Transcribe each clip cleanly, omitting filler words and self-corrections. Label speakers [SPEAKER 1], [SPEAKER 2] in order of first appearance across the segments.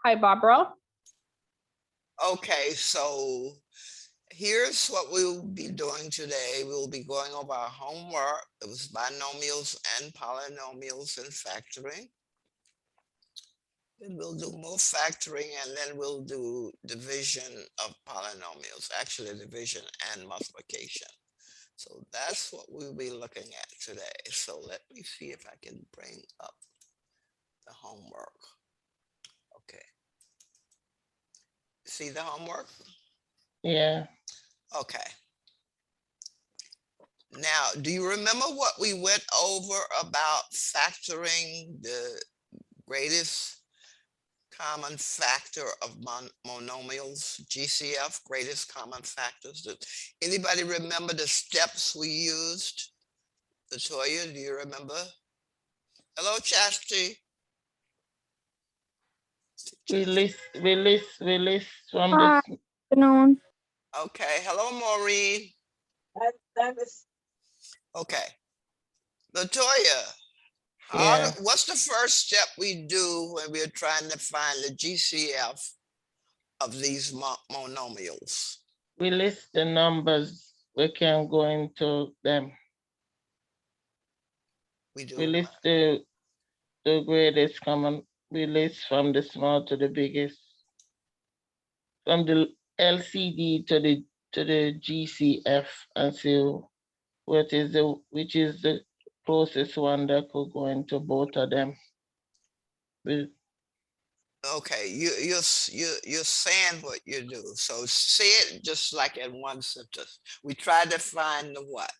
[SPEAKER 1] Hi, Barbara.
[SPEAKER 2] Okay, so here's what we will be doing today. We'll be going over our homework. It was binomials and polynomials and factoring. Then we'll do more factoring, and then we'll do division of polynomials, actually division and multiplication. So that's what we'll be looking at today. So let me see if I can bring up the homework. Okay. See the homework?
[SPEAKER 3] Yeah.
[SPEAKER 2] Okay. Now, do you remember what we went over about factoring the greatest common factor of monomials, GCF, greatest common factors? Does anybody remember the steps we used? Latoya, do you remember? Hello, Chastity.
[SPEAKER 3] We list from
[SPEAKER 1] Hi.
[SPEAKER 3] this.
[SPEAKER 1] Afternoon.
[SPEAKER 2] Okay, hello, Maureen. Okay. Latoya,
[SPEAKER 3] Yeah.
[SPEAKER 2] what's the first step we do when we're trying to find the GCF of these monomials?
[SPEAKER 3] We list the numbers. We can go into them.
[SPEAKER 2] We do.
[SPEAKER 3] We list the greatest common. We list from the small to the biggest. From the LCD to the GCF, and see which is the closest one that could go into both of them.
[SPEAKER 2] Okay, you're saying what you do. So say it just like in one sentence. We try to find the what?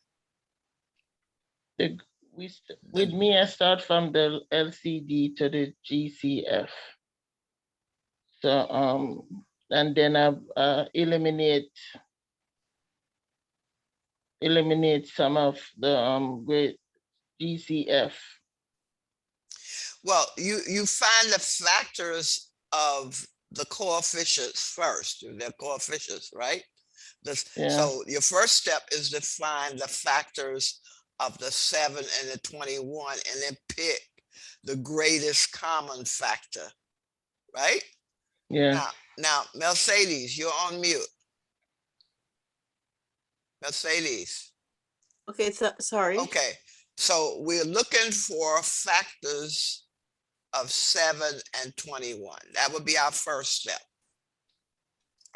[SPEAKER 3] With me, I start from the LCD to the GCF. So and then I eliminate some of the great GCF.
[SPEAKER 2] Well, you find the factors of the coefficients first. They're coefficients, right?
[SPEAKER 3] Yeah.
[SPEAKER 2] So your first step is to find the factors of the 7 and the 21, and then pick the greatest common factor, right?
[SPEAKER 3] Yeah.
[SPEAKER 2] Now, Mercedes, you're on mute. Mercedes.
[SPEAKER 4] Okay, so sorry.
[SPEAKER 2] Okay, so we're looking for factors of 7 and 21. That would be our first step.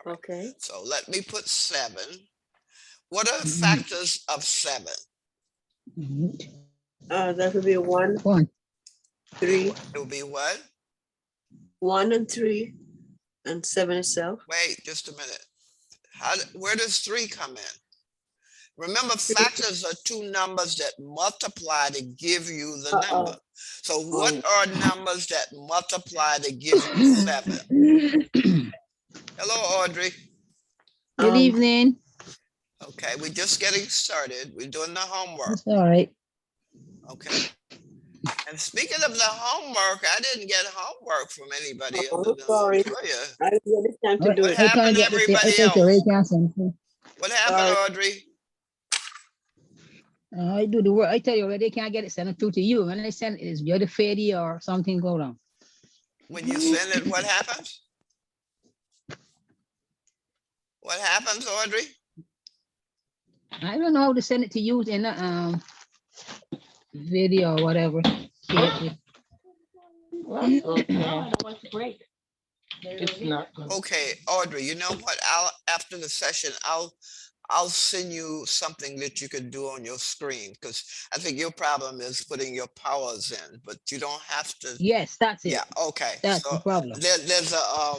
[SPEAKER 4] Okay.
[SPEAKER 2] So let me put 7. What are the factors of 7?
[SPEAKER 4] That would be 1, 3.
[SPEAKER 2] It will be what?
[SPEAKER 4] 1 and 3, and 7 itself.
[SPEAKER 2] Wait, just a minute. Where does 3 come in? Remember, factors are two numbers that multiply to give you the number. So what are numbers that multiply to give you 7? Hello, Audrey.
[SPEAKER 5] Good evening.
[SPEAKER 2] Okay, we're just getting started. We're doing the homework.
[SPEAKER 5] That's all right.
[SPEAKER 2] Okay. And speaking of the homework, I didn't get homework from anybody
[SPEAKER 4] Oh,
[SPEAKER 2] other than
[SPEAKER 4] sorry.
[SPEAKER 2] Latoya.
[SPEAKER 4] I didn't get time to do
[SPEAKER 2] What
[SPEAKER 4] it.
[SPEAKER 2] happened to everybody else? What happened,
[SPEAKER 4] Sorry.
[SPEAKER 2] Audrey?
[SPEAKER 5] I do the work. I tell you already, they can't get it sent through to you. When they send it, it's you're the faddy or something go wrong.
[SPEAKER 2] When you send it, what happens? What happens, Audrey?
[SPEAKER 5] I don't know how to send it to you in a video or whatever.
[SPEAKER 3] It's not good.
[SPEAKER 2] Okay, Audrey, you know what? After the session, I'll send you something that you can do on your screen, because I think your problem is putting your powers in, but you don't have to.
[SPEAKER 5] Yes, that's it.
[SPEAKER 2] Yeah, okay.
[SPEAKER 5] That's the problem.
[SPEAKER 2] There's a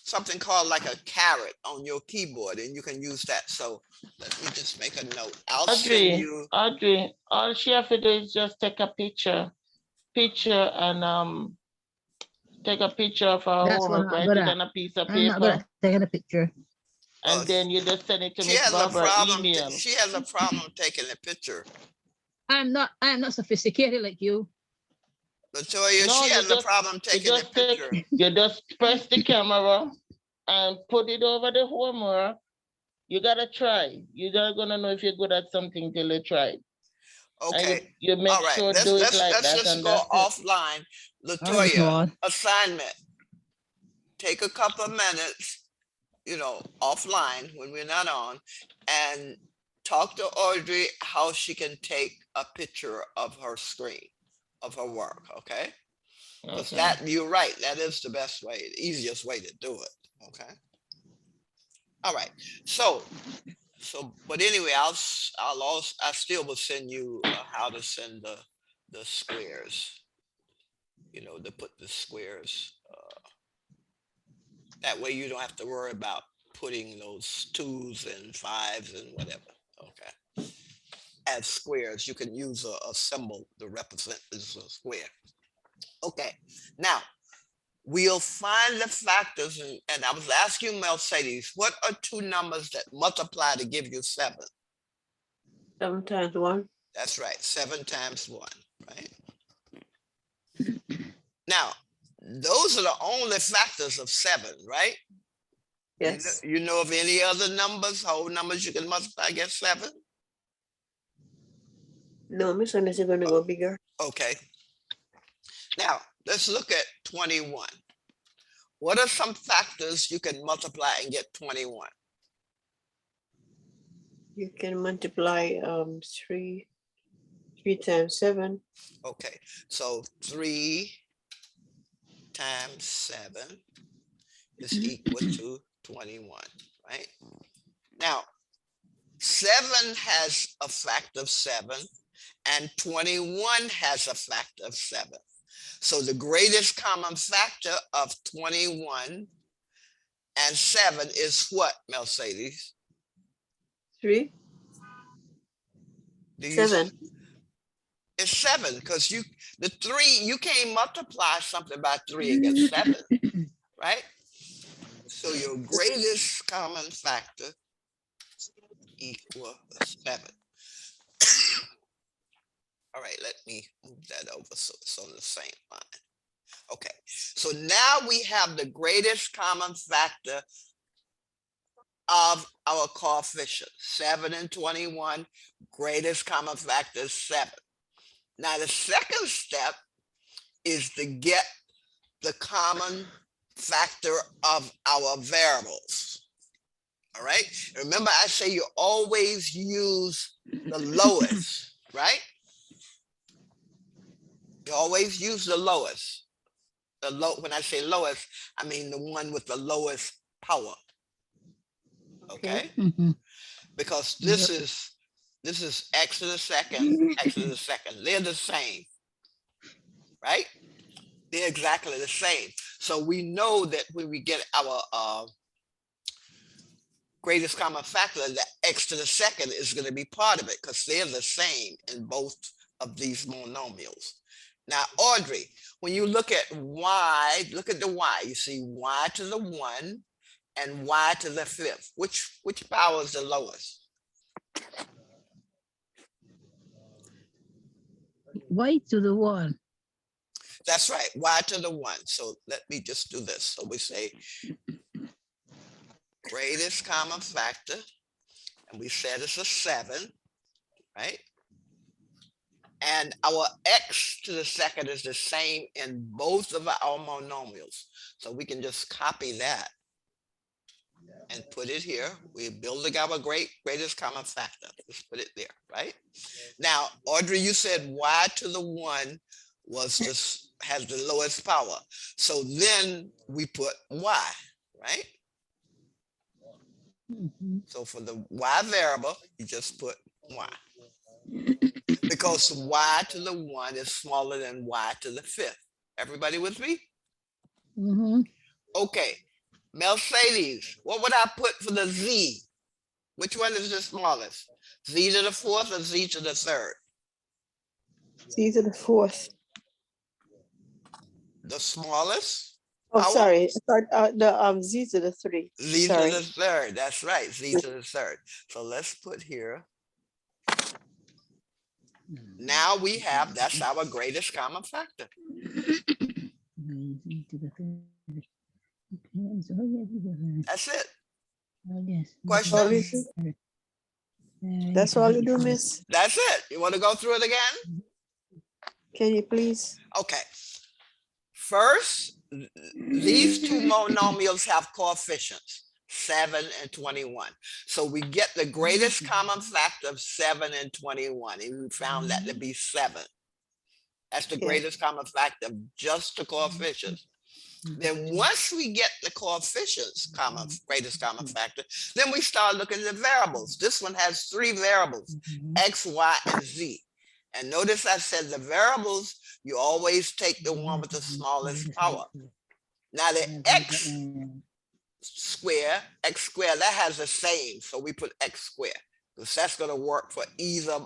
[SPEAKER 2] something called like a caret on your keyboard, and you can use that. So let me just make a note. I'll send you.
[SPEAKER 3] Audrey, all she have to do is just take a picture and take a picture of our
[SPEAKER 5] That's
[SPEAKER 3] homework,
[SPEAKER 5] what I'm
[SPEAKER 3] write
[SPEAKER 5] good
[SPEAKER 3] it
[SPEAKER 5] at.
[SPEAKER 3] on a piece of
[SPEAKER 5] I'm not
[SPEAKER 3] paper,
[SPEAKER 5] good at taking a picture.
[SPEAKER 3] and then you just send it to
[SPEAKER 2] She
[SPEAKER 3] Miss
[SPEAKER 2] has a
[SPEAKER 3] Barbara
[SPEAKER 2] problem.
[SPEAKER 3] email.
[SPEAKER 2] She has a problem taking a picture.
[SPEAKER 5] I'm not sophisticated like you.
[SPEAKER 2] Latoya,
[SPEAKER 3] No,
[SPEAKER 2] she has a problem taking a picture.
[SPEAKER 3] You just press the camera and put it over the homework. You gotta try. You're not gonna know if you're good at something till you try.
[SPEAKER 2] Okay.
[SPEAKER 3] You make
[SPEAKER 2] All right.
[SPEAKER 3] sure
[SPEAKER 2] Let's
[SPEAKER 3] do it like that.
[SPEAKER 2] just
[SPEAKER 3] and
[SPEAKER 2] go
[SPEAKER 3] that's it.
[SPEAKER 2] offline. Latoya, assignment. take a couple of minutes, you know, offline when we're not on, and talk to Audrey how she can take a picture of her screen, of her work, okay? Because
[SPEAKER 3] Okay.
[SPEAKER 2] that, you're right, that is the best way, the easiest way to do it, okay? All right, so, but anyway, I still will send you how to send the squares, you know, to put the squares. That way you don't have to worry about putting those 2s and 5s and whatever, okay? As squares, you can use a symbol to represent this as a square. Okay, now, we'll find the factors, and I was asking Mercedes, what are 2 numbers that multiply to give you 7?
[SPEAKER 4] 7 times 1.
[SPEAKER 2] That's right, 7 times 1, right? Now, those are the only factors of 7, right?
[SPEAKER 4] Yes.
[SPEAKER 2] You know of any other numbers, whole numbers you can multiply against 7?
[SPEAKER 4] No, Miss, unless you're going to go bigger.
[SPEAKER 2] Okay. Now, let's look at 21. What are some factors you can multiply and get 21?
[SPEAKER 4] You can multiply 3 times 7.
[SPEAKER 2] Okay, so 3 times 7 is equal to 21, right? Now, 7 has a factor of 7, and 21 has a factor of 7. So the greatest common factor of 21 and 7 is what, Mercedes?
[SPEAKER 4] 3.
[SPEAKER 2] Do you
[SPEAKER 4] 7.
[SPEAKER 2] It's 7, because the 3, you can't multiply something by 3 and get 7, right? So your greatest common factor equal 7. All right, let me move that over so it's on the same line. Okay, so now we have the greatest common factor of our coefficient, 7 and 21, greatest common factor is 7. Now the second step is to get the common factor of our variables. All right, remember I say you always use the lowest, right? You always use the lowest. When I say lowest, I mean the one with the lowest power. Okay,
[SPEAKER 5] Mhm.
[SPEAKER 2] because this is x to the second, x to the second. They're the same, right? They're exactly the same. So we know that when we get our greatest common factor, that x to the second is going to be part of it because they're the same in both of these monomials. Now, Audrey, when you look at y, look at the y. You see y to the 1 and y to the 5th. Which power is the lowest?
[SPEAKER 5] Y to the 1.
[SPEAKER 2] That's right, y to the 1. So let me just do this. So we say greatest common factor, and we said it's a 7, right? And our x to the second is the same in both of our monomials. So we can just copy that and put it here. We're building our greatest common factor. Let's put it there, right? Now, Audrey, you said y to the 1 has the lowest power. So then we put y, right?
[SPEAKER 5] Mhm.
[SPEAKER 2] So for the y variable, you just put y. Because y to the 1 is smaller than y to the 5th. Everybody with me?
[SPEAKER 5] Mhm.
[SPEAKER 2] Okay. Mercedes, what would I put for the z? Which one is the smallest? Z to the 4th or z to the 3rd?
[SPEAKER 4] Z to the 4th.
[SPEAKER 2] The smallest?
[SPEAKER 4] Oh,
[SPEAKER 2] Power?
[SPEAKER 4] sorry. I thought the Z to the 3.
[SPEAKER 2] Z
[SPEAKER 4] Sorry.
[SPEAKER 2] to the 3rd. That's right. Z to the 3rd. So let's put here. Now we have, that's our greatest common factor.
[SPEAKER 5] Y to the 3rd. Okay, so yeah,
[SPEAKER 2] That's it.
[SPEAKER 5] yes.
[SPEAKER 2] Questions?
[SPEAKER 4] That's all you do, miss?
[SPEAKER 2] That's it. You want to go through it again?
[SPEAKER 4] Can you please?
[SPEAKER 2] Okay. First, these two monomials have coefficients, 7 and 21. So we get the greatest common factor of 7 and 21, and we found that to be 7. That's the
[SPEAKER 4] Yeah.
[SPEAKER 2] greatest common factor of just the coefficients. Then once we get the coefficients, greatest common factor, then we start looking at the variables. This one has 3 variables, X, Y, and Z. And notice I said the variables, you always take the one with the smallest power. Now the X square, that has the same, so we put X square, because that's gonna work for either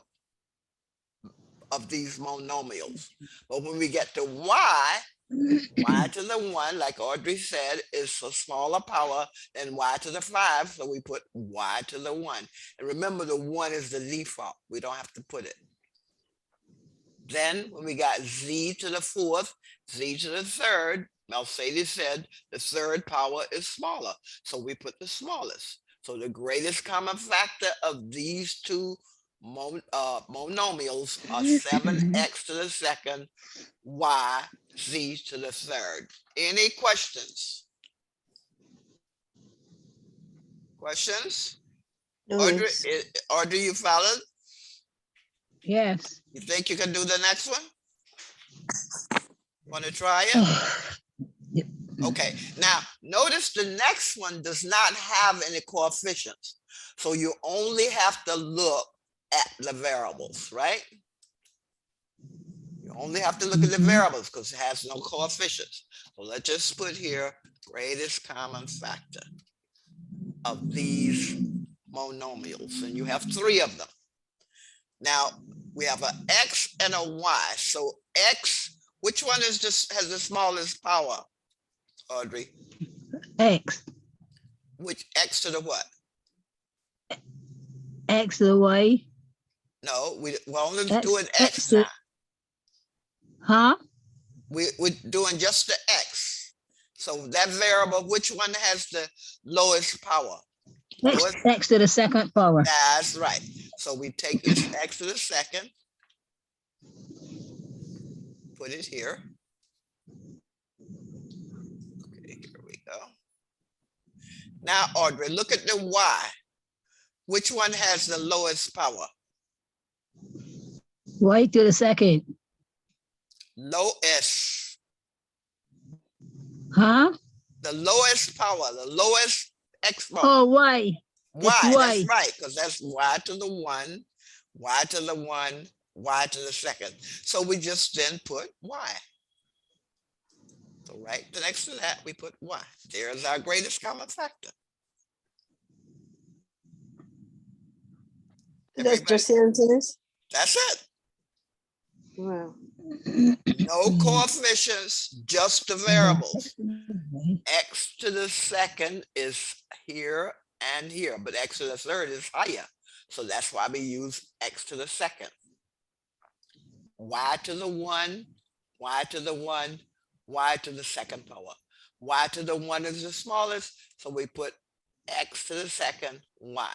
[SPEAKER 2] of these monomials. But when we get to Y to the 1, like Audrey said, is a smaller power than Y to the 5, so we put Y to the 1. And remember, the 1 is the default. We don't have to put it. Then when we got Z to the 4th, Z to the 3rd, Mercedes said the 3rd power is smaller, so we put the smallest. So the greatest common factor of these two monomials are 7x to the 2nd, y, z to the 3rd. Any questions? Questions?
[SPEAKER 4] No,
[SPEAKER 2] Audrey,
[SPEAKER 4] it's-
[SPEAKER 2] Audrey, you followed?
[SPEAKER 5] Yes.
[SPEAKER 2] You think you can do the next one? Want to try it?
[SPEAKER 5] Yep.
[SPEAKER 2] Okay, now notice the next one does not have any coefficients. So you only have to look at the variables, right? You only have to look at the variables because it has no coefficients. So let's just put here greatest common factor of these monomials, and you have 3 of them. Now we have an X and a Y. So X, which one is has the smallest power, Audrey?
[SPEAKER 5] X.
[SPEAKER 2] Which X to the what?
[SPEAKER 5] X to the Y.
[SPEAKER 2] No, we're only
[SPEAKER 5] X-
[SPEAKER 2] doing
[SPEAKER 5] X
[SPEAKER 2] X
[SPEAKER 5] to-
[SPEAKER 2] now.
[SPEAKER 5] Huh?
[SPEAKER 2] We're doing just the X. So that variable, which one has the lowest power? Lowest-
[SPEAKER 5] X to the 2nd power.
[SPEAKER 2] That's right. So we take this X to the 2nd, put it here. Okay, here we go. Now, Audrey, look at the Y. Which one has the lowest power?
[SPEAKER 5] Y to the 2nd.
[SPEAKER 2] Lowest.
[SPEAKER 5] Huh?
[SPEAKER 2] The lowest power, the lowest X power.
[SPEAKER 5] Oh, Y.
[SPEAKER 2] Y,
[SPEAKER 5] it's
[SPEAKER 2] that's
[SPEAKER 5] Y.
[SPEAKER 2] right, because that's Y to the 1, Y to the 1, Y to the 2nd. So we just then put Y. So right next to that, we put Y. There's our greatest common factor.
[SPEAKER 4] That's
[SPEAKER 2] Everybody-
[SPEAKER 4] just the answers.
[SPEAKER 2] That's it.
[SPEAKER 4] Wow.
[SPEAKER 2] No coefficients, just the variables. X to the 2nd is here and here, but X to the 3rd is higher. So that's why we use X to the 2nd. Y to the 1, Y to the 1, Y to the 2nd power. Y to the 1 is the smallest, so we put X to the 2nd, Y.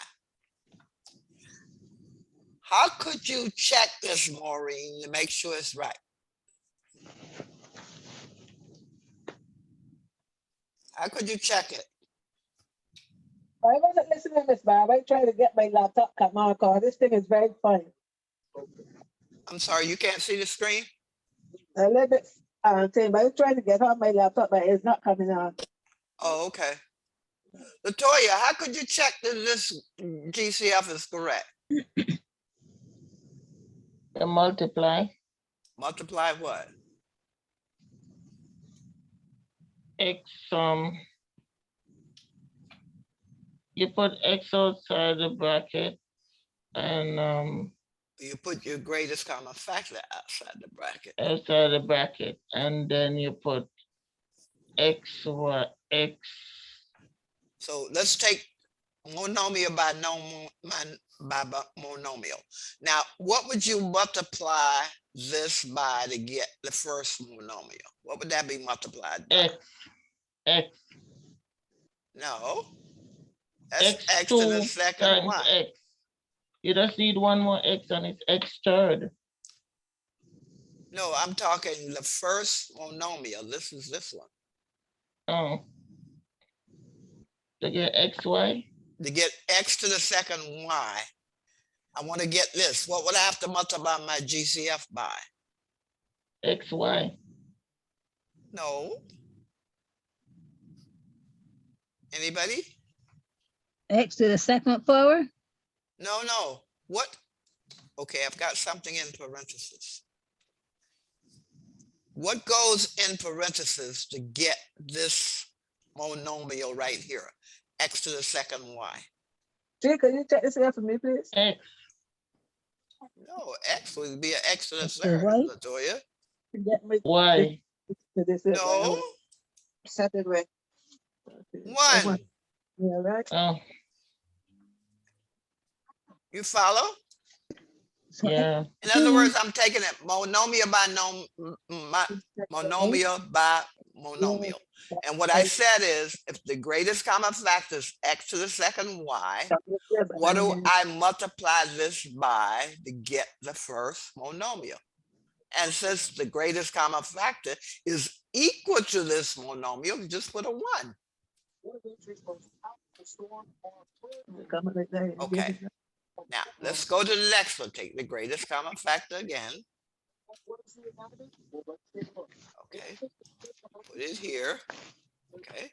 [SPEAKER 2] How could you check this, Maureen, to make sure it's right? How could you check it?
[SPEAKER 1] I wasn't listening, Miss Barb. I tried to get my laptop come on, cause this thing is very fun.
[SPEAKER 2] I'm sorry, you can't see the screen?
[SPEAKER 1] A little bit thing, but I tried to get on my laptop, but it's not coming on.
[SPEAKER 2] Oh, okay. Latoya, how could you check that this GCF is correct?
[SPEAKER 3] The multiply
[SPEAKER 2] Multiply what?
[SPEAKER 3] X, you put X outside the bracket and
[SPEAKER 2] You put your greatest common factor outside the bracket.
[SPEAKER 3] outside the bracket, and then you put X, Y, X,
[SPEAKER 2] So let's take monomial by monomial. Now, what would you multiply this by to get the first monomial? What would that be multiplied by?
[SPEAKER 3] X, X,
[SPEAKER 2] No. That's
[SPEAKER 3] X
[SPEAKER 2] X to the
[SPEAKER 3] 2
[SPEAKER 2] 2nd
[SPEAKER 3] times
[SPEAKER 2] Y.
[SPEAKER 3] X. You just need one more X and it's X third.
[SPEAKER 2] No, I'm talking the first monomial. This is this one.
[SPEAKER 3] Oh. To get XY?
[SPEAKER 2] To get x to the second y, I want to get this. What would I have to multiply my GCF by?
[SPEAKER 3] XY.
[SPEAKER 2] No. Anybody?
[SPEAKER 5] X to the second power?
[SPEAKER 2] No. What? Okay, I've got something in parentheses. What goes in parentheses to get this monomial right here? X to the second y.
[SPEAKER 1] Gee, can you check this out for me, please?
[SPEAKER 3] X.
[SPEAKER 2] No, x would be an x to the
[SPEAKER 5] X to
[SPEAKER 2] third,
[SPEAKER 5] Y?
[SPEAKER 2] Latoya.
[SPEAKER 1] To get me
[SPEAKER 3] Y.
[SPEAKER 1] to this.
[SPEAKER 2] No,
[SPEAKER 1] Set it right.
[SPEAKER 2] 1.
[SPEAKER 1] Yeah, right.
[SPEAKER 3] Oh,
[SPEAKER 2] You follow?
[SPEAKER 5] So
[SPEAKER 3] yeah.
[SPEAKER 2] In other words, I'm taking it monomial by monomial by monomial. And what I said is, if the greatest common factor is x to the second y, what do I multiply this by to get the first monomial? And since the greatest common factor is equal to this monomial, you just put a 1. Okay. Now, let's go to the next one. Take the greatest common factor again. Okay. Put it here. Okay.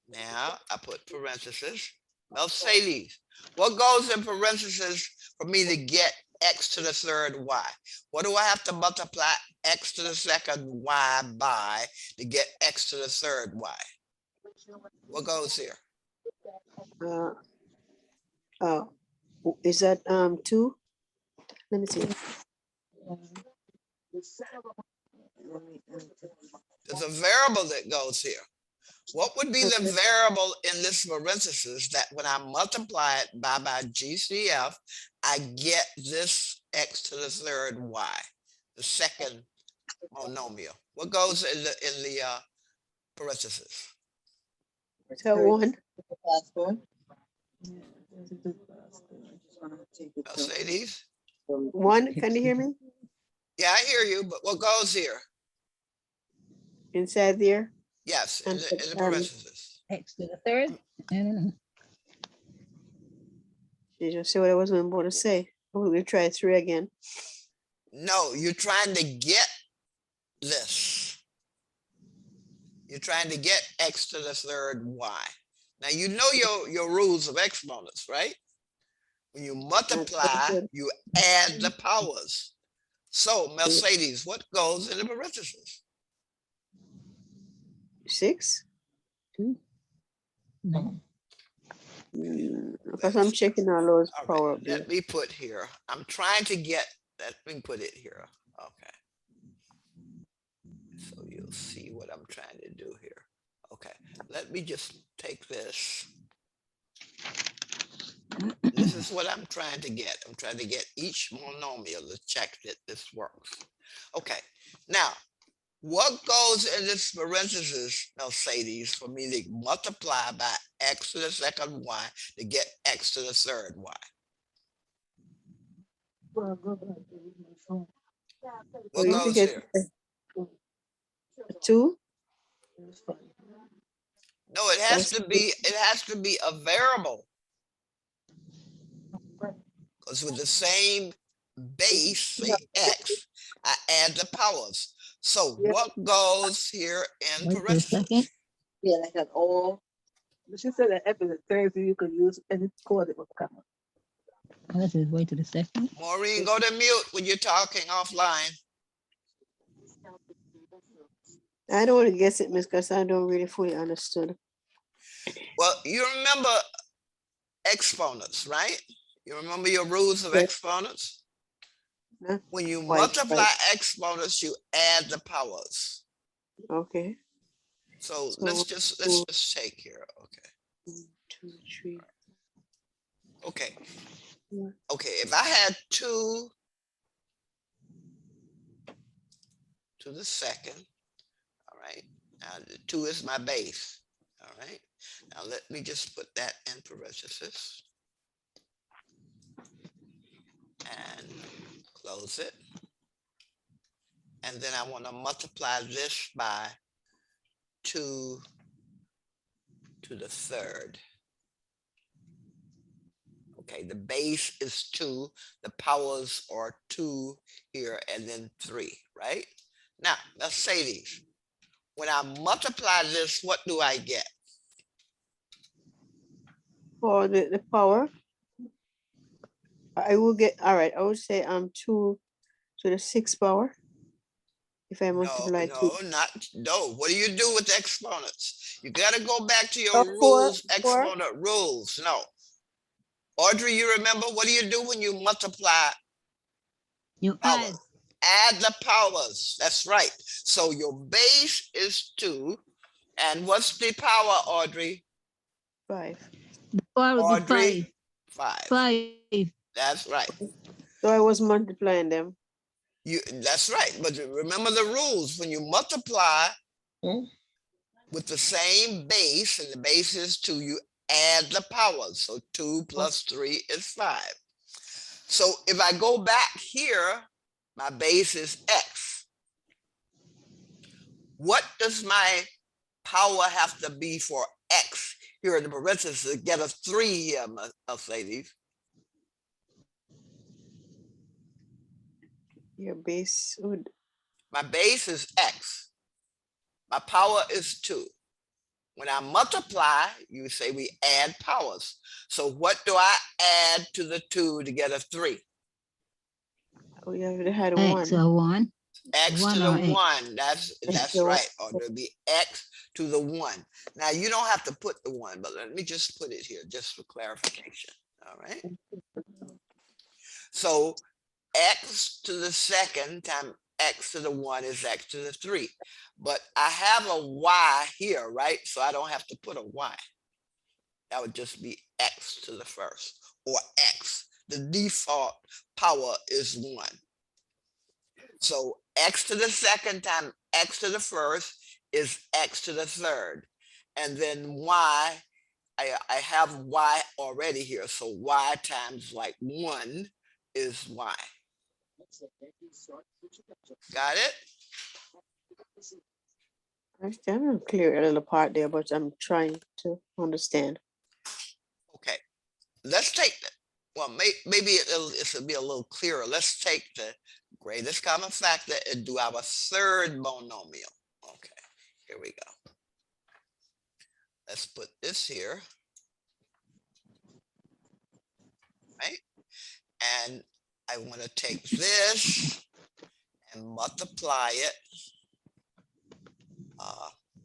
[SPEAKER 2] Now, I put parentheses. Mercedes. What goes in parentheses for me to get x to the third y? What do I have to multiply x to the second y by to get x to the third y? What goes here?
[SPEAKER 4] Is that 2? Let me see.
[SPEAKER 2] There's a variable that goes here. What would be the
[SPEAKER 4] Okay.
[SPEAKER 2] variable in this parenthesis that when I multiply it by my GCF, I get this x to the third y, the second monomial? What goes in the parenthesis?
[SPEAKER 4] So 1.
[SPEAKER 2] Mercedes?
[SPEAKER 4] 1. Can you hear me?
[SPEAKER 2] Yeah, I hear you, but what goes here?
[SPEAKER 4] Inside there?
[SPEAKER 2] Yes, in the
[SPEAKER 4] And,
[SPEAKER 2] parenthesis.
[SPEAKER 5] X to the third? I don't know.
[SPEAKER 4] Did you see what I was about to say? We're going to try 3 again.
[SPEAKER 2] No, you're trying to get this. You're trying to get x to the third y. Now, you know your rules of exponents, right? When you multiply, you add the powers. So, Mercedes, what goes in the parentheses?
[SPEAKER 4] 6?
[SPEAKER 5] Two. No.
[SPEAKER 4] Because I'm checking all those
[SPEAKER 2] All
[SPEAKER 4] power
[SPEAKER 2] right,
[SPEAKER 4] up there.
[SPEAKER 2] let me put here. I'm trying to get, let me put it here. Okay. So you'll see what I'm trying to do here. Okay, let me just take this. This is what I'm trying to get. I'm trying to get each monomial to check that this works. Okay, now, what goes in this parenthesis, Mercedes, for me to multiply by x to the second y to get x to the third y? What
[SPEAKER 4] So you
[SPEAKER 2] goes
[SPEAKER 4] should get
[SPEAKER 2] here?
[SPEAKER 4] 2.
[SPEAKER 2] No, it has to be a variable. Because with the same base, say x, I add the powers. So what goes here in
[SPEAKER 5] Wait a
[SPEAKER 2] parentheses?
[SPEAKER 5] second.
[SPEAKER 1] Yeah, like an all. But she said that F is a third, so you could use any chord that would come up.
[SPEAKER 5] Let's just wait to the second.
[SPEAKER 2] Maureen, go to mute when you're talking offline.
[SPEAKER 4] I don't want to guess it, miss, because I don't really fully understood.
[SPEAKER 2] Well, you remember exponents, right? You remember your rules of
[SPEAKER 4] Yes.
[SPEAKER 2] exponents?
[SPEAKER 4] Huh?
[SPEAKER 2] When you
[SPEAKER 4] Quite
[SPEAKER 2] multiply
[SPEAKER 4] right.
[SPEAKER 2] exponents, you add the powers.
[SPEAKER 4] Okay.
[SPEAKER 2] So
[SPEAKER 4] So
[SPEAKER 2] let's just take here. Okay.
[SPEAKER 4] 1, 2, 3.
[SPEAKER 2] Okay.
[SPEAKER 4] Yeah.
[SPEAKER 2] Okay, if I had 2 to the second, all right. Now the 2 is my base. All right. Now let me just put that in parentheses. And close it. And then I want to multiply this by 2 to the third. Okay, the base is 2, the powers are 2 here, and then 3, right? Now, let's say these. When I multiply this, what do I get?
[SPEAKER 4] For the power, I will get, all right, I would say 2 to the 6th power. If I
[SPEAKER 2] No,
[SPEAKER 4] multiply
[SPEAKER 2] no,
[SPEAKER 4] 2.
[SPEAKER 2] no. What do you do with exponents? You got to go back to your
[SPEAKER 4] Oh,
[SPEAKER 2] rules,
[SPEAKER 4] four.
[SPEAKER 2] exponent rules. No. Audrey, you remember, what do you do when you multiply
[SPEAKER 5] You
[SPEAKER 2] powers?
[SPEAKER 5] add.
[SPEAKER 2] Add the powers. That's right. So your base is 2. And what's the power, Audrey?
[SPEAKER 4] 5.
[SPEAKER 5] The power will be
[SPEAKER 2] Audrey?
[SPEAKER 5] 5.
[SPEAKER 2] 5.
[SPEAKER 5] 5.
[SPEAKER 2] That's right.
[SPEAKER 4] So I was multiplying them.
[SPEAKER 2] That's right. But remember the rules. When you multiply
[SPEAKER 3] Hmm?
[SPEAKER 2] with the same base, and the base is 2, you add the powers. So 2 plus 3 is 5. So if I go back here, my base is x. What does my power have to be for x here in the parentheses to get a 3 here, Mercedes?
[SPEAKER 4] Your base would,
[SPEAKER 2] My base is x. My power is 2. When I multiply, you say we add powers. So what do I add to the 2 to get a 3?
[SPEAKER 4] we already had
[SPEAKER 5] X
[SPEAKER 4] 1.
[SPEAKER 5] or 1.
[SPEAKER 2] X to
[SPEAKER 5] 1
[SPEAKER 2] the
[SPEAKER 5] or X.
[SPEAKER 2] 1. That's
[SPEAKER 4] the
[SPEAKER 2] right. Or it'll be x to the 1. Now you don't have to put the 1, but let me just put it here just for clarification. All right. So x to the second times x to the 1 is x to the 3. But I have a y here, right? So I don't have to put a y. That would just be x to the first, or x. The default power is 1. So x to the second times x to the first is x to the third. And then y, I have y already here. So y times like 1 is y. Got it?
[SPEAKER 4] Actually, I'm not clear a little part there, but I'm trying to understand.
[SPEAKER 2] Okay. Let's take that. Well, maybe it'll be a little clearer. Let's take the greatest common factor and do our third monomial. Okay, here we go. Let's put this here. Right? And I want to take this and multiply it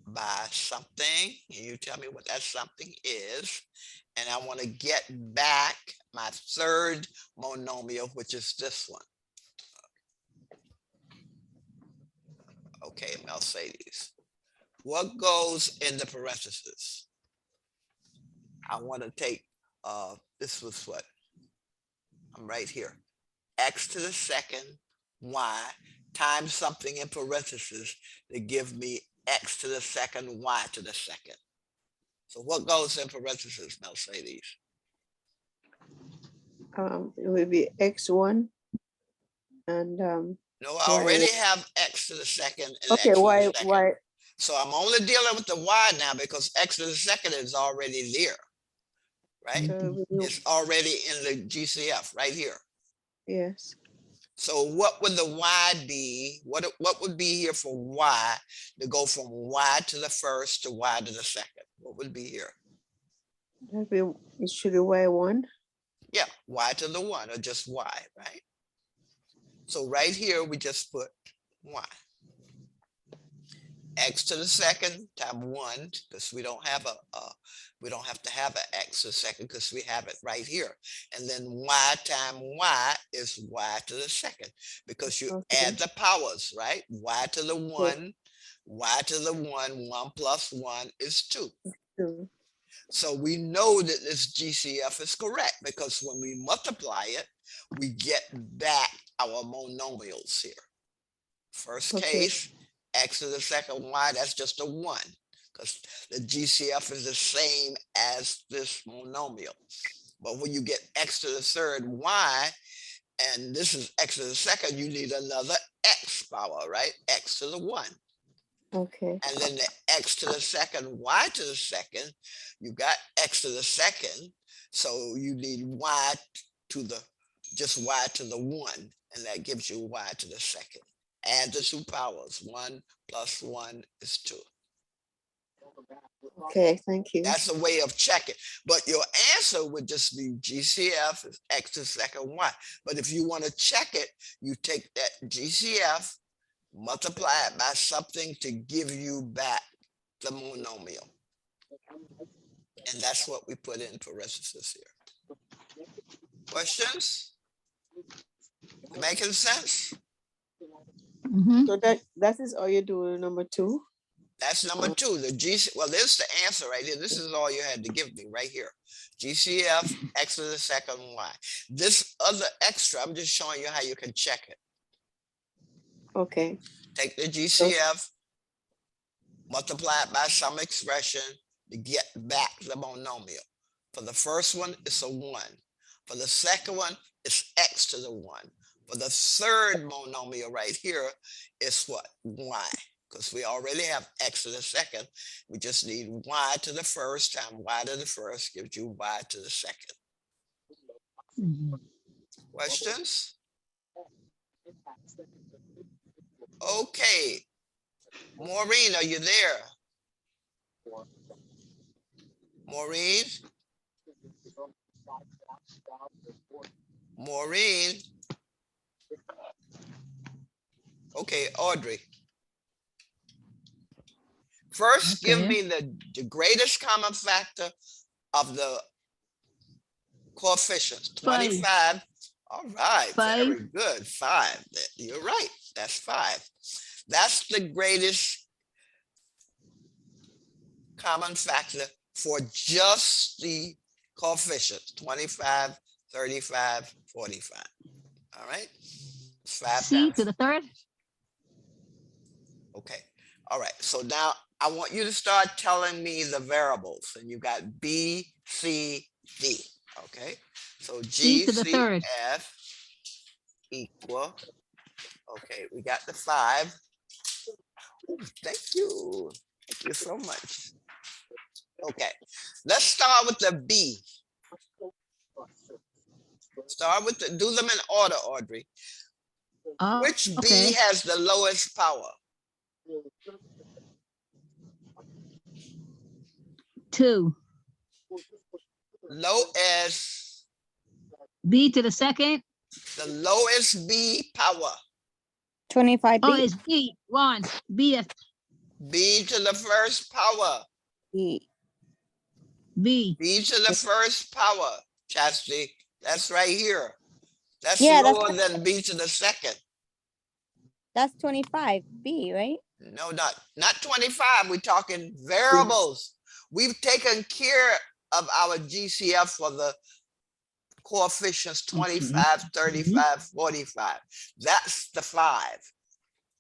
[SPEAKER 2] by something. And you tell me what that something is. And I want to get back my third monomial, which is this one. Okay, Mercedes. What goes in the parentheses? I want to take, this was what? I'm right here. X to the second, y, times something in parentheses to give me x to the second, y to the second. So what goes in parentheses, Mercedes?
[SPEAKER 4] It would be x1 and
[SPEAKER 2] No, I already have x to the second and
[SPEAKER 4] okay,
[SPEAKER 2] x to
[SPEAKER 4] y
[SPEAKER 2] the second.
[SPEAKER 4] y
[SPEAKER 2] So I'm only dealing with the y now because x to the second is already there, right? It's already in the GCF right here.
[SPEAKER 4] yes.
[SPEAKER 2] So what would the y be? What would be here for y to go from y to the first to y to the second? What would be here?
[SPEAKER 4] That'd be, it should be y1.
[SPEAKER 2] Yeah, y to the 1 or just y, right? So right here, we just put y. X to the second times 1, because we don't have we don't have to have an x to the second because we have it right here. And then y times y is y to the second because you add the powers, right? Y to the 1, y to the 1, 1 plus 1 is 2. So we know that this GCF is correct because when we multiply it, we get back our monomials here. First case, x to the second y, that's just a 1 because the GCF is the same as this monomial. But when you get x to the third y, and this is x to the second, you need another x power, right? X to the 1.
[SPEAKER 4] Okay.
[SPEAKER 2] And then the x to the second, y to the second, you got x to the second. So you need y to the, just y to the 1. And that gives you y to the second. Add the two powers. 1 plus 1 is 2.
[SPEAKER 4] Okay, thank you.
[SPEAKER 2] That's a way of checking. But your answer would just be GCF is x to the second y. But if you want to check it, you take that GCF, multiply it by something to give you back the monomial. And that's what we put in parentheses here. Questions? Making sense?
[SPEAKER 5] Mhm.
[SPEAKER 4] So that is all you do number 2.
[SPEAKER 2] That's number 2. The GC, well, there's the answer right here. This is all you had to give me right here. GCF, x to the second y. This other extra, I'm just showing you how you can check it.
[SPEAKER 4] Okay.
[SPEAKER 2] Take the GCF, multiply it by some expression to get back the monomial. For the first one, it's a 1. For the second one, it's x to the 1. For the third monomial right here, it's what? Y. Because we already have x to the second. We just need y to the first times y to the first gives you y to the second.
[SPEAKER 5] Mhm.
[SPEAKER 2] Questions? Okay. Maureen, are you there? Maureen? Maureen? Okay, Audrey. First, give
[SPEAKER 5] Okay.
[SPEAKER 2] me the greatest common factor of the coefficients.
[SPEAKER 5] 5.
[SPEAKER 2] 25. All right,
[SPEAKER 5] 5.
[SPEAKER 2] very good. 5. You're right. That's 5. That's the greatest common factor for just the coefficients. 25, 35, 45. All right. 5
[SPEAKER 5] C
[SPEAKER 2] times.
[SPEAKER 5] to the third.
[SPEAKER 2] Okay. All right. So now I want you to start telling me the variables. And you got B, C, D. Okay. So
[SPEAKER 5] C
[SPEAKER 2] G,
[SPEAKER 5] to the
[SPEAKER 2] C,
[SPEAKER 5] third.
[SPEAKER 2] F equal. Okay. We got the 5. Ooh, thank you. Thank you so much. Okay. Let's start with the B. Start with the, do them in order, Audrey.
[SPEAKER 5] Oh,
[SPEAKER 2] Which
[SPEAKER 5] okay.
[SPEAKER 2] B has the lowest power?
[SPEAKER 5] 2.
[SPEAKER 2] Lowest,
[SPEAKER 5] B to the second.
[SPEAKER 2] the lowest B power.
[SPEAKER 6] 25
[SPEAKER 5] Oh,
[SPEAKER 6] B.
[SPEAKER 5] it's B. 1. B is
[SPEAKER 2] B to the first power.
[SPEAKER 6] B.
[SPEAKER 5] B.
[SPEAKER 2] B to the first power. Chastity, that's right here. That's
[SPEAKER 6] Yeah,
[SPEAKER 2] lower than B to the second.
[SPEAKER 6] That's 25 B, right?
[SPEAKER 2] No, not 25. We're talking variables. We've taken care of our GCF for the coefficients 25, 35, 45. That's the 5.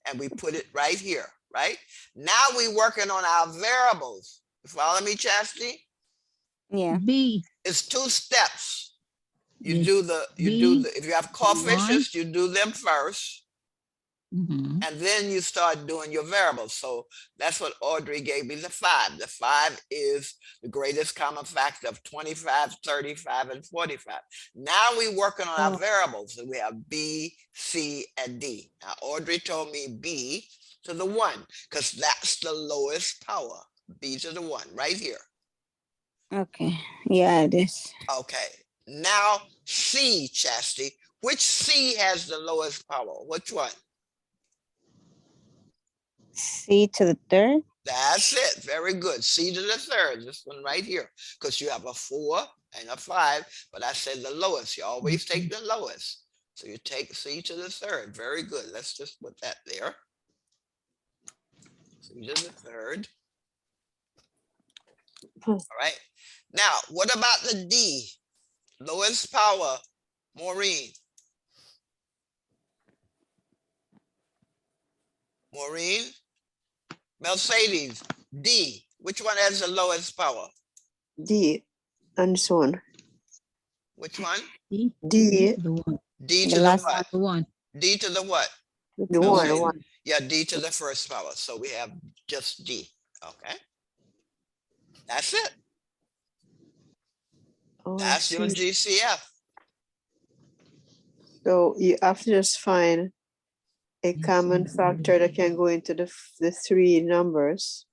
[SPEAKER 2] And we put it right here, right? Now we're working on our variables. You follow me, Chastity?
[SPEAKER 6] Yeah.
[SPEAKER 5] B.
[SPEAKER 2] It's 2 steps. You
[SPEAKER 5] Yes.
[SPEAKER 2] do the, if you have coefficients, you do them first.
[SPEAKER 5] Mhm.
[SPEAKER 2] And then you start doing your variables. So that's what Audrey gave me, the 5. The 5 is the greatest common factor of 25, 35, and 45. Now we're working on our variables. So we have B, C, and D. Now Audrey told me B to the 1, because that's the lowest power. B to the 1, right here.
[SPEAKER 6] Okay. Yeah, it is.
[SPEAKER 2] Okay. Now C, Chastity. Which C has the lowest power? Which one?
[SPEAKER 6] C to the third.
[SPEAKER 2] That's it. Very good. C to the third. This one right here. Because you have a 4 and a 5. But I said the lowest. You always take the lowest. So you take C to the third. Very good. Let's just put that there. C to the third. All right. Now, what about the D? Lowest power. Maureen. Maureen. Mercedes. D. Which one has the lowest power?
[SPEAKER 4] D and so on.
[SPEAKER 2] Which one?
[SPEAKER 5] D.
[SPEAKER 4] D.
[SPEAKER 5] To the 1.
[SPEAKER 2] D
[SPEAKER 6] The
[SPEAKER 2] to the
[SPEAKER 6] last
[SPEAKER 2] what?
[SPEAKER 5] The 1.
[SPEAKER 2] D to the what?
[SPEAKER 4] The
[SPEAKER 2] No,
[SPEAKER 4] one,
[SPEAKER 2] say-
[SPEAKER 4] one.
[SPEAKER 2] Yeah, D to the first power. So we have just D. Okay. That's it.
[SPEAKER 4] Oh, I
[SPEAKER 2] That's your
[SPEAKER 4] see.
[SPEAKER 2] GCF.
[SPEAKER 4] So you have to just find a common factor that can go into the three numbers.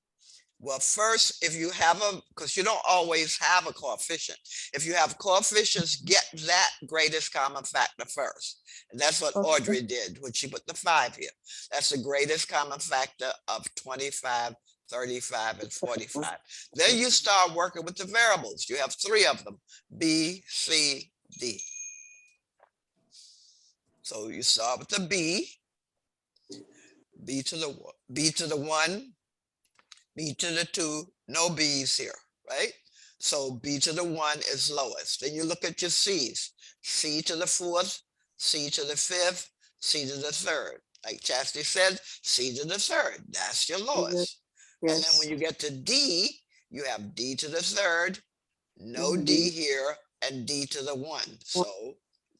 [SPEAKER 2] Well, first, if you have because you don't always have a coefficient. If you have coefficients, get that greatest common factor first. And that's what
[SPEAKER 4] Okay.
[SPEAKER 2] Audrey did when she put the 5 here. That's the greatest common factor of 25, 35, and 45. Then you start working with the variables. You have 3 of them, B, C, D. So you start with the B to the 1, B to the 2, no B's here, right? So B to the 1 is lowest. Then you look at your C's, C to the 4th, C to the 5th, C to the 3rd. Like Chastity said, C to the 3rd, that's your lowest. And then
[SPEAKER 4] Yes.
[SPEAKER 2] when you get to D, you have D to the 3rd, no D
[SPEAKER 4] Mhm.
[SPEAKER 2] here, and D to the 1. So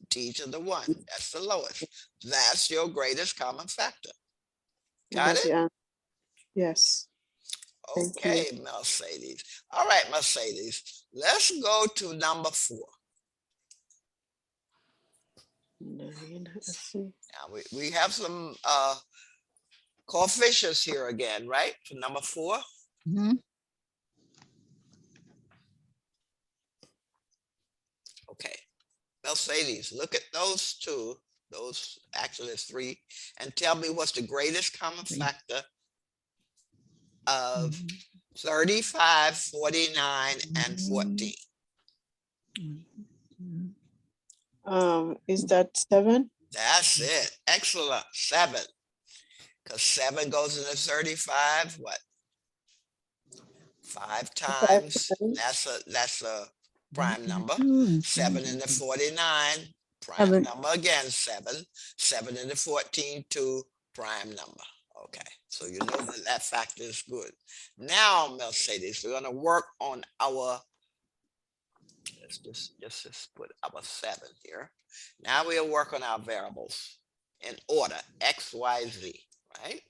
[SPEAKER 2] D to the 1, that's the lowest. That's your greatest common factor. Got
[SPEAKER 4] That's
[SPEAKER 2] it?
[SPEAKER 4] the answer. Yes. Thank you.
[SPEAKER 2] Okay, Mercedes. All right, Mercedes. Let's go to number 4.
[SPEAKER 4] 9, let's see.
[SPEAKER 2] Now we have some coefficients here again, right? For number 4.
[SPEAKER 5] Mhm.
[SPEAKER 2] Okay. Mercedes, look at those 2. Those actually is 3. And tell me what's the greatest common factor of 35, 49, and 14.
[SPEAKER 4] Is that 7?
[SPEAKER 2] That's it. Excellent. 7. Because 7 goes into 35, what? 5 times. That's a prime number. 7 into 49, prime
[SPEAKER 6] 7.
[SPEAKER 2] number again, 7. 7 into 14, 2, prime number. Okay, so you know that factor is good. Now, Mercedes, we're gonna work on our, let's just put our 7 here. Now we'll work on our variables in order, X, Y, Z, right?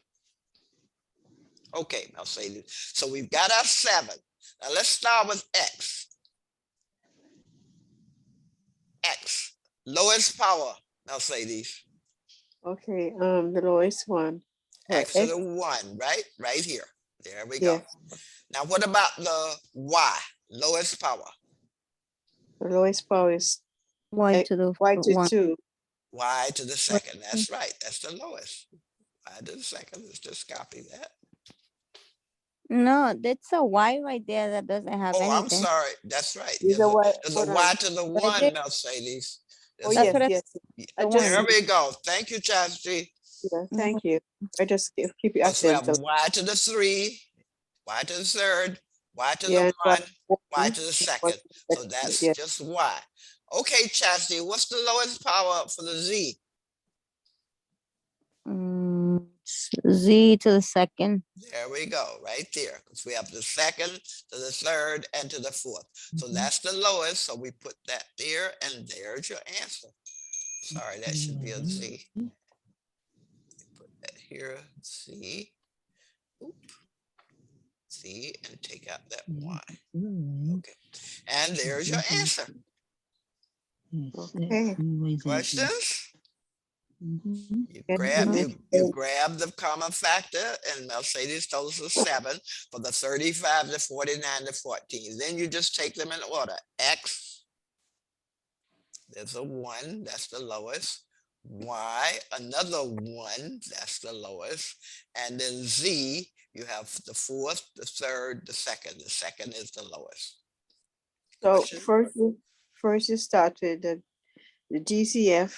[SPEAKER 2] Okay, Mercedes, so we've got our 7. Now let's start with X. X, lowest power, Mercedes.
[SPEAKER 4] Okay, the lowest one. for
[SPEAKER 2] X to the 1, right? Right here. There we go.
[SPEAKER 4] Yes,
[SPEAKER 2] Now what about the Y, lowest power?
[SPEAKER 4] the lowest power is
[SPEAKER 6] Y to the
[SPEAKER 4] Y to
[SPEAKER 6] 1.
[SPEAKER 4] 2.
[SPEAKER 2] Y to the 2nd, that's right, that's the lowest. Y to the 2nd, let's just copy that.
[SPEAKER 6] No, that's a Y right there that doesn't have
[SPEAKER 2] Oh, I'm
[SPEAKER 6] anything.
[SPEAKER 2] sorry, that's right.
[SPEAKER 4] Is
[SPEAKER 2] There's
[SPEAKER 4] a Y,
[SPEAKER 2] there's
[SPEAKER 4] hold
[SPEAKER 2] a
[SPEAKER 4] on.
[SPEAKER 2] Y to the
[SPEAKER 6] Right
[SPEAKER 2] 1,
[SPEAKER 6] there.
[SPEAKER 2] Mercedes.
[SPEAKER 4] Oh,
[SPEAKER 2] There's
[SPEAKER 6] That's
[SPEAKER 2] a-
[SPEAKER 6] what I-
[SPEAKER 4] yes. I
[SPEAKER 6] the
[SPEAKER 4] just,
[SPEAKER 2] There
[SPEAKER 6] one.
[SPEAKER 2] we go. Thank you, Chastity.
[SPEAKER 4] yeah, thank you. I just keep you
[SPEAKER 2] So we have
[SPEAKER 4] attentive.
[SPEAKER 2] Y to the 3, Y to the 3rd, Y to
[SPEAKER 4] Yeah,
[SPEAKER 2] the 1, Y
[SPEAKER 4] Y
[SPEAKER 2] to the 2nd. So that's
[SPEAKER 4] yeah.
[SPEAKER 2] just Y. Okay, Chastity, what's the lowest power for the Z?
[SPEAKER 6] Z to the 2nd.
[SPEAKER 2] There we go, right there. Because we have the 2nd to the 3rd and to the 4th. So that's the lowest. So we put that there, and there's your answer. Sorry, that should be a Z. Put that here, Z. Oop. Z, and take out that Y. Okay. And there's your answer.
[SPEAKER 4] Okay.
[SPEAKER 2] Questions? You
[SPEAKER 4] Yes,
[SPEAKER 2] grab,
[SPEAKER 4] yes.
[SPEAKER 2] you grab the common factor, and Mercedes told us 7 for the 35 to 49 to 14. Then you just take them in order. X, there's a 1, that's the lowest. Y, another 1, that's the lowest. And then Z, you have the 4th, the 3rd, the 2nd. The 2nd is the lowest.
[SPEAKER 4] So
[SPEAKER 2] Question?
[SPEAKER 4] first you start with the GCF,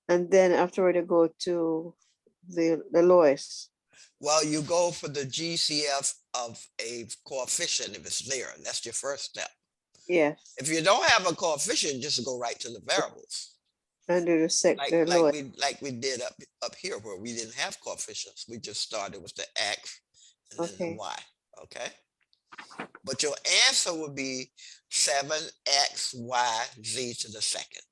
[SPEAKER 4] and then afterward you go to the lowest.
[SPEAKER 2] Well, you go for the GCF of a coefficient if it's there. That's your first step.
[SPEAKER 4] Yes,
[SPEAKER 2] If you don't have a coefficient, just go right to the variables.
[SPEAKER 4] and do the lowest.
[SPEAKER 2] Like we did up here where we didn't have coefficients. We just started with the X and then
[SPEAKER 4] Okay.
[SPEAKER 2] the Y. Okay. But your answer would be 7XYZ to the 2nd.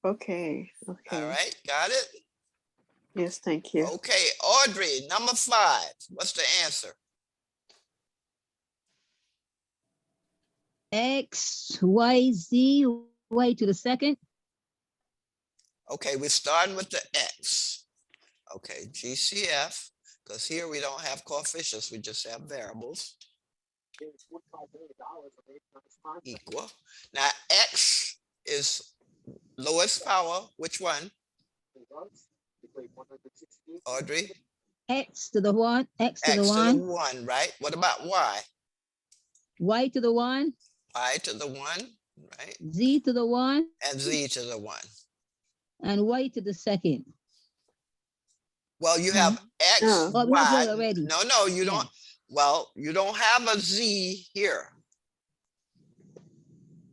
[SPEAKER 4] Okay, okay.
[SPEAKER 2] All right, got it?
[SPEAKER 4] Yes, thank you.
[SPEAKER 2] Okay, Audrey, number 5, what's the answer?
[SPEAKER 5] X, Y, Z, Y to the second.
[SPEAKER 2] Okay, we're starting with the X. Okay, GCF, because here we don't have coefficients, we just have variables. Equal. Now, X is lowest power, which one? Audrey?
[SPEAKER 5] X to the 1, X to the
[SPEAKER 2] X to the
[SPEAKER 5] 1,
[SPEAKER 2] 1, right? What about Y?
[SPEAKER 5] Y to the 1,
[SPEAKER 2] Y to the 1, right?
[SPEAKER 5] Z to the 1,
[SPEAKER 2] And Z to the 1.
[SPEAKER 5] and Y to the second.
[SPEAKER 2] Well, you have X,
[SPEAKER 4] Oh.
[SPEAKER 5] Oh, we have
[SPEAKER 2] Y.
[SPEAKER 5] Y already.
[SPEAKER 2] No, you
[SPEAKER 5] Yeah.
[SPEAKER 2] don't. Well, you don't have a Z here.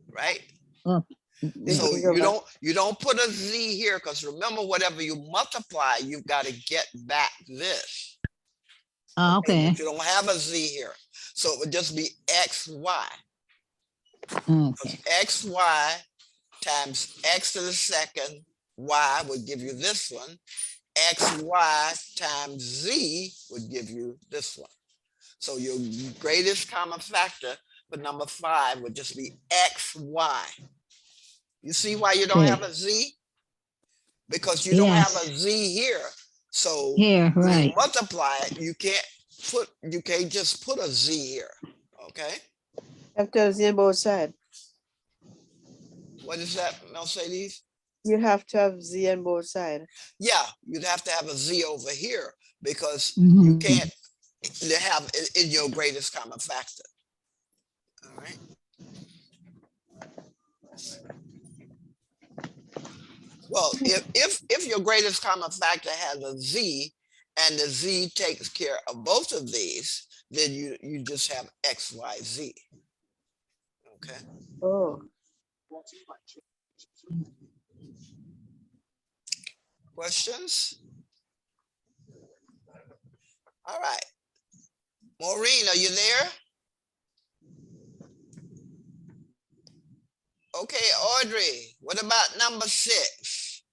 [SPEAKER 2] Right?
[SPEAKER 5] Oh,
[SPEAKER 4] This
[SPEAKER 2] So
[SPEAKER 4] is over.
[SPEAKER 2] you don't put a Z here, because remember, whatever you multiply, you've got to get back this.
[SPEAKER 5] okay.
[SPEAKER 2] But you don't have a Z here. So it would just be XY.
[SPEAKER 5] Okay.
[SPEAKER 2] XY times X to the second Y would give you this one. XY times Z would give you this one. So your greatest common factor for number 5 would just be XY. You see why you don't
[SPEAKER 5] Okay.
[SPEAKER 2] have a Z? Because you don't have a
[SPEAKER 5] Yes.
[SPEAKER 2] Z here. So
[SPEAKER 5] Here,
[SPEAKER 2] when you
[SPEAKER 5] right.
[SPEAKER 2] multiply it, you can't just put a Z here. Okay?
[SPEAKER 4] Have to have Z on both sides.
[SPEAKER 2] What is that, Mercedes?
[SPEAKER 4] You have to have Z on both sides.
[SPEAKER 2] Yeah, you'd have to have a Z over here because you
[SPEAKER 5] Mhm.
[SPEAKER 2] can't have it in your greatest common factor. All right. Well, if your greatest common factor has a Z and the Z takes care of both of these, then you just have X, Y, Z. Okay.
[SPEAKER 4] Oh,
[SPEAKER 2] Questions? All right. Maureen, are you there? Okay, Audrey, what about number 6?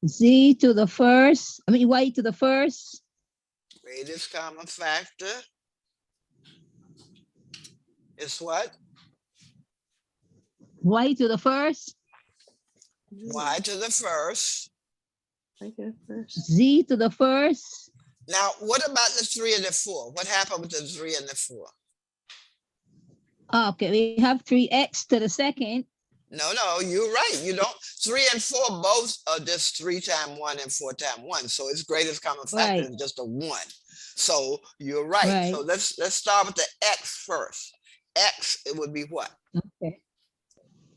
[SPEAKER 5] Z to the first, I mean, Y to the first,
[SPEAKER 2] Greatest common factor is what?
[SPEAKER 5] Y to the first,
[SPEAKER 2] Y to the first.
[SPEAKER 4] I get first.
[SPEAKER 5] Z to the first,
[SPEAKER 2] Now, what about the 3 and the 4? What happened with the 3 and the 4?
[SPEAKER 5] okay, we have 3X to the second,
[SPEAKER 2] No, you're right. You don't. 3 and 4 both are just 3 times 1 and 4 times 1. So its greatest common factor
[SPEAKER 5] Right.
[SPEAKER 2] is just a 1. So you're right.
[SPEAKER 5] Right.
[SPEAKER 2] So let's start with the X first. X, it would be what?
[SPEAKER 5] okay,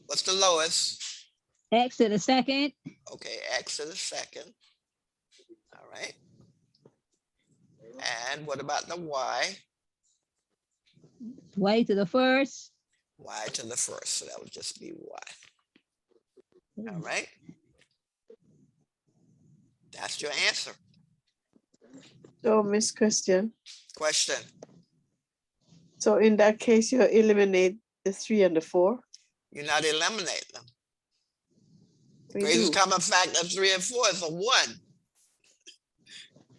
[SPEAKER 2] What's the lowest?
[SPEAKER 5] X to the second,
[SPEAKER 2] Okay, X to the second. All right. And what about the Y?
[SPEAKER 5] Y to the first,
[SPEAKER 2] Y to the first. So that would just be Y. All right. That's your answer.
[SPEAKER 4] So, Miss Christian,
[SPEAKER 2] Question.
[SPEAKER 4] so in that case, you eliminate the 3 and the 4?
[SPEAKER 2] You're not eliminating them.
[SPEAKER 4] We
[SPEAKER 2] Greatest
[SPEAKER 4] do.
[SPEAKER 2] common factor of 3 and 4 is a 1.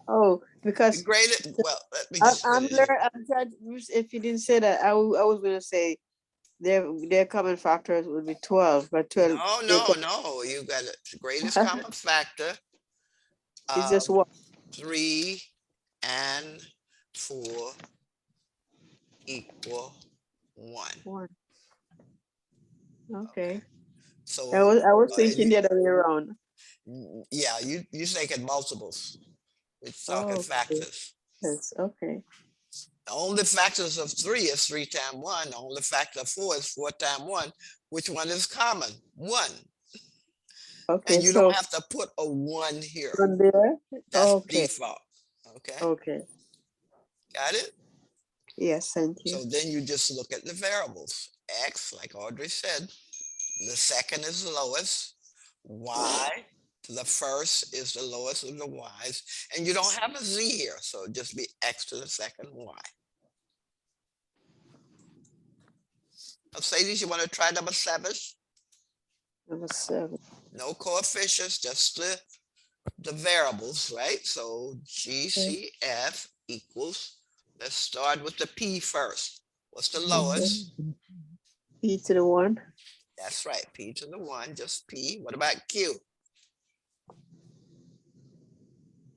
[SPEAKER 4] Oh,
[SPEAKER 2] The
[SPEAKER 4] because
[SPEAKER 2] greatest, well, let me just
[SPEAKER 4] I'm
[SPEAKER 2] put it here.
[SPEAKER 4] glad, if you didn't say that, I was gonna say their common factors would be 12, but 12
[SPEAKER 2] No, you got it. The greatest common factor
[SPEAKER 4] is just
[SPEAKER 2] of
[SPEAKER 4] one.
[SPEAKER 2] 3 and 4 equal 1.
[SPEAKER 4] One. Okay,
[SPEAKER 2] So
[SPEAKER 4] I was
[SPEAKER 2] uh,
[SPEAKER 4] thinking
[SPEAKER 2] you-
[SPEAKER 4] the other way around.
[SPEAKER 2] yeah, you thinking multiples. It's talking
[SPEAKER 4] Oh, okay.
[SPEAKER 2] factors.
[SPEAKER 4] Yes, okay.
[SPEAKER 2] The only factors of 3 is 3 times 1. The only factor of 4 is 4 times 1. Which one is common? 1.
[SPEAKER 4] Okay,
[SPEAKER 2] And you
[SPEAKER 4] so
[SPEAKER 2] don't have to put a 1 here.
[SPEAKER 4] from there,
[SPEAKER 2] That's
[SPEAKER 4] okay,
[SPEAKER 2] default. Okay,
[SPEAKER 4] okay.
[SPEAKER 2] got it?
[SPEAKER 4] Yes, thank you.
[SPEAKER 2] So then you just look at the variables. X, like Audrey said, the second is the lowest. Y to the first is the lowest of the Y's. And you don't have a Z here, so it'd just be X to the second Y. Mercedes, you want to try number 7?
[SPEAKER 4] Number 7.
[SPEAKER 2] No coefficients, just the the variables, right? So GCF equals, let's start with the P first. What's the lowest?
[SPEAKER 4] P to the 1.
[SPEAKER 2] That's right, P to the 1, just P. What about Q?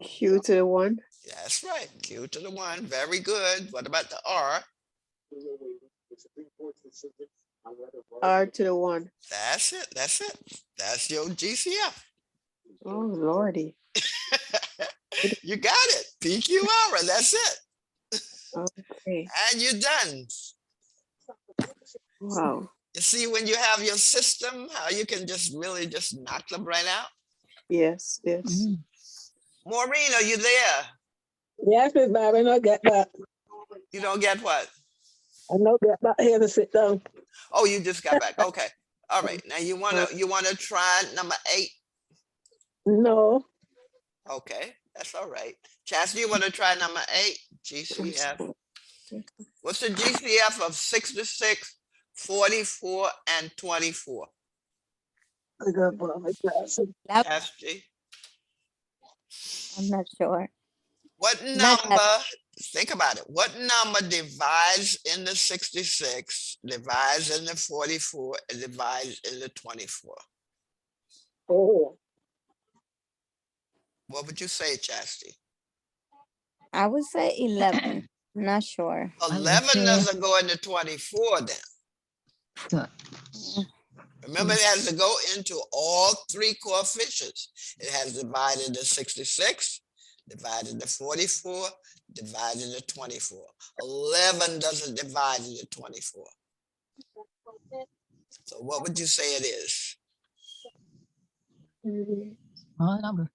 [SPEAKER 4] Q to the 1.
[SPEAKER 2] That's right, Q to the 1, very good. What about the R?
[SPEAKER 4] R to the 1.
[SPEAKER 2] That's it, that's it. That's your GCF.
[SPEAKER 4] Oh, Lordy.
[SPEAKER 2] You got it, PQR, that's it.
[SPEAKER 4] Okay.
[SPEAKER 2] And you're done.
[SPEAKER 4] Wow.
[SPEAKER 2] You see, when you have your system, how you can just really just knock them right out.
[SPEAKER 4] Yes, yes.
[SPEAKER 5] Mhm.
[SPEAKER 2] Maureen, are you there?
[SPEAKER 1] Yes, Miss Barbara, I know get back.
[SPEAKER 2] You don't get what?
[SPEAKER 1] I know get back here to sit down.
[SPEAKER 2] Oh, you just got back. Okay. All right. Now you wanna try number 8?
[SPEAKER 1] No,
[SPEAKER 2] Okay, that's all right. Chastity, you wanna try number 8? GCF. What's the GCF of 66, 44, and 24?
[SPEAKER 1] I got put on my glasses.
[SPEAKER 6] That,
[SPEAKER 2] Chastity.
[SPEAKER 6] I'm not sure.
[SPEAKER 2] What
[SPEAKER 6] Not that-
[SPEAKER 2] number, think about it, what number divides in the 66, divides in the 44, and divides in the 24?
[SPEAKER 1] Oh,
[SPEAKER 2] What would you say, Chastity?
[SPEAKER 6] I would say 11. Not sure.
[SPEAKER 5] would
[SPEAKER 2] 11
[SPEAKER 5] say-
[SPEAKER 2] doesn't go into 24 then.
[SPEAKER 5] So,
[SPEAKER 2] Remember, it has to go into all 3 coefficients. It has divided into 66, divided into 44, divided into 24. 11 doesn't divide into 24. So what would you say it is?
[SPEAKER 5] small number.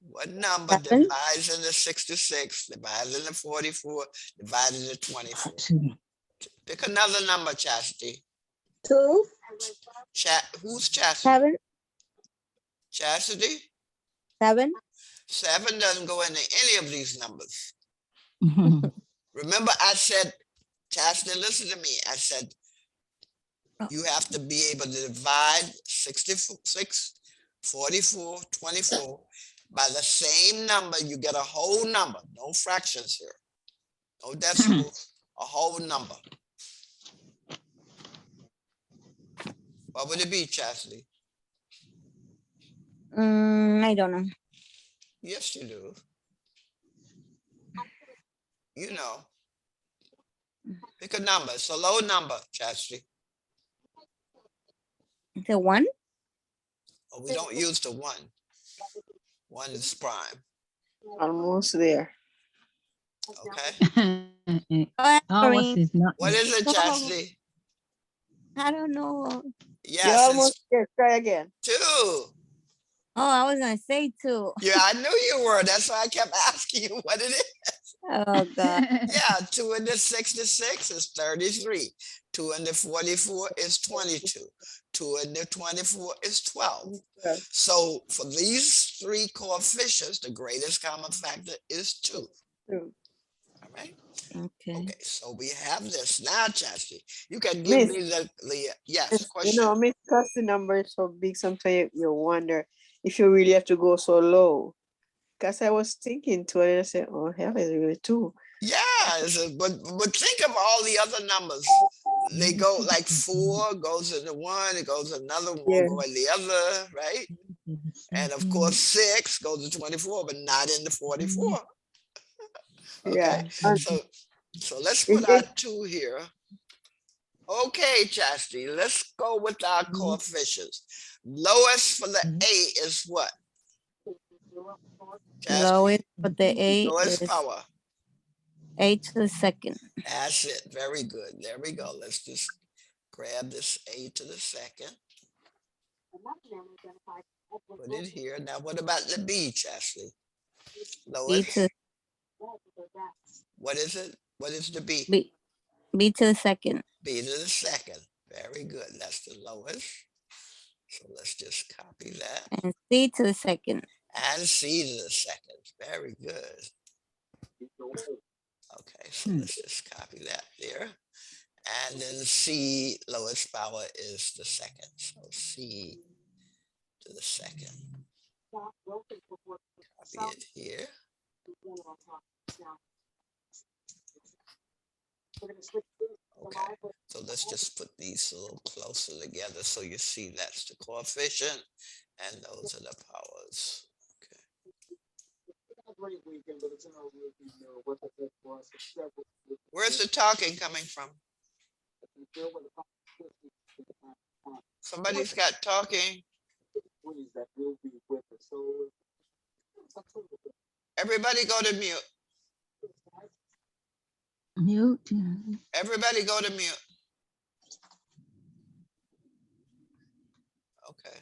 [SPEAKER 2] What number
[SPEAKER 6] 7?
[SPEAKER 2] divides into 66, divides into 44, divides into 24?
[SPEAKER 5] Excuse me.
[SPEAKER 2] Pick another number, Chastity.
[SPEAKER 1] 2,
[SPEAKER 2] Who's Chastity?
[SPEAKER 6] 7?
[SPEAKER 2] Chastity?
[SPEAKER 6] 7?
[SPEAKER 2] 7 doesn't go into any of these numbers.
[SPEAKER 5] Mhm.
[SPEAKER 2] Remember, I said, Chastity, listen to me. I said,
[SPEAKER 6] Oh.
[SPEAKER 2] you have to be able to divide 66, 44, 24 by the same number. You get a whole number, no fractions here, no decimals, a whole number. What would it be, Chastity?
[SPEAKER 6] I don't know.
[SPEAKER 2] Yes, you do. You know. Pick a number. It's a low number, Chastity.
[SPEAKER 6] The 1?
[SPEAKER 2] Oh, we don't use the 1. 1 is prime.
[SPEAKER 4] Almost there.
[SPEAKER 2] Okay.
[SPEAKER 6] Oh,
[SPEAKER 5] Almost
[SPEAKER 6] Maureen.
[SPEAKER 5] is not.
[SPEAKER 2] What is it,
[SPEAKER 6] No.
[SPEAKER 2] Chastity?
[SPEAKER 6] I don't know.
[SPEAKER 2] Yes,
[SPEAKER 4] You're
[SPEAKER 2] it's
[SPEAKER 4] almost there. Try again.
[SPEAKER 2] 2.
[SPEAKER 6] Oh, I was gonna say 2.
[SPEAKER 2] Yeah, I knew you were. That's why I kept asking you what it is.
[SPEAKER 6] Oh God.
[SPEAKER 2] Yeah, 2 into 66 is 33. 2 into 44 is 22. 2 into 24 is 12.
[SPEAKER 4] Yeah.
[SPEAKER 2] So for these 3 coefficients, the greatest common factor is 2.
[SPEAKER 4] 2.
[SPEAKER 2] All right.
[SPEAKER 6] Okay.
[SPEAKER 2] Okay, so we have this now, Chastity. You can give
[SPEAKER 4] Miss,
[SPEAKER 2] me the yes
[SPEAKER 4] You
[SPEAKER 2] question.
[SPEAKER 4] know, because the number is so big, sometimes you wonder if you really have to go so low. Because I was thinking to it, and I said, oh, hell, it's really 2.
[SPEAKER 2] Yeah, but think of all the other numbers. They go like 4 goes into 1, it goes another 1
[SPEAKER 4] Yeah.
[SPEAKER 2] go in the other, right? And of course 6 goes to 24, but not in the 44.
[SPEAKER 4] Yeah.
[SPEAKER 2] Okay, so let's put our 2 here. Okay, Chastity, let's go with our coefficients. Lowest for the A is what? Chastity,
[SPEAKER 6] Lowest for the 8
[SPEAKER 2] lowest
[SPEAKER 6] is
[SPEAKER 2] power.
[SPEAKER 6] 8 to the 2nd.
[SPEAKER 2] That's it. Very good. There we go. Let's just grab this A to the 2nd. Put it here. Now, what about the B, Chastity?
[SPEAKER 6] B
[SPEAKER 2] Lowest.
[SPEAKER 6] to
[SPEAKER 2] What is it? What is the B?
[SPEAKER 6] B to the 2nd.
[SPEAKER 2] B to the 2nd. Very good. That's the lowest. So let's just copy that.
[SPEAKER 6] And C to the 2nd.
[SPEAKER 2] And C to the 2nd. Very good. Okay, so let's just copy that there. And then C, lowest power is the 2nd. So C to the 2nd. Copy it here. Okay, so let's just put these a little closer together so you see that's the coefficient and those are the powers. Where's the talking coming from? Somebody's got talking. Everybody go to mute.
[SPEAKER 5] Mute.
[SPEAKER 2] Everybody go to mute. Okay.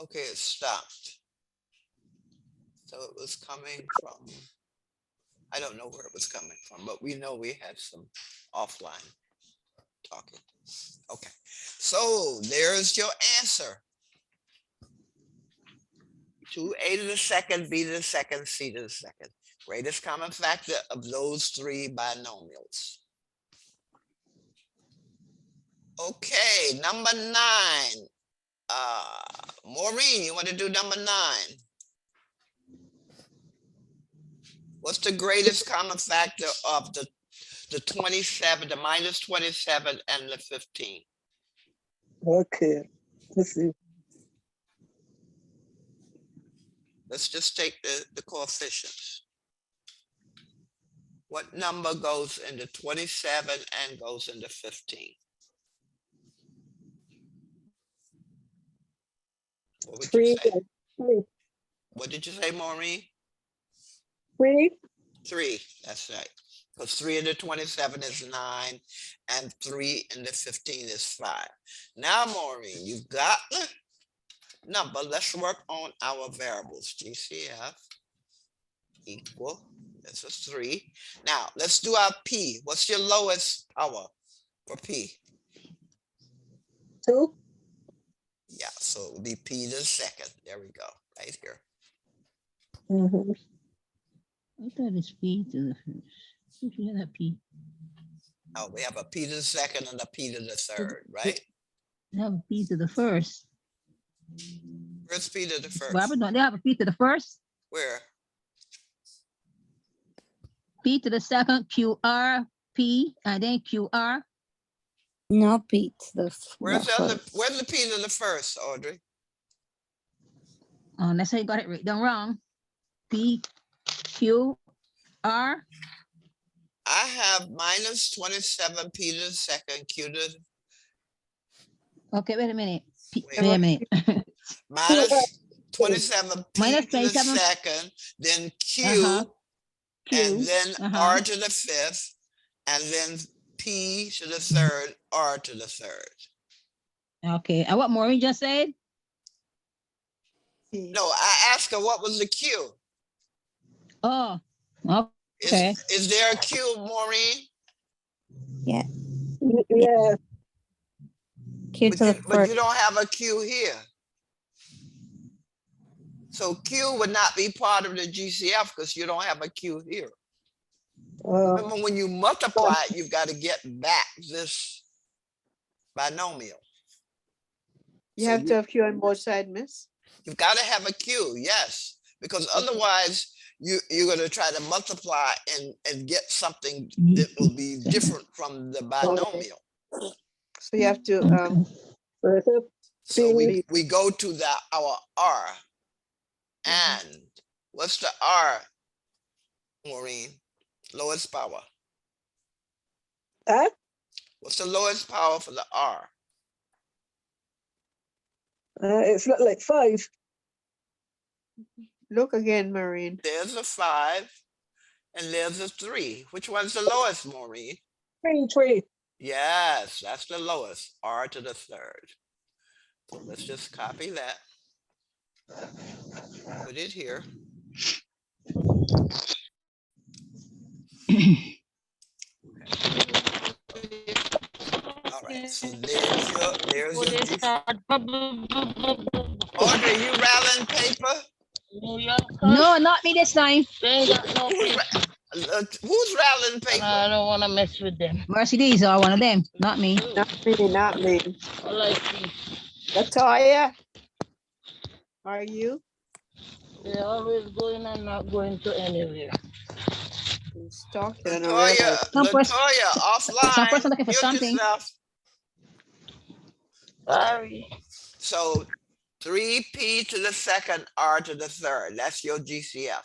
[SPEAKER 2] Okay, it stopped. So it was coming from, I don't know where it was coming from, but we know we had some offline talking. Okay, so there's your answer. 2a to the second, b to the second, c to the second. Greatest common factor of those three binomials. Okay, number 9. Maureen, you want to do number 9? What's the greatest common factor of the 27, the minus 27 and the 15?
[SPEAKER 1] Okay, let's see.
[SPEAKER 2] Let's just take the coefficients. What number goes into 27 and goes into 15? What would you
[SPEAKER 1] 3,
[SPEAKER 2] say?
[SPEAKER 1] 3,
[SPEAKER 2] What did you say, Maureen?
[SPEAKER 1] 3.
[SPEAKER 2] 3, that's right. Because 3 into 27 is 9 and 3 into 15 is 5. Now, Maureen, you've got the number. Let's work on our variables. GCF equal, this is 3. Now, let's do our P. What's your lowest power for P?
[SPEAKER 1] 2.
[SPEAKER 2] Yeah, so it would be P to the second. There we go, right here.
[SPEAKER 1] Mm-hmm.
[SPEAKER 5] I thought it's P to the first. If you had that P.
[SPEAKER 2] Oh, we have a P to the second and a P to the third, right?
[SPEAKER 5] They have a P to the first.
[SPEAKER 2] Where's P to the first?
[SPEAKER 5] Robert, don't they have a P to the first?
[SPEAKER 2] Where?
[SPEAKER 5] P to the second, QR, P, and then QR.
[SPEAKER 6] No, Pete.
[SPEAKER 2] Where's the P to the first, Audrey?
[SPEAKER 5] Oh, let's say you got it right down wrong. P, Q, R.
[SPEAKER 2] I have minus 27 P to the second, Q to
[SPEAKER 5] Okay, wait a minute.
[SPEAKER 2] Wait.
[SPEAKER 5] Wait a minute.
[SPEAKER 2] minus 27 P
[SPEAKER 5] Minus
[SPEAKER 2] to the
[SPEAKER 5] 27.
[SPEAKER 2] second, then Q,
[SPEAKER 5] Uh-huh. Q.
[SPEAKER 2] and then
[SPEAKER 5] uh-huh.
[SPEAKER 2] R to the fifth, and then P to the third, R to the third.
[SPEAKER 5] Okay, and what Maureen just said?
[SPEAKER 2] No, I asked her what was the Q.
[SPEAKER 5] Oh, okay.
[SPEAKER 2] Is there a Q, Maureen?
[SPEAKER 6] Yeah.
[SPEAKER 1] Yeah.
[SPEAKER 6] Q
[SPEAKER 2] But
[SPEAKER 6] to the
[SPEAKER 2] but
[SPEAKER 6] first.
[SPEAKER 2] you don't have a Q here. So Q would not be part of the GCF because you don't have a Q here. Remember, when you multiply it, you've got to get back this binomial.
[SPEAKER 4] You
[SPEAKER 2] So
[SPEAKER 4] have to have Q on both sides, miss.
[SPEAKER 2] You've got to have a Q, yes, because otherwise you're going to try to multiply and get something that will be different from the binomial.
[SPEAKER 4] So you have to,
[SPEAKER 2] So we go to our R. And what's the R, Maureen? Lowest power.
[SPEAKER 1] Huh?
[SPEAKER 2] What's the lowest power for the R?
[SPEAKER 1] It's not like 5.
[SPEAKER 4] look again, Maureen.
[SPEAKER 2] There's a 5 and there's a 3. Which one's the lowest, Maureen?
[SPEAKER 1] 3.
[SPEAKER 2] Yes, that's the lowest, R to the third. So let's just copy that. Put it here. All right, so there's your Audrey, you rattling paper?
[SPEAKER 5] No, not me this time.
[SPEAKER 2] Who's Who's rattling
[SPEAKER 3] I
[SPEAKER 2] paper?
[SPEAKER 3] don't wanna mess with them.
[SPEAKER 5] Mercedes or one of them, not me.
[SPEAKER 4] Not me, not me.
[SPEAKER 3] I like these.
[SPEAKER 4] Latoya, are you?
[SPEAKER 3] They're always going and not going to anywhere.
[SPEAKER 4] He's talking on a
[SPEAKER 2] Latoya,
[SPEAKER 4] railroad.
[SPEAKER 5] Some person, some
[SPEAKER 2] offline.
[SPEAKER 5] person looking for
[SPEAKER 2] Mute
[SPEAKER 5] something.
[SPEAKER 2] yourself.
[SPEAKER 3] Sorry.
[SPEAKER 2] So 3p to the second, r to the third. That's your GCF.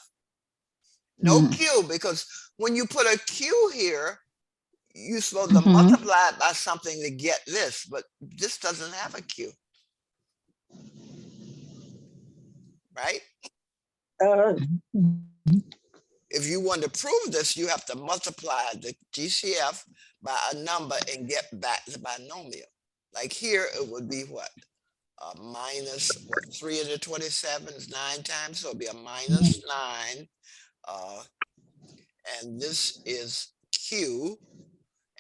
[SPEAKER 2] No
[SPEAKER 5] Mhm.
[SPEAKER 2] q, because when you put a q here, you're supposed to
[SPEAKER 5] Mhm.
[SPEAKER 2] multiply it by something to get this, but this doesn't have a q. Right?
[SPEAKER 5] Mhm.
[SPEAKER 2] If you want to prove this, you have to multiply the GCF by a number and get back the binomial. Like here, it would be what? Minus what? 327 is 9 times, so it'll be a minus 9. And this is Q,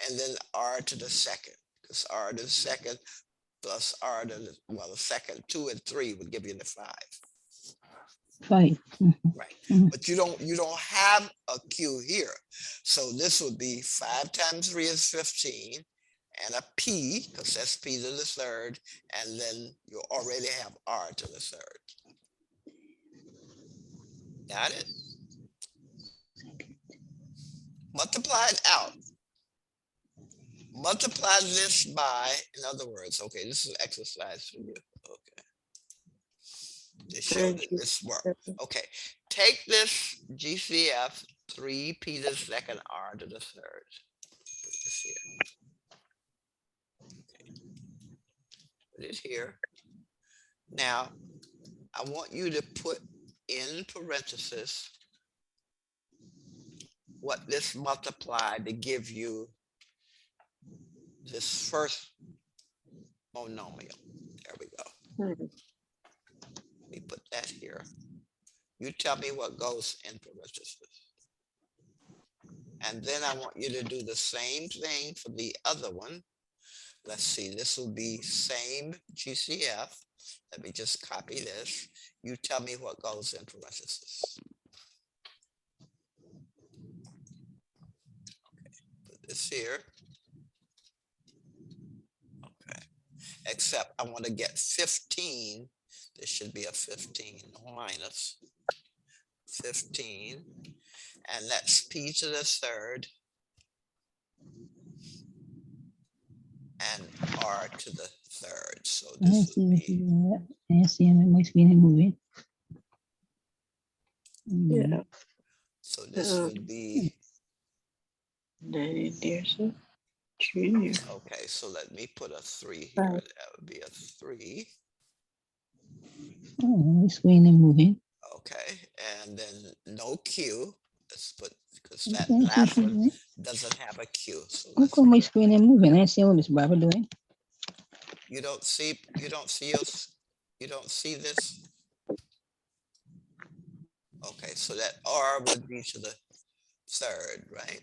[SPEAKER 2] and then R to the second, because R to the second plus R to the, well, the second 2 and 3 would give you the 5.
[SPEAKER 5] 5. Mhm.
[SPEAKER 2] Right.
[SPEAKER 5] Mhm.
[SPEAKER 2] But you don't have a Q here. So this would be 5 times 3 is 15, and a P, because that's P to the third, and then you already have R to the third. Got it? Multiply it out. Multiply this by, in other words, okay, this is exercise for you. Okay. To show that this works. Okay. Take this GCF 3p to the second, r to the third. Put this here. Okay. Put it here. Now, I want you to put in parentheses what this multiplied to give you this first monomial. There we go. Let me put that here. You tell me what goes in parentheses. And then I want you to do the same thing for the other one. Let's see, this will be same GCF. Let me just copy this. You tell me what goes in parentheses. Okay, put this here. Okay, except I want to get 15. This should be a 15 minus 15. And that's p to the third and r to the third. So
[SPEAKER 5] I
[SPEAKER 2] this
[SPEAKER 5] see
[SPEAKER 2] would
[SPEAKER 5] what
[SPEAKER 2] be,
[SPEAKER 5] you're doing. I see my screen is moving.
[SPEAKER 4] Yeah.
[SPEAKER 2] so this would be,
[SPEAKER 4] There's a tree.
[SPEAKER 2] okay, so let me put a 3 here.
[SPEAKER 4] Right.
[SPEAKER 2] That would be a 3.
[SPEAKER 5] Oh, my screen is moving.
[SPEAKER 2] Okay, and then no Q. Let's put, because that
[SPEAKER 5] Okay, see what
[SPEAKER 2] last
[SPEAKER 5] you're
[SPEAKER 2] one
[SPEAKER 5] doing.
[SPEAKER 2] doesn't have a Q. So
[SPEAKER 5] How
[SPEAKER 2] let's,
[SPEAKER 5] come my screen is moving? I see what Miss Barbara doing.
[SPEAKER 2] you don't see this? Okay, so that R would be to the third, right?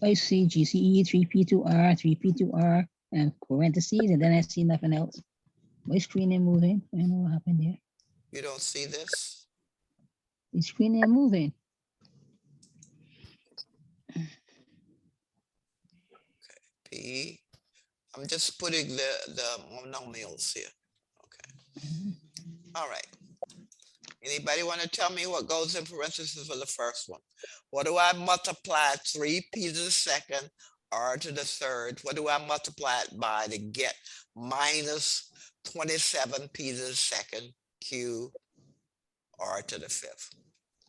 [SPEAKER 5] I see GCE 3P2R, 3P2R, and parentheses, and then I see nothing else. My screen is moving. I don't know what happened there.
[SPEAKER 2] You don't see this?
[SPEAKER 5] The screen is moving.
[SPEAKER 2] P. I'm just putting the monomials here. Okay. All right. Anybody want to tell me what goes in parentheses for the first one? What do I multiply 3p to the second, r to the third? What do I multiply it by to get minus 27p to the second, q, r to the fifth?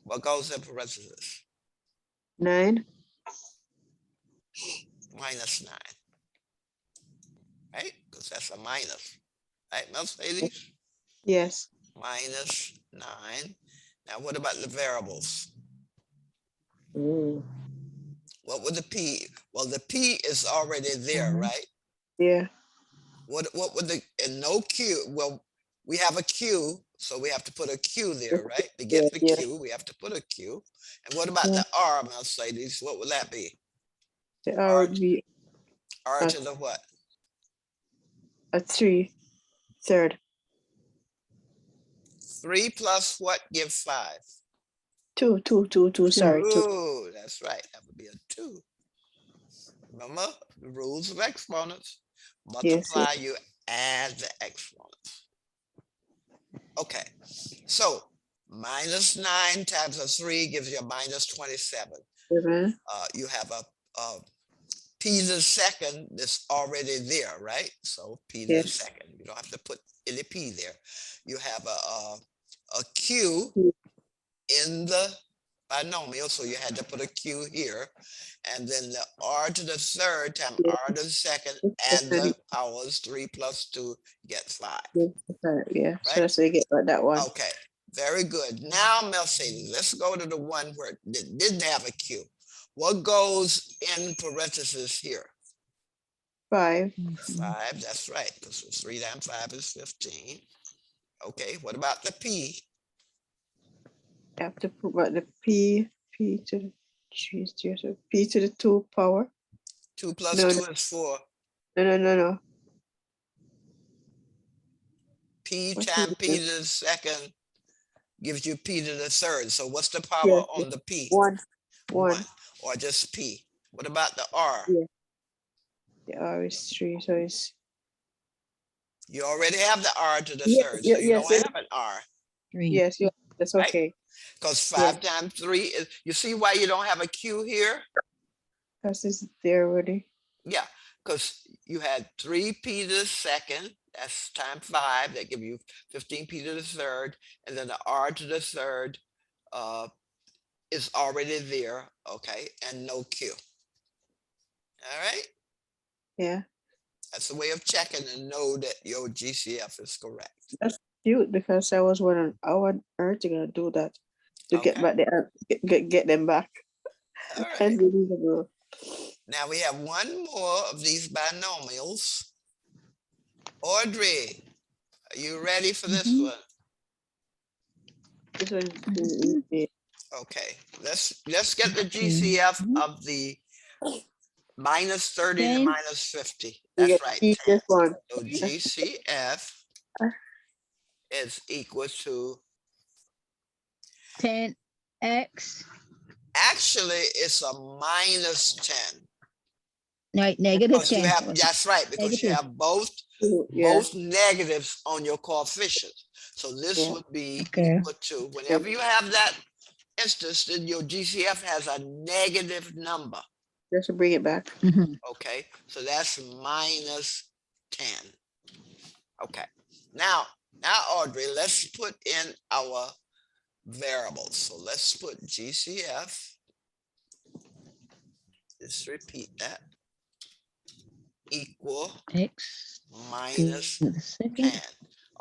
[SPEAKER 2] What goes in parentheses?
[SPEAKER 4] 9.
[SPEAKER 2] Minus 9. Right? Because that's a minus. Right, Mercedes?
[SPEAKER 4] Yes.
[SPEAKER 2] Minus 9. Now, what about the variables?
[SPEAKER 4] Mm.
[SPEAKER 2] What would the p? Well, the p is already there, right?
[SPEAKER 4] Yeah.
[SPEAKER 2] What would the, and no q? Well, we have a q, so we have to put a q there, right? To get the
[SPEAKER 4] Yeah.
[SPEAKER 2] q, we have to put a q. And what about
[SPEAKER 4] Yeah.
[SPEAKER 2] the r, Mercedes? What would that be?
[SPEAKER 4] The R would be
[SPEAKER 2] R to the what?
[SPEAKER 4] a 3 third.
[SPEAKER 2] 3 plus what give 5?
[SPEAKER 4] Two, sorry, two.
[SPEAKER 2] Two, that's right, that would be a 2. Remember the rules of exponents?
[SPEAKER 4] Yes,
[SPEAKER 2] Multiply, you add the exponents. Okay, so -9 times a 3 gives you a -27.
[SPEAKER 4] seven.
[SPEAKER 2] You have a p to the second that's already there, right? So p to the
[SPEAKER 4] Yes.
[SPEAKER 2] second. You don't have to put any p there. You have a q
[SPEAKER 4] Q.
[SPEAKER 2] in the binomial, so you had to put a q here, and then the r to the third times
[SPEAKER 4] Yes.
[SPEAKER 2] r to the second,
[SPEAKER 4] Yes,
[SPEAKER 2] add the
[SPEAKER 4] and-
[SPEAKER 2] powers. 3 plus 2 get 5.
[SPEAKER 4] yes, yeah, so
[SPEAKER 2] Right?
[SPEAKER 4] that's why you get that one.
[SPEAKER 2] Okay, very good. Now, Mercedes, let's go to the one where it didn't have a q. What goes in parentheses here?
[SPEAKER 4] 5.
[SPEAKER 2] 5, that's right, because 3 times 5 is 15. Okay, what about the p?
[SPEAKER 4] You have to put what the p to the p to the 2 power.
[SPEAKER 2] 2 plus
[SPEAKER 4] No,
[SPEAKER 2] 2 is 4.
[SPEAKER 4] No.
[SPEAKER 2] P
[SPEAKER 4] What
[SPEAKER 2] times
[SPEAKER 4] is
[SPEAKER 2] p
[SPEAKER 4] it?
[SPEAKER 2] to the second gives you p to the third. So what's the power
[SPEAKER 4] Yes,
[SPEAKER 2] on the p?
[SPEAKER 4] 1.
[SPEAKER 2] 1, or just p. What about the r?
[SPEAKER 4] Yeah. The r is 3, so it's
[SPEAKER 2] You already have the r to the
[SPEAKER 4] Yes,
[SPEAKER 2] third, so you
[SPEAKER 4] yes,
[SPEAKER 2] don't have an r,
[SPEAKER 5] 3.
[SPEAKER 4] yes, yeah, that's
[SPEAKER 2] Right?
[SPEAKER 4] okay.
[SPEAKER 2] because 5 times 3 is, you see why you don't have a q here?
[SPEAKER 4] Because it's there already.
[SPEAKER 2] Yeah, because you had 3p to the second, that's times 5, that give you 15p to the third, and then the r to the third is already there, okay, and no q. All right,
[SPEAKER 4] Yeah,
[SPEAKER 2] that's a way of checking and know that your GCF is correct.
[SPEAKER 4] that's cute because I was wondering how on earth you gonna do that to get
[SPEAKER 2] Okay.
[SPEAKER 4] back the get them back.
[SPEAKER 2] All right,
[SPEAKER 4] Unbelievable.
[SPEAKER 2] now we have one more of these binomials. Audrey, are you ready for this
[SPEAKER 5] Mhm.
[SPEAKER 2] one?
[SPEAKER 4] This one is too easy.
[SPEAKER 2] Okay, let's get the GCF of the -30 to
[SPEAKER 5] 10.
[SPEAKER 2] -50.
[SPEAKER 4] You
[SPEAKER 2] That's
[SPEAKER 4] get
[SPEAKER 2] right,
[SPEAKER 4] each
[SPEAKER 2] 10.
[SPEAKER 4] one.
[SPEAKER 2] So GCF is equal to,
[SPEAKER 5] 10x.
[SPEAKER 2] actually, it's a -10.
[SPEAKER 5] Right, negative
[SPEAKER 2] Because you
[SPEAKER 5] 10.
[SPEAKER 2] have, that's right, because you
[SPEAKER 5] Negative.
[SPEAKER 2] have both
[SPEAKER 4] Yeah,
[SPEAKER 2] negatives on your coefficient. So this
[SPEAKER 4] Yeah.
[SPEAKER 2] would be
[SPEAKER 5] Okay.
[SPEAKER 2] equal to, whenever you have that instance, then your GCF has a negative number.
[SPEAKER 4] just to bring it back.
[SPEAKER 5] Mhm.
[SPEAKER 2] Okay, so that's -10. Okay, now Audrey, let's put in our variables. So let's put GCF, just repeat that, equal
[SPEAKER 5] X
[SPEAKER 2] minus
[SPEAKER 5] to the second.
[SPEAKER 2] 10.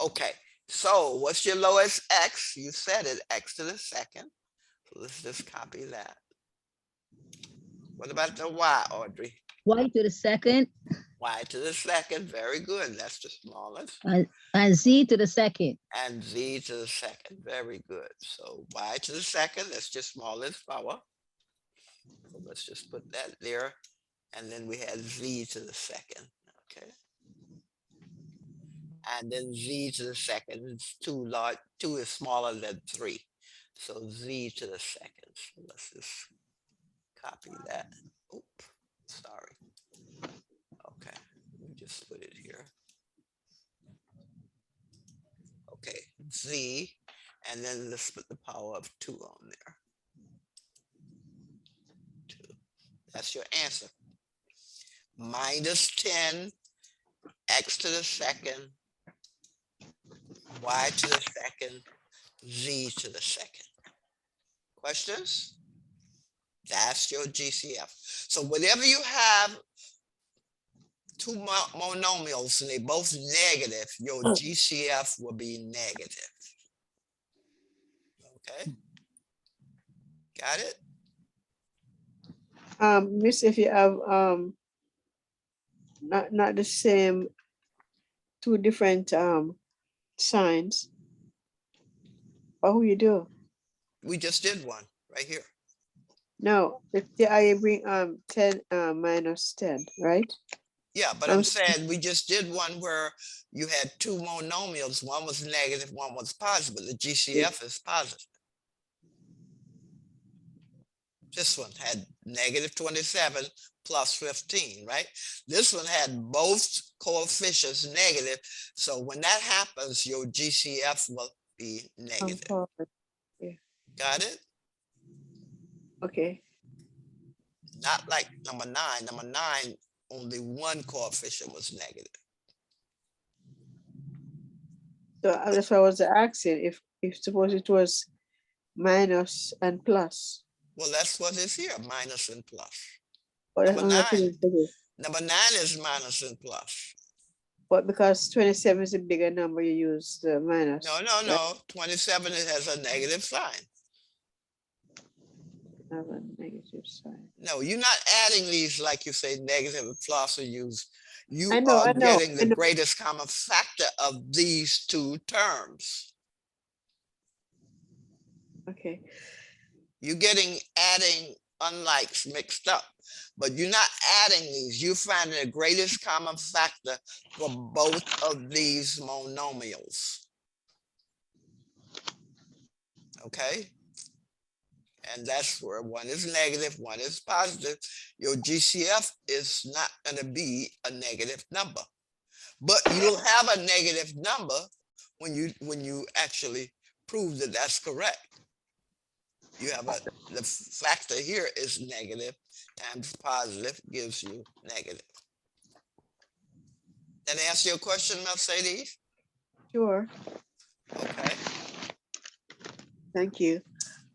[SPEAKER 2] Okay, so what's your lowest x? You said it, x to the second. So let's just copy that. What about the y, Audrey?
[SPEAKER 5] Y to the second.
[SPEAKER 2] Y to the second, very good. That's the smallest.
[SPEAKER 5] And Z to the second.
[SPEAKER 2] And z to the second, very good. So y to the second, that's just smallest power. So let's just put that there. And then we had z to the second, okay? And then z to the second is 2 large, 2 is smaller than 3. So z to the second. So let's just copy that. Oop, sorry. Okay, let me just put it here. Okay, z, and then let's put the power of 2 on there. 2. That's your answer. -10, x to the second, y to the second, z to the second. Questions? That's your GCF. So whenever you have two monomials and they both negative, your GCF will be negative. Okay? Got it?
[SPEAKER 4] Miss, if you have not the same two different signs, what will you do?
[SPEAKER 2] We just did one right here.
[SPEAKER 4] No, if I bring 10 minus 10, right?
[SPEAKER 2] Yeah, but I'm saying we just did one where you had two monomials. One was negative, one was positive, but the GCF is positive. This one had negative 27 plus 15, right? This one had both coefficients negative. So when that happens, your GCF will be negative. Got it?
[SPEAKER 4] Okay.
[SPEAKER 2] Not like number 9. Number 9, only one coefficient was negative.
[SPEAKER 4] So that's why I was asking if suppose it was minus and plus.
[SPEAKER 2] Well, that's what is here, minus and plus.
[SPEAKER 4] But that's
[SPEAKER 2] Number
[SPEAKER 4] only
[SPEAKER 2] 9.
[SPEAKER 4] figure.
[SPEAKER 2] Number 9 is minus and plus.
[SPEAKER 4] But because 27 is a bigger number, you use the minus.
[SPEAKER 2] No, no, no. 27 it has a negative sign.
[SPEAKER 4] Have a negative sign.
[SPEAKER 2] No, you're not adding these like you say negative and plus or use. You
[SPEAKER 4] I know,
[SPEAKER 2] are
[SPEAKER 4] I know,
[SPEAKER 2] getting
[SPEAKER 4] I
[SPEAKER 2] the
[SPEAKER 4] know.
[SPEAKER 2] greatest common factor of these two terms.
[SPEAKER 4] Okay.
[SPEAKER 2] You're getting adding unlikes mixed up, but you're not adding these. You're finding the greatest common factor for both of these monomials. Okay? And that's where one is negative, one is positive. Your GCF is not going to be a negative number, but you'll have a negative number when you actually prove that that's correct. You have the factor here is negative times positive gives you negative. That answer your question, Mercedes?
[SPEAKER 4] Sure.
[SPEAKER 2] Okay.
[SPEAKER 4] Thank you.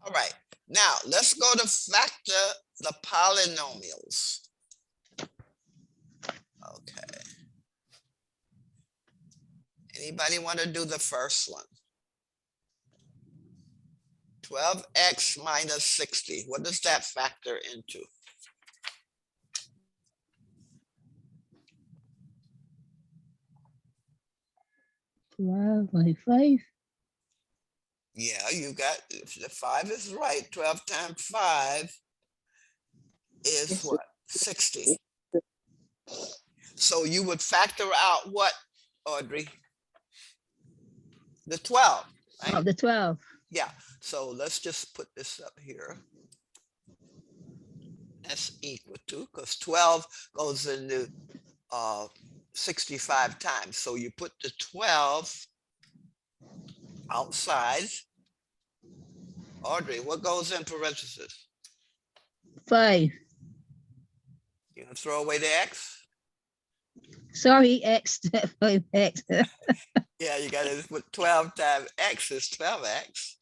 [SPEAKER 2] All right. Now let's go to factor the polynomials. Okay. Anybody want to do the first one? 12x minus 60. What does that factor into?
[SPEAKER 5] Like 5.
[SPEAKER 2] Yeah, you got, if the 5 is right, 12 times 5 is
[SPEAKER 4] Yes,
[SPEAKER 2] what? 60. So you would factor out what, Audrey? The 12, right?
[SPEAKER 5] Of the 12.
[SPEAKER 2] Yeah, so let's just put this up here. That's equal to, because 12 goes into 65 times. So you put the 12 outside. Audrey, what goes in parentheses?
[SPEAKER 5] 5.
[SPEAKER 2] You gonna throw away the X?
[SPEAKER 5] Sorry, X. 5x.
[SPEAKER 2] Yeah, you gotta put 12 times X is 12X.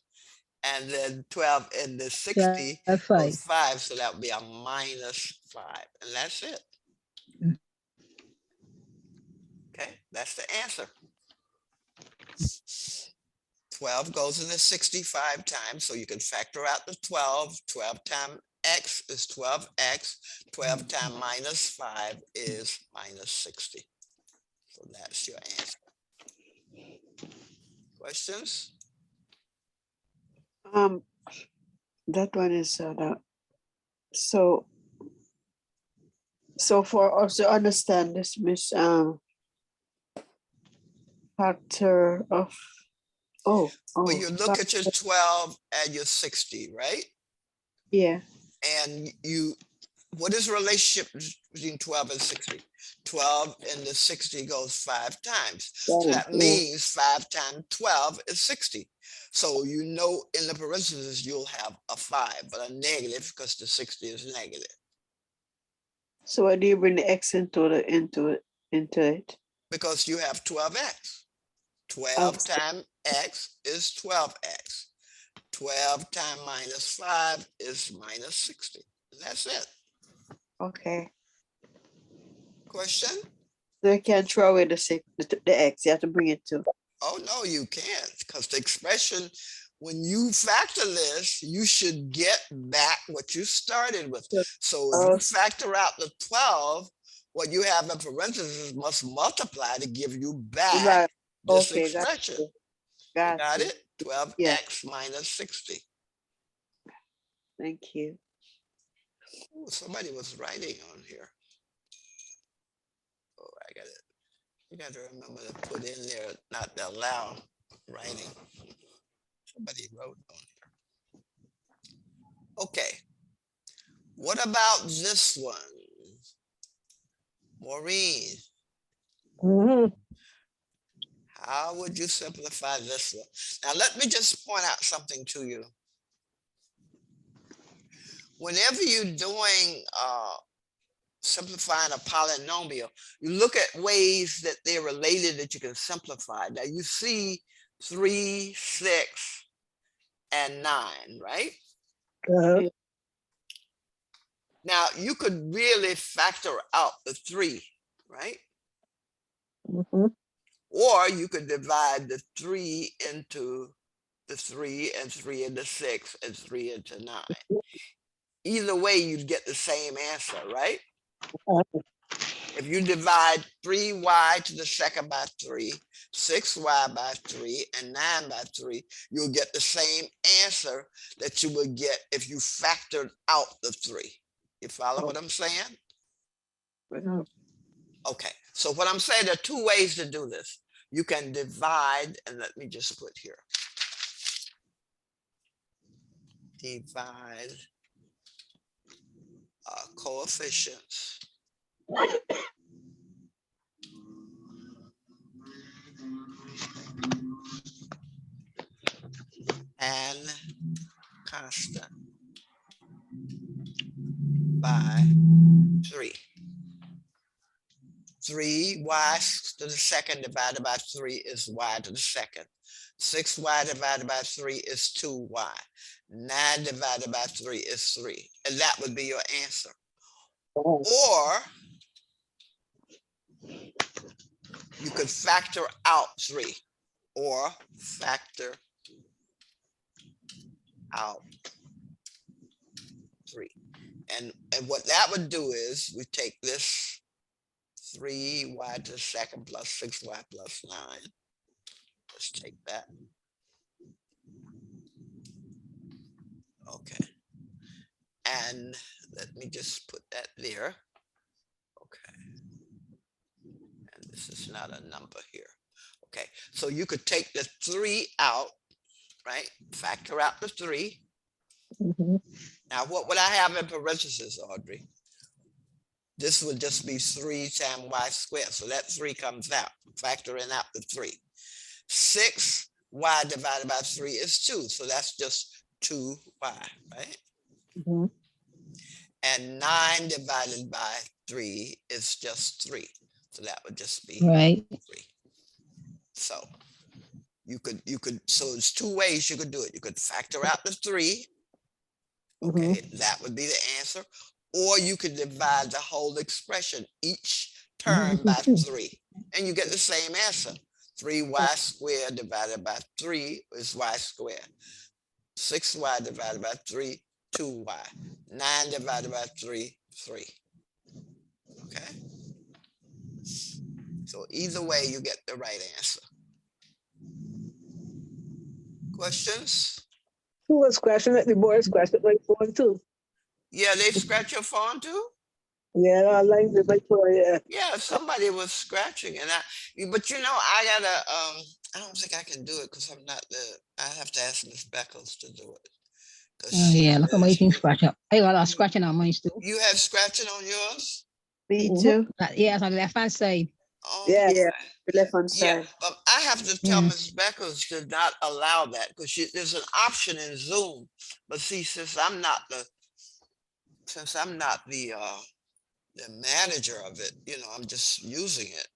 [SPEAKER 2] And then 12 in the 60
[SPEAKER 5] 5.
[SPEAKER 2] goes 5, so that would be a minus 5. And that's it.
[SPEAKER 5] Mm.
[SPEAKER 2] Okay, that's the answer. 12 goes into 65 times, so you can factor out the 12. 12 times X is 12X. 12 times minus 5 is minus 60. So that's your answer. Questions?
[SPEAKER 4] That one is so for us to understand this, Miss, factor of
[SPEAKER 2] Well, you look at your 12 and your 60, right?
[SPEAKER 4] yeah.
[SPEAKER 2] And what is the relationship between 12 and 60? 12 and the 60 goes 5 times. So that means 5 times 12 is 60. So you know in the parentheses you'll have a 5, but a negative because the 60 is negative.
[SPEAKER 4] So why do you bring the X into it?
[SPEAKER 2] Because you have 12x. 12 times x is 12x. 12 times minus 5 is minus 60. That's it.
[SPEAKER 4] Okay.
[SPEAKER 2] Question?
[SPEAKER 4] So you can't throw away the X, you have to bring it to.
[SPEAKER 2] Oh, no, you can't, because the expression, when you factor this, you should get back what you started with. So if you factor out the 12, what you have in parentheses must multiply to give you back this expression. Got it? 12x minus 60.
[SPEAKER 4] Thank you.
[SPEAKER 2] Ooh, somebody was writing on here. Oh, I got it. You got to remember to put in there, not to allow writing. Somebody wrote on here. Okay. What about this one? Maureen,
[SPEAKER 1] Mhm.
[SPEAKER 2] how would you simplify this one? Now, let me just point out something to you. Whenever you're doing simplifying a polynomial, you look at ways that they're related that you can simplify. Now you see 3, 6, and 9, right?
[SPEAKER 1] Uh-huh.
[SPEAKER 2] Now you could really factor out the 3, right?
[SPEAKER 1] Mhm.
[SPEAKER 2] Or you could divide the 3 into the 3 and 3 into 6 and 3 into 9. Either way, you'd get the same answer, right?
[SPEAKER 1] Uh-huh.
[SPEAKER 2] If you divide 3y to the second by 3, 6y by 3, and 9 by 3, you'll get the same answer that you would get if you factored out the 3. You follow what I'm saying?
[SPEAKER 1] Mhm.
[SPEAKER 2] Okay, so what I'm saying, there are 2 ways to do this. You can divide, and let me just put here. Divide coefficients. And constant by 3. 3y to the second divided by 3 is y to the second. 6y divided by 3 is 2y. 9 divided by 3 is 3. And that would be your answer. Or you could factor out 3. Or factor out 3. And what that would do is we take this 3y to the second plus 6y plus 9. Let's take that. Okay. And let me just put that there. Okay. And this is not a number here. Okay. So you could take the 3 out, right? Factor out the 3.
[SPEAKER 1] Mhm.
[SPEAKER 2] Now, what would I have in parentheses, Audrey? This would just be 3 times y squared. So that 3 comes out, factoring out the 3. 6y divided by 3 is 2. So that's just 2y, right?
[SPEAKER 1] Mhm.
[SPEAKER 2] And 9 divided by 3 is just 3. So that would just be
[SPEAKER 5] Right.
[SPEAKER 2] 3. So you could, so it's 2 ways you could do it. You could factor out the 3. Okay, that would be the answer. Or you could divide the whole expression, each term by 3, and you get the same answer. 3y squared divided by 3 is y squared. 6y divided by 3, 2y. 9 divided by 3, 3. Okay. So either way, you get the right answer. Questions?
[SPEAKER 1] Who was scratching at the board? Scratching at my phone too.
[SPEAKER 2] Yeah, they scratch your phone too?
[SPEAKER 1] Yeah, I like the my phone. Yeah.
[SPEAKER 2] Yeah, somebody was scratching, and but you know, I gotta, I don't think I can do it because I'm not I have to ask Miss Beckles to do it. 'Cause
[SPEAKER 5] Yeah, look at my
[SPEAKER 2] she
[SPEAKER 5] thing
[SPEAKER 2] is-
[SPEAKER 5] scratch up. I got a lot of scratching on mine too.
[SPEAKER 2] You have scratching on yours?
[SPEAKER 4] Me
[SPEAKER 1] Mhm.
[SPEAKER 4] too.
[SPEAKER 5] Yeah, it's on the left hand side.
[SPEAKER 2] Oh,
[SPEAKER 1] Yeah.
[SPEAKER 4] Yeah, the left hand
[SPEAKER 2] yeah,
[SPEAKER 4] side.
[SPEAKER 2] but I have to tell
[SPEAKER 5] Yeah.
[SPEAKER 2] Miss Beckles to not allow that because there's an option in Zoom. But see, since I'm not the manager of it, you know, I'm just using it.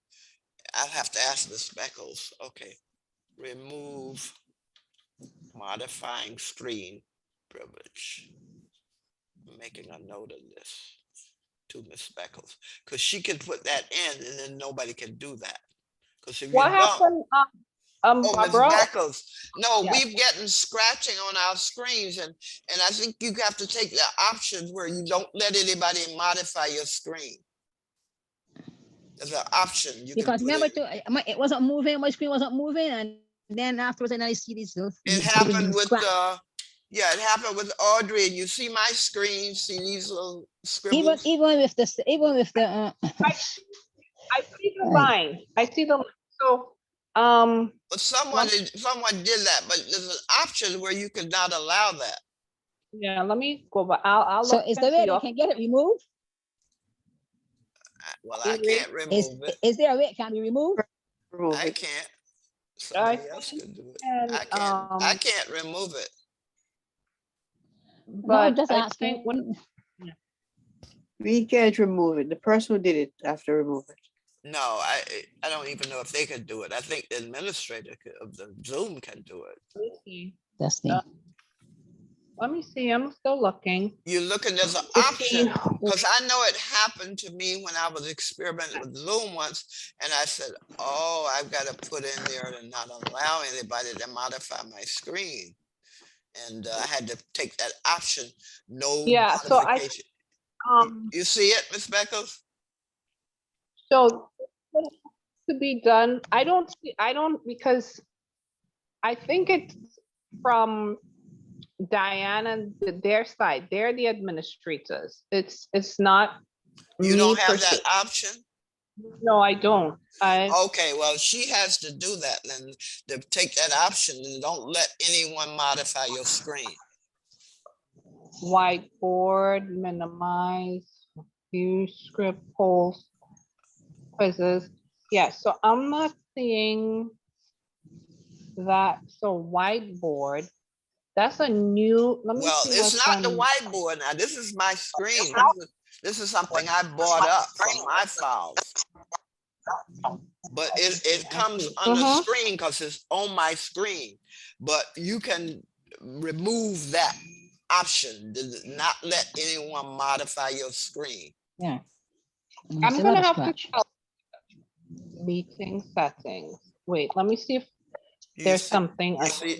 [SPEAKER 2] I'll have to ask Miss Beckles. Okay, remove modifying screen privilege. I'm making a note of this to Miss Beckles because she can put that in and then nobody can do that. Because if you
[SPEAKER 7] What
[SPEAKER 2] don't,
[SPEAKER 7] happened,
[SPEAKER 2] oh, Miss
[SPEAKER 7] Barbara?
[SPEAKER 2] Beckles, no,
[SPEAKER 7] Yeah.
[SPEAKER 2] we've getting scratching on our screens, and I think you have to take the option where you don't let anybody modify your screen. There's an option you can
[SPEAKER 5] Because
[SPEAKER 2] put
[SPEAKER 5] remember
[SPEAKER 2] in.
[SPEAKER 5] too, it wasn't moving, my screen wasn't moving, and then afterwards I see these little
[SPEAKER 2] It happened with yeah, it happened with Audrey, and you see my screen, see these little scribbles.
[SPEAKER 5] even with the
[SPEAKER 7] I see the
[SPEAKER 5] Right.
[SPEAKER 7] line. I see the, so,
[SPEAKER 2] But someone did that, but there's an option where you could not allow that.
[SPEAKER 7] Yeah, let me go, but I'll
[SPEAKER 5] So
[SPEAKER 7] look
[SPEAKER 5] is
[SPEAKER 7] and
[SPEAKER 5] there a way
[SPEAKER 7] see.
[SPEAKER 5] they can get it removed?
[SPEAKER 2] Well, I
[SPEAKER 7] Erase.
[SPEAKER 2] can't
[SPEAKER 5] Is,
[SPEAKER 2] remove it.
[SPEAKER 5] is there a way it can be removed?
[SPEAKER 4] Remove
[SPEAKER 2] I
[SPEAKER 4] it.
[SPEAKER 2] can't.
[SPEAKER 7] I
[SPEAKER 2] Somebody else
[SPEAKER 7] think
[SPEAKER 2] could do it.
[SPEAKER 7] and,
[SPEAKER 2] I can't remove it.
[SPEAKER 5] No, I'm
[SPEAKER 7] but
[SPEAKER 5] just
[SPEAKER 7] I
[SPEAKER 5] asking.
[SPEAKER 7] think when,
[SPEAKER 4] We can't remove it. The person who did it have to remove it.
[SPEAKER 2] No, I don't even know if they could do it. I think the administrator of the Zoom can do it.
[SPEAKER 7] let me see.
[SPEAKER 5] That's the,
[SPEAKER 7] Uh, Let me see, I'm still looking.
[SPEAKER 2] You're looking, there's an
[SPEAKER 7] 15.
[SPEAKER 2] option, because I know it happened to me when I was experimenting with Zoom once, and I said, oh, I've got to put in there to not allow anybody to modify my screen. And I had to take that option, no
[SPEAKER 7] Yeah, so I,
[SPEAKER 2] modification. You see it, Ms. Beckles?
[SPEAKER 7] so what has to be done, I don't, because I think it's from Diana, their side, they're the administrators. It's not
[SPEAKER 2] You
[SPEAKER 7] me
[SPEAKER 2] don't
[SPEAKER 7] per
[SPEAKER 2] have
[SPEAKER 7] se.
[SPEAKER 2] that option?
[SPEAKER 7] No, I don't.
[SPEAKER 2] Okay, well, she has to do that then, to take that option and don't let anyone modify your screen.
[SPEAKER 7] Whiteboard, minimize, view script polls, quizzes. Yeah, so I'm not seeing that. So whiteboard, that's a new, let me
[SPEAKER 2] Well,
[SPEAKER 7] see
[SPEAKER 2] it's
[SPEAKER 7] what's
[SPEAKER 2] not the
[SPEAKER 7] on.
[SPEAKER 2] whiteboard now. This is my screen. This is something I bought up from my files. But it comes on the
[SPEAKER 7] Mhm.
[SPEAKER 2] screen because it's on my screen. But you can remove that option, to not let anyone modify your screen.
[SPEAKER 5] yeah.
[SPEAKER 7] I'm
[SPEAKER 5] It's a
[SPEAKER 7] gonna
[SPEAKER 5] lot of
[SPEAKER 7] have to
[SPEAKER 5] scratch.
[SPEAKER 7] tell meeting settings. Wait, let me see if
[SPEAKER 2] You
[SPEAKER 7] there's
[SPEAKER 2] see-
[SPEAKER 7] something.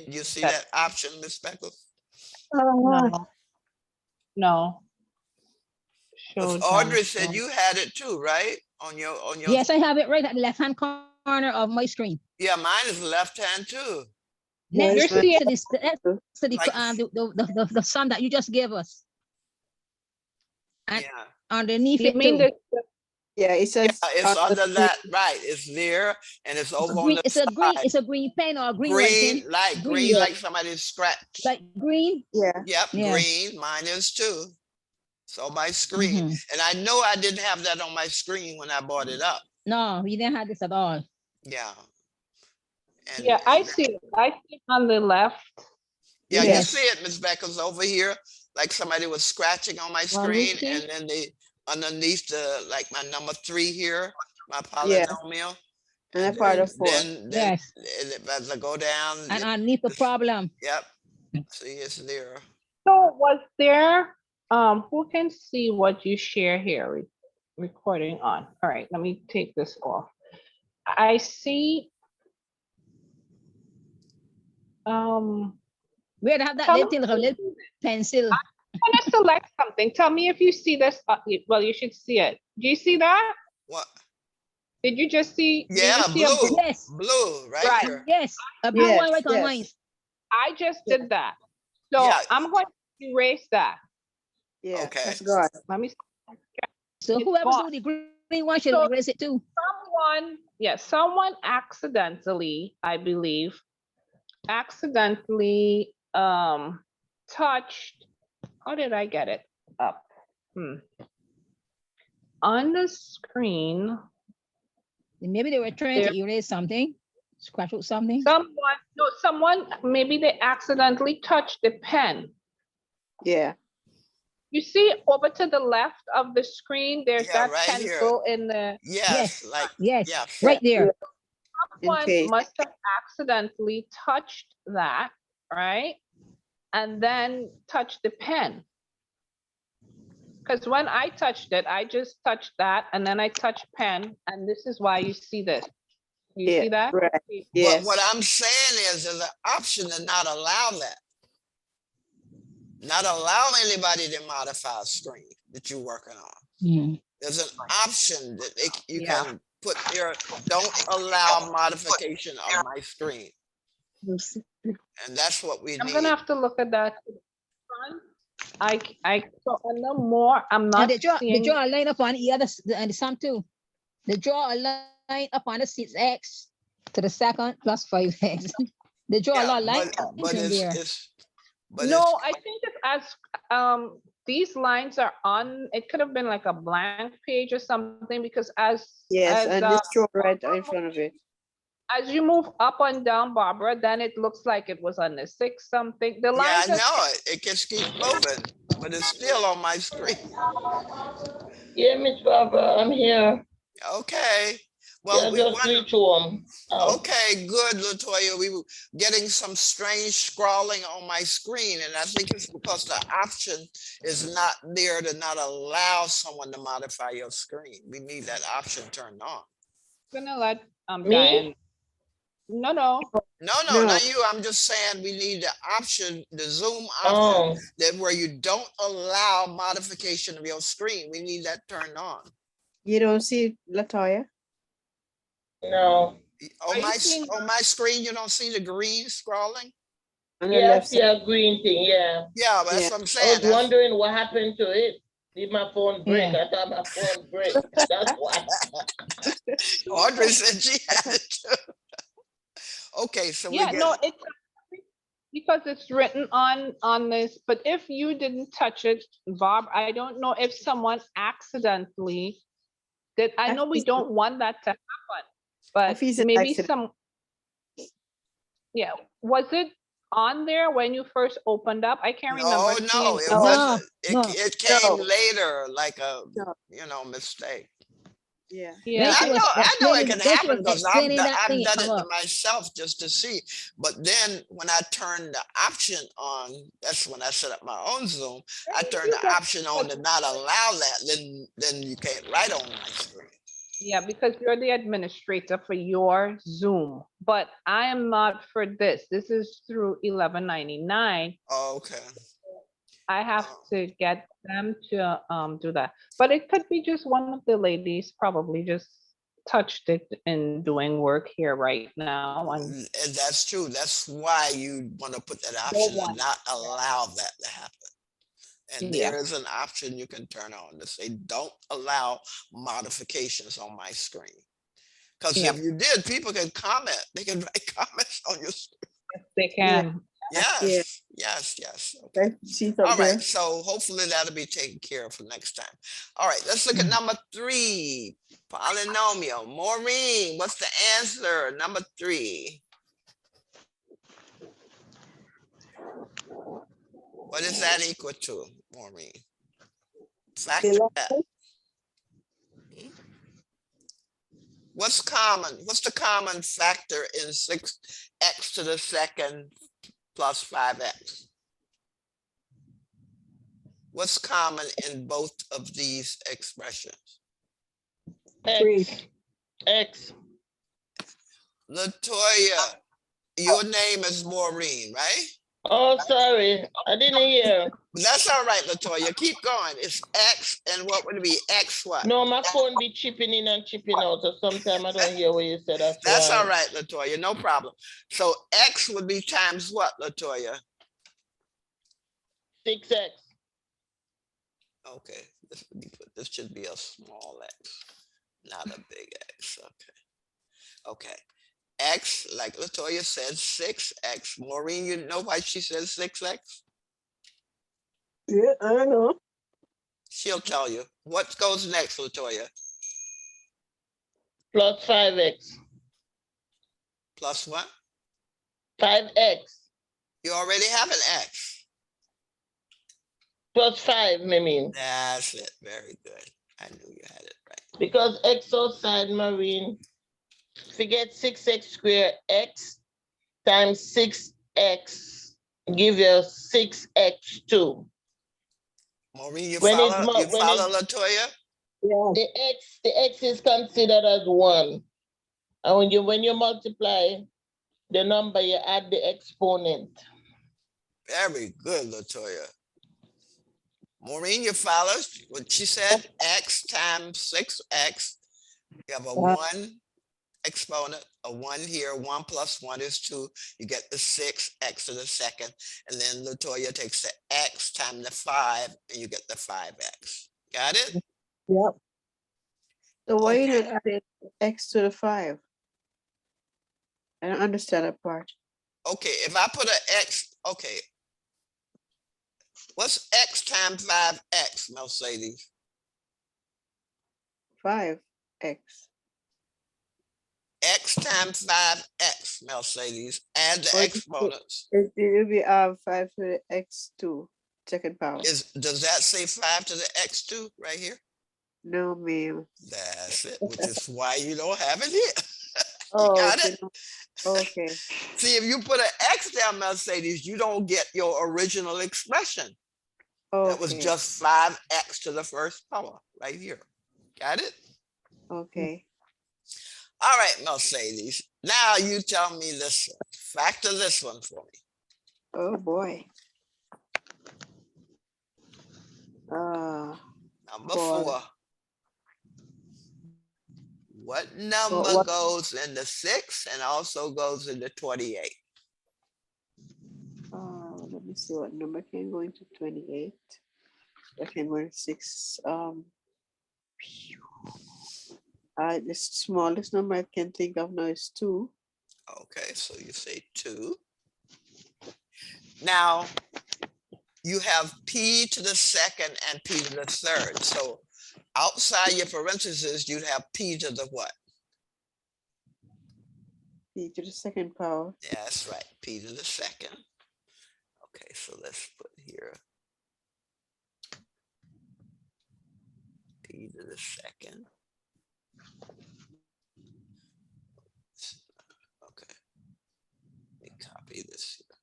[SPEAKER 2] You see that option, Ms. Beckles?
[SPEAKER 7] No. No. Show
[SPEAKER 2] Because Audrey said
[SPEAKER 7] dashboard.
[SPEAKER 2] you had it too, right? On your
[SPEAKER 5] Yes, I have it right at the left-hand corner of my screen.
[SPEAKER 2] Yeah, mine is left hand too.
[SPEAKER 4] Yeah,
[SPEAKER 5] Next
[SPEAKER 4] it's
[SPEAKER 7] You're
[SPEAKER 4] right.
[SPEAKER 5] to this, to the,
[SPEAKER 2] Like-
[SPEAKER 5] the sum that you just gave us. And
[SPEAKER 2] Yeah.
[SPEAKER 5] underneath
[SPEAKER 7] You
[SPEAKER 5] it
[SPEAKER 7] mean
[SPEAKER 5] too.
[SPEAKER 4] Yeah, it says.
[SPEAKER 2] It's
[SPEAKER 4] on the
[SPEAKER 2] under
[SPEAKER 4] screen.
[SPEAKER 2] that, right, it's there, and it's over on
[SPEAKER 5] Green,
[SPEAKER 2] the
[SPEAKER 5] it's a green,
[SPEAKER 2] side.
[SPEAKER 5] it's a green pen or a green writing.
[SPEAKER 2] Green, like
[SPEAKER 5] Green,
[SPEAKER 2] green,
[SPEAKER 5] yeah.
[SPEAKER 2] like somebody scratched.
[SPEAKER 5] Like green.
[SPEAKER 4] Yeah,
[SPEAKER 2] Yep,
[SPEAKER 5] Yeah.
[SPEAKER 2] green, mine is too. So my screen,
[SPEAKER 5] Mhm.
[SPEAKER 2] and I know I didn't have that on my screen when I bought it up,
[SPEAKER 5] No, we didn't have this at all.
[SPEAKER 2] yeah. And
[SPEAKER 7] Yeah, I see it. I see it on the left.
[SPEAKER 2] yeah, you
[SPEAKER 5] Yes.
[SPEAKER 2] see it, Ms. Beckles, over here, like somebody was scratching on my
[SPEAKER 7] Let me
[SPEAKER 2] screen,
[SPEAKER 7] see.
[SPEAKER 2] and then they, underneath the, like my number 3 here, my
[SPEAKER 4] Yeah.
[SPEAKER 2] polynomial.
[SPEAKER 4] and a part of 4.
[SPEAKER 2] Then
[SPEAKER 5] Yes.
[SPEAKER 2] as I go down,
[SPEAKER 5] And underneath the problem.
[SPEAKER 2] yep, see, it's there.
[SPEAKER 7] So was there, who can see what you share here? Recording on. All right, let me take this off. I see.
[SPEAKER 5] We had to have that
[SPEAKER 7] Tell
[SPEAKER 5] little
[SPEAKER 7] me-
[SPEAKER 5] thing, like a little pencil.
[SPEAKER 7] I'm gonna select something. Tell me if you see this. Well, you should see it. Do you see that?
[SPEAKER 2] What?
[SPEAKER 7] Did you just see? did you
[SPEAKER 2] Yeah,
[SPEAKER 7] see a
[SPEAKER 2] blue.
[SPEAKER 5] Yes,
[SPEAKER 2] Blue, right
[SPEAKER 7] Right.
[SPEAKER 2] here.
[SPEAKER 5] yes, a blue
[SPEAKER 4] Yes,
[SPEAKER 5] one right on
[SPEAKER 4] yes.
[SPEAKER 5] mine.
[SPEAKER 7] I just did that. So
[SPEAKER 2] Yeah.
[SPEAKER 7] I'm going to erase that.
[SPEAKER 4] Yeah,
[SPEAKER 2] Okay.
[SPEAKER 4] that's good.
[SPEAKER 7] Let me,
[SPEAKER 5] So
[SPEAKER 7] It's
[SPEAKER 5] whoever's
[SPEAKER 7] gone.
[SPEAKER 5] doing the green one should
[SPEAKER 7] So-
[SPEAKER 5] erase it too.
[SPEAKER 7] someone accidentally, I believe, accidentally touched, how did I get it up? On the screen,
[SPEAKER 5] Maybe they were trying to erase something, scratch out something.
[SPEAKER 7] someone, maybe they accidentally touched the pen.
[SPEAKER 4] Yeah,
[SPEAKER 7] You see over to the left of the screen, there's
[SPEAKER 2] Yeah,
[SPEAKER 7] that
[SPEAKER 2] right here.
[SPEAKER 7] pencil in the,
[SPEAKER 2] Yes, like,
[SPEAKER 5] Yes,
[SPEAKER 2] yes.
[SPEAKER 5] right there.
[SPEAKER 4] in
[SPEAKER 7] someone
[SPEAKER 4] case.
[SPEAKER 7] must have accidentally touched that, right? And then touched the pen. Because when I touched it, I just touched that and then I touched pen, and this is why you see this. You
[SPEAKER 4] Yeah,
[SPEAKER 7] see that?
[SPEAKER 4] right.
[SPEAKER 2] But
[SPEAKER 4] Yes.
[SPEAKER 2] what I'm saying is there's an option to not allow that. Not allow anybody to modify a screen that you're working on.
[SPEAKER 5] Mhm.
[SPEAKER 2] There's an option that you
[SPEAKER 7] Yeah.
[SPEAKER 2] can put there, don't allow modification of my screen. And that's what we
[SPEAKER 7] I'm
[SPEAKER 2] need.
[SPEAKER 7] gonna have to look at that. So and no more, I'm not
[SPEAKER 5] And they
[SPEAKER 7] seeing.
[SPEAKER 5] draw a line up on the other, and the sum too. They draw a line up on the 6x to the second plus 5x. They draw a
[SPEAKER 2] Yeah,
[SPEAKER 5] lot of lines
[SPEAKER 2] but
[SPEAKER 5] in there.
[SPEAKER 2] it's But
[SPEAKER 7] No,
[SPEAKER 2] it's,
[SPEAKER 7] I think it's these lines are on, it could have been like a blank page or something, because
[SPEAKER 4] Yes,
[SPEAKER 7] as,
[SPEAKER 4] and it's shown right in front of it.
[SPEAKER 7] as you move up and down, Barbara, then it looks like it was on the 6 something. The
[SPEAKER 2] yeah, I
[SPEAKER 7] lines are
[SPEAKER 2] know it. It just keeps moving, but it's still on my screen.
[SPEAKER 3] Yeah, Miss Barbara, I'm here.
[SPEAKER 2] Okay.
[SPEAKER 3] Yeah,
[SPEAKER 2] Well, we
[SPEAKER 3] just
[SPEAKER 2] want,
[SPEAKER 3] reach home. Oh,
[SPEAKER 2] okay, good, Latoya. We were getting some strange scrawling on my screen, and I think it's because the option is not there to not allow someone to modify your screen. We need that option turned on.
[SPEAKER 7] gonna let
[SPEAKER 3] Me?
[SPEAKER 7] Diane. No,
[SPEAKER 2] No,
[SPEAKER 4] No.
[SPEAKER 2] not you. I'm just saying we need the option, the Zoom option,
[SPEAKER 3] Oh,
[SPEAKER 2] that where you don't allow modification of your screen. We need that turned on.
[SPEAKER 4] You don't see Latoya?
[SPEAKER 3] no.
[SPEAKER 7] Are you seeing-
[SPEAKER 2] On my screen, you don't see the green scrolling?
[SPEAKER 4] On the
[SPEAKER 3] Yeah, I
[SPEAKER 4] left
[SPEAKER 3] see
[SPEAKER 4] side.
[SPEAKER 3] a green thing, yeah.
[SPEAKER 2] Yeah, but that's
[SPEAKER 4] Yeah.
[SPEAKER 2] what I'm
[SPEAKER 3] I
[SPEAKER 2] saying.
[SPEAKER 3] was wondering what happened to it. Did my phone break?
[SPEAKER 5] Yeah.
[SPEAKER 3] I thought my phone break. That's why.
[SPEAKER 2] Audrey said she had it too. Okay, so we
[SPEAKER 7] Yeah,
[SPEAKER 2] get,
[SPEAKER 7] no, it's because it's written on this, but if you didn't touch it, Bob, I don't know if someone accidentally did. I know we don't want that to happen, but
[SPEAKER 4] If he's an
[SPEAKER 7] maybe
[SPEAKER 4] accident.
[SPEAKER 7] yeah, was it on there when you first opened up? I can't remember.
[SPEAKER 2] no,
[SPEAKER 7] seeing
[SPEAKER 2] it
[SPEAKER 7] it.
[SPEAKER 2] wasn't.
[SPEAKER 5] No.
[SPEAKER 2] It came
[SPEAKER 4] No.
[SPEAKER 2] later, like a,
[SPEAKER 4] No.
[SPEAKER 2] mistake.
[SPEAKER 4] Yeah.
[SPEAKER 7] Yeah,
[SPEAKER 5] She was
[SPEAKER 2] I know it
[SPEAKER 5] explaining-
[SPEAKER 2] can
[SPEAKER 5] when she
[SPEAKER 2] happen
[SPEAKER 5] was
[SPEAKER 2] because
[SPEAKER 5] explaining that
[SPEAKER 2] I've
[SPEAKER 5] thing, it
[SPEAKER 2] done it
[SPEAKER 5] come
[SPEAKER 2] to
[SPEAKER 5] up.
[SPEAKER 2] myself just to see. But then when I turned the option on, that's when I set up my own Zoom. I turned the option on to not allow that, then you can't write on my screen.
[SPEAKER 7] yeah, because you're the administrator for your Zoom, but I am not for this. This is through 1199.
[SPEAKER 2] Oh, okay.
[SPEAKER 7] I have
[SPEAKER 2] Oh.
[SPEAKER 7] to get them to do that. But it could be just one of the ladies probably just touched it and doing work here right now. And
[SPEAKER 2] And that's true. That's why you want to put that option
[SPEAKER 7] want
[SPEAKER 2] and not allow that to happen. And
[SPEAKER 7] Yeah.
[SPEAKER 2] there is an option you can turn on to say, don't allow modifications on my screen. Because
[SPEAKER 7] Yeah.
[SPEAKER 2] if you did, people can comment. They can write comments on your screen.
[SPEAKER 7] they can.
[SPEAKER 2] Yes, yes. Okay.
[SPEAKER 4] Okay, see it
[SPEAKER 2] All
[SPEAKER 4] up there.
[SPEAKER 2] right, so hopefully that'll be taken care of for next time. All right, let's look at number 3, polynomial. Maureen, what's the answer? Number 3. What is that equal to, Maureen? Factor that. What's common? What's the common factor in 6x to the second plus 5x? What's common in both of these expressions?
[SPEAKER 3] X. X.
[SPEAKER 2] Latoya, your name is Maureen, right?
[SPEAKER 3] Oh, sorry. I didn't hear.
[SPEAKER 2] But that's all right, Latoya. Keep going. It's X, and what would it be? X what?
[SPEAKER 3] No, my phone be chipping in and chipping out, so sometimes I don't hear what you said.
[SPEAKER 2] That's
[SPEAKER 3] why.
[SPEAKER 2] all right, Latoya. No problem. So X would be times what, Latoya?
[SPEAKER 3] 6x.
[SPEAKER 2] Okay, this should be a small x, not a big X. Okay. X, like Latoya said, 6x. Maureen, you know why she says 6x?
[SPEAKER 1] Yeah, I know.
[SPEAKER 2] She'll tell you. What goes next, Latoya?
[SPEAKER 3] Plus 5x.
[SPEAKER 2] Plus what?
[SPEAKER 3] 5x.
[SPEAKER 2] You already have an X.
[SPEAKER 3] Plus 5, I mean.
[SPEAKER 2] That's it. Very good. I knew you had it right.
[SPEAKER 3] Because x outside, Marine. Forget 6x squared, x times 6x give you 6x2.
[SPEAKER 2] Maureen, you
[SPEAKER 3] When it's
[SPEAKER 2] follow,
[SPEAKER 3] mo-
[SPEAKER 2] you
[SPEAKER 3] when
[SPEAKER 2] follow
[SPEAKER 3] it's-
[SPEAKER 2] Latoya?
[SPEAKER 1] Yeah.
[SPEAKER 3] The x is considered as 1. And when you multiply the number, you add the exponent.
[SPEAKER 2] Very good, Latoya. Maureen, you follow what she said? X times 6x. You have a 1 exponent, a 1 here. 1 plus 1 is 2. You get the 6x to the second. And then Latoya takes the x times the 5, and you get the 5x. Got it?
[SPEAKER 1] Yep.
[SPEAKER 4] So why you
[SPEAKER 2] Okay.
[SPEAKER 4] not adding x to the 5? I don't understand that part.
[SPEAKER 2] Okay, if I put an x, okay. What's X times 5X, Mercedes?
[SPEAKER 4] 5x.
[SPEAKER 2] X times 5X, Mercedes, add the
[SPEAKER 4] Or
[SPEAKER 2] exponents.
[SPEAKER 4] it will be 5 to the x2, second power.
[SPEAKER 2] Does that say 5 to the X2 right here?
[SPEAKER 4] No, ma'am.
[SPEAKER 2] That's it, which is why you don't have it here.
[SPEAKER 4] Oh,
[SPEAKER 2] got
[SPEAKER 4] okay.
[SPEAKER 2] it?
[SPEAKER 4] No. Okay.
[SPEAKER 2] See, if you put an X down, Mercedes, you don't get your original expression. That was
[SPEAKER 4] Okay.
[SPEAKER 2] just 5X to the first power right here. Got it?
[SPEAKER 4] Okay.
[SPEAKER 2] All right, Mercedes. Now you tell me this one. Factor this one for me.
[SPEAKER 4] Oh, boy.
[SPEAKER 2] Number
[SPEAKER 4] Four.
[SPEAKER 2] 4. What number
[SPEAKER 4] what-
[SPEAKER 2] goes into 6 and also goes into 28?
[SPEAKER 4] Let me see what number can go into 28. That can go into 6. The smallest number I can think of now is 2.
[SPEAKER 2] Okay, so you say 2. Now, you have p to the second and p to the third. So outside your parentheses, you'd have p to the what?
[SPEAKER 4] P to the second power.
[SPEAKER 2] Yeah, that's right, p to the second. Okay, so let's put here p to the second. Okay, let me copy this here.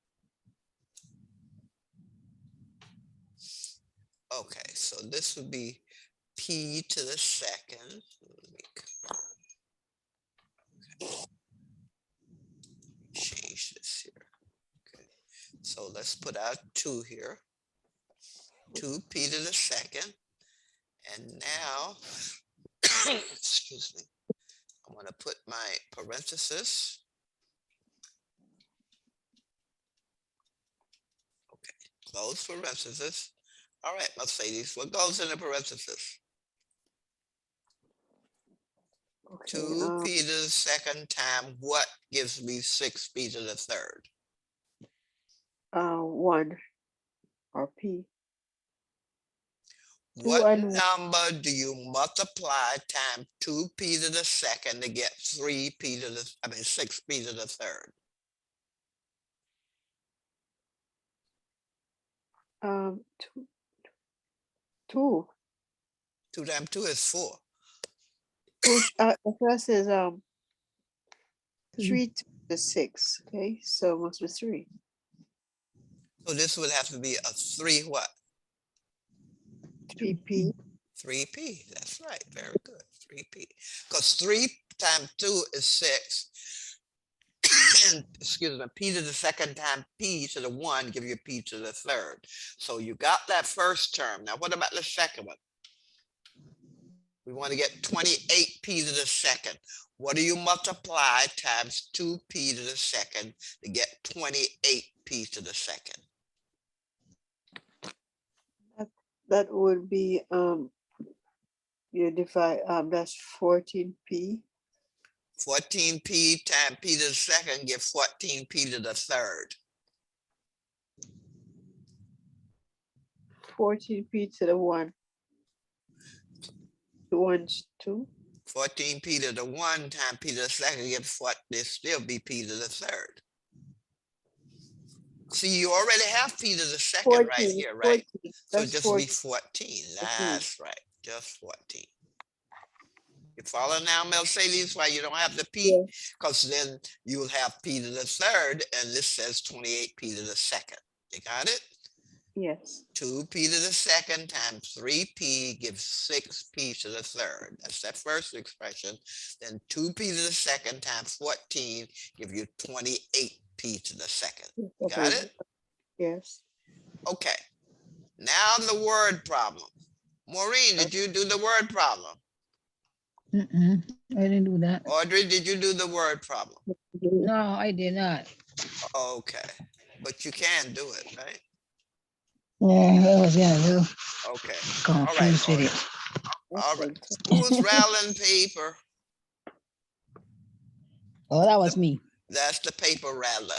[SPEAKER 2] Okay, so this would be p to the second. Let me change this here. Okay, so let's put out 2 here. 2p to the second. And now, excuse me, I'm going to put my parenthesis. Okay, close parenthesis. All right, Mercedes, what goes in the parenthesis?
[SPEAKER 4] Okay.
[SPEAKER 2] 2p to the second time what gives me 6p to the third?
[SPEAKER 4] 1 or P.
[SPEAKER 2] What
[SPEAKER 4] and
[SPEAKER 2] number do you multiply times 2p to the second to get 6p to the third?
[SPEAKER 4] 2.
[SPEAKER 2] 2 times 2 is 4.
[SPEAKER 4] The first is
[SPEAKER 5] 3.
[SPEAKER 4] 3 to the 6. Okay, so it must be 3.
[SPEAKER 2] So this would have to be a 3 what?
[SPEAKER 4] 3P.
[SPEAKER 2] 3p, that's right, very good, 3p. Because 3 times 2 is 6. And, excuse me, p to the second time p to the 1 give you p to the third. So you got that first term. Now what about the second one? We want to get 28p to the second. What do you multiply times 2p to the second to get 28p to the second?
[SPEAKER 4] That would be you divide that's 14p.
[SPEAKER 2] 14p times p to the second give 14p to the third.
[SPEAKER 4] 14p to the 1. The 1's 2.
[SPEAKER 2] 14p to the 1 times p to the second gives what? There still be p to the third. See, you already have p to the second
[SPEAKER 4] 14,
[SPEAKER 2] right here, right?
[SPEAKER 4] 14.
[SPEAKER 2] So
[SPEAKER 4] That's
[SPEAKER 2] just
[SPEAKER 4] 14.
[SPEAKER 2] be 14. That's right, just 14. You follow now, Mercedes, why you don't have the p?
[SPEAKER 4] Yeah.
[SPEAKER 2] Because then you will have p to the third, and this says 28p to the second. You got it?
[SPEAKER 4] Yes.
[SPEAKER 2] 2p to the second times 3p gives 6p to the third. That's that first expression. Then 2p to the second times 14 give you 28p to the second. Got it?
[SPEAKER 4] Yes.
[SPEAKER 2] Okay. Now the word problem. Maureen, did you do the word problem?
[SPEAKER 5] I didn't do that.
[SPEAKER 2] Audrey, did you do the word problem?
[SPEAKER 5] No, I did not.
[SPEAKER 2] Okay. But you can do it, right?
[SPEAKER 5] Yeah, I was gonna do.
[SPEAKER 2] Okay.
[SPEAKER 5] Confused with
[SPEAKER 2] Audrey.
[SPEAKER 5] it.
[SPEAKER 2] All right. Who's rattling paper?
[SPEAKER 5] Oh, that was me.
[SPEAKER 2] That's the paper
[SPEAKER 5] I
[SPEAKER 2] rattler.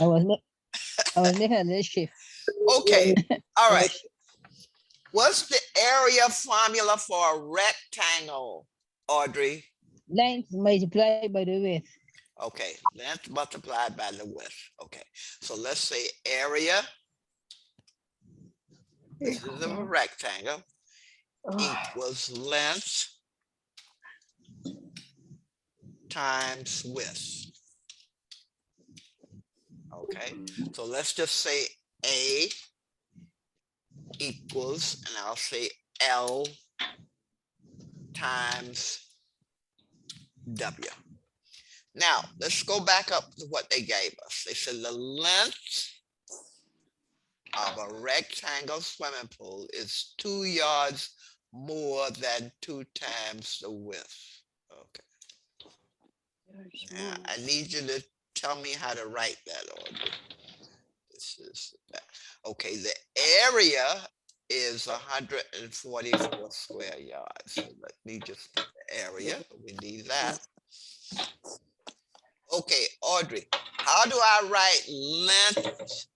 [SPEAKER 5] was making a little shift.
[SPEAKER 2] Okay. All right. What's the area formula for a rectangle, Audrey?
[SPEAKER 5] Length multiplied by the width.
[SPEAKER 2] Okay, length multiplied by the width. Okay, so let's say area. This is a rectangle equals length times width. Okay, so let's just say A equals, and I'll say L times W. Now, let's go back up to what they gave us. They said the length of a rectangle swimming pool is 2 yards more than 2 times the width. Okay. Now, I need you to tell me how to write that, Audrey. This is that. Okay, the area is 144 square yards. So let me just put the area. We need that. Okay, Audrey, how do I write length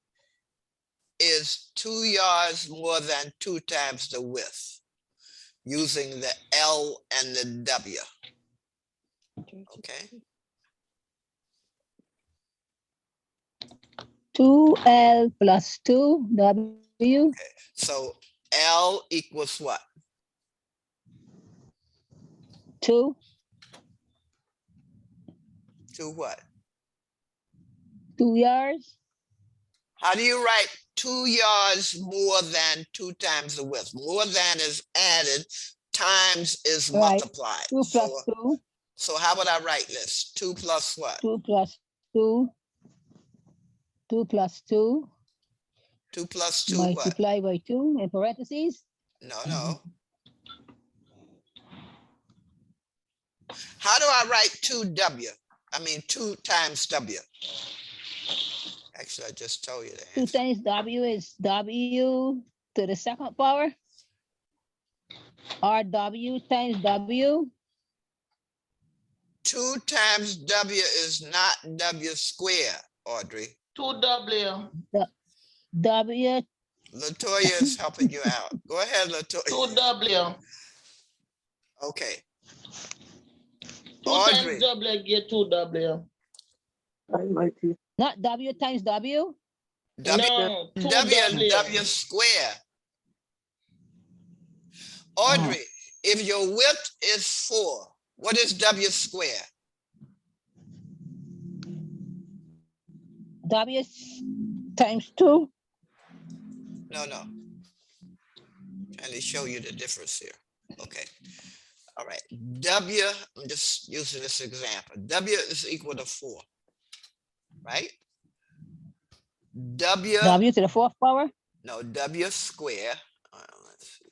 [SPEAKER 2] is 2 yards more than 2 times the width using the L and the W? Okay.
[SPEAKER 5] 2L plus 2W.
[SPEAKER 2] So L equals what?
[SPEAKER 5] 2.
[SPEAKER 2] 2 what?
[SPEAKER 5] 2 yards.
[SPEAKER 2] How do you write 2 yards more than 2 times the width? More than is added, times is
[SPEAKER 5] Right.
[SPEAKER 2] multiplied.
[SPEAKER 5] 2 plus 2.
[SPEAKER 2] So how would I write this? 2 plus what?
[SPEAKER 5] 2 plus 2. 2 plus 2.
[SPEAKER 2] 2 plus 2 what?
[SPEAKER 5] Multiply by 2 in parentheses.
[SPEAKER 2] No. How do I write 2W? I mean 2 times W. Actually, I just told you the
[SPEAKER 5] 2
[SPEAKER 2] answer.
[SPEAKER 5] times W is W to the second power. Or W times W.
[SPEAKER 2] 2 times W is not W squared, Audrey.
[SPEAKER 3] 2W.
[SPEAKER 5] W.
[SPEAKER 2] Latoya is helping you out. Go ahead, Latoya.
[SPEAKER 3] 2W.
[SPEAKER 2] Okay.
[SPEAKER 3] 2
[SPEAKER 2] Audrey.
[SPEAKER 3] times W get 2W.
[SPEAKER 1] Almighty.
[SPEAKER 5] Not W times W.
[SPEAKER 2] W,
[SPEAKER 3] No,
[SPEAKER 2] W is
[SPEAKER 3] 2W.
[SPEAKER 2] W squared. Audrey, if your width is 4, what is W squared?
[SPEAKER 5] W times 2.
[SPEAKER 2] No. Trying to show you the difference here. Okay. All right. W, I'm just using this example. W is equal to 4, right? W
[SPEAKER 5] To the fourth power.
[SPEAKER 2] No, W square. Let's see.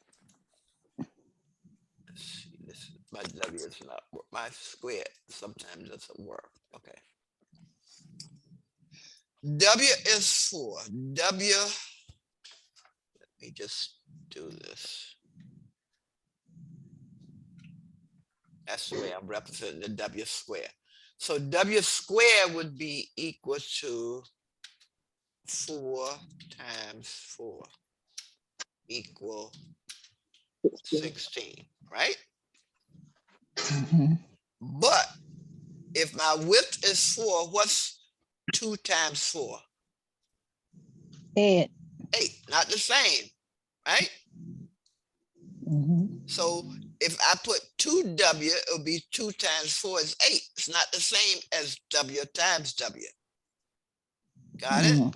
[SPEAKER 2] This my W is not my square. Sometimes doesn't work. Okay. W is 4. W. Let me just do this. That's the way I'm representing the W square. So W square would be equal to 4 times 4 equal 16, right? But if my width is 4, what's 2 times 4?
[SPEAKER 5] 8.
[SPEAKER 2] 8, not the same, right? So if I put 2W, it'll be 2 times 4 is 8. It's not the same as W times W. Got it?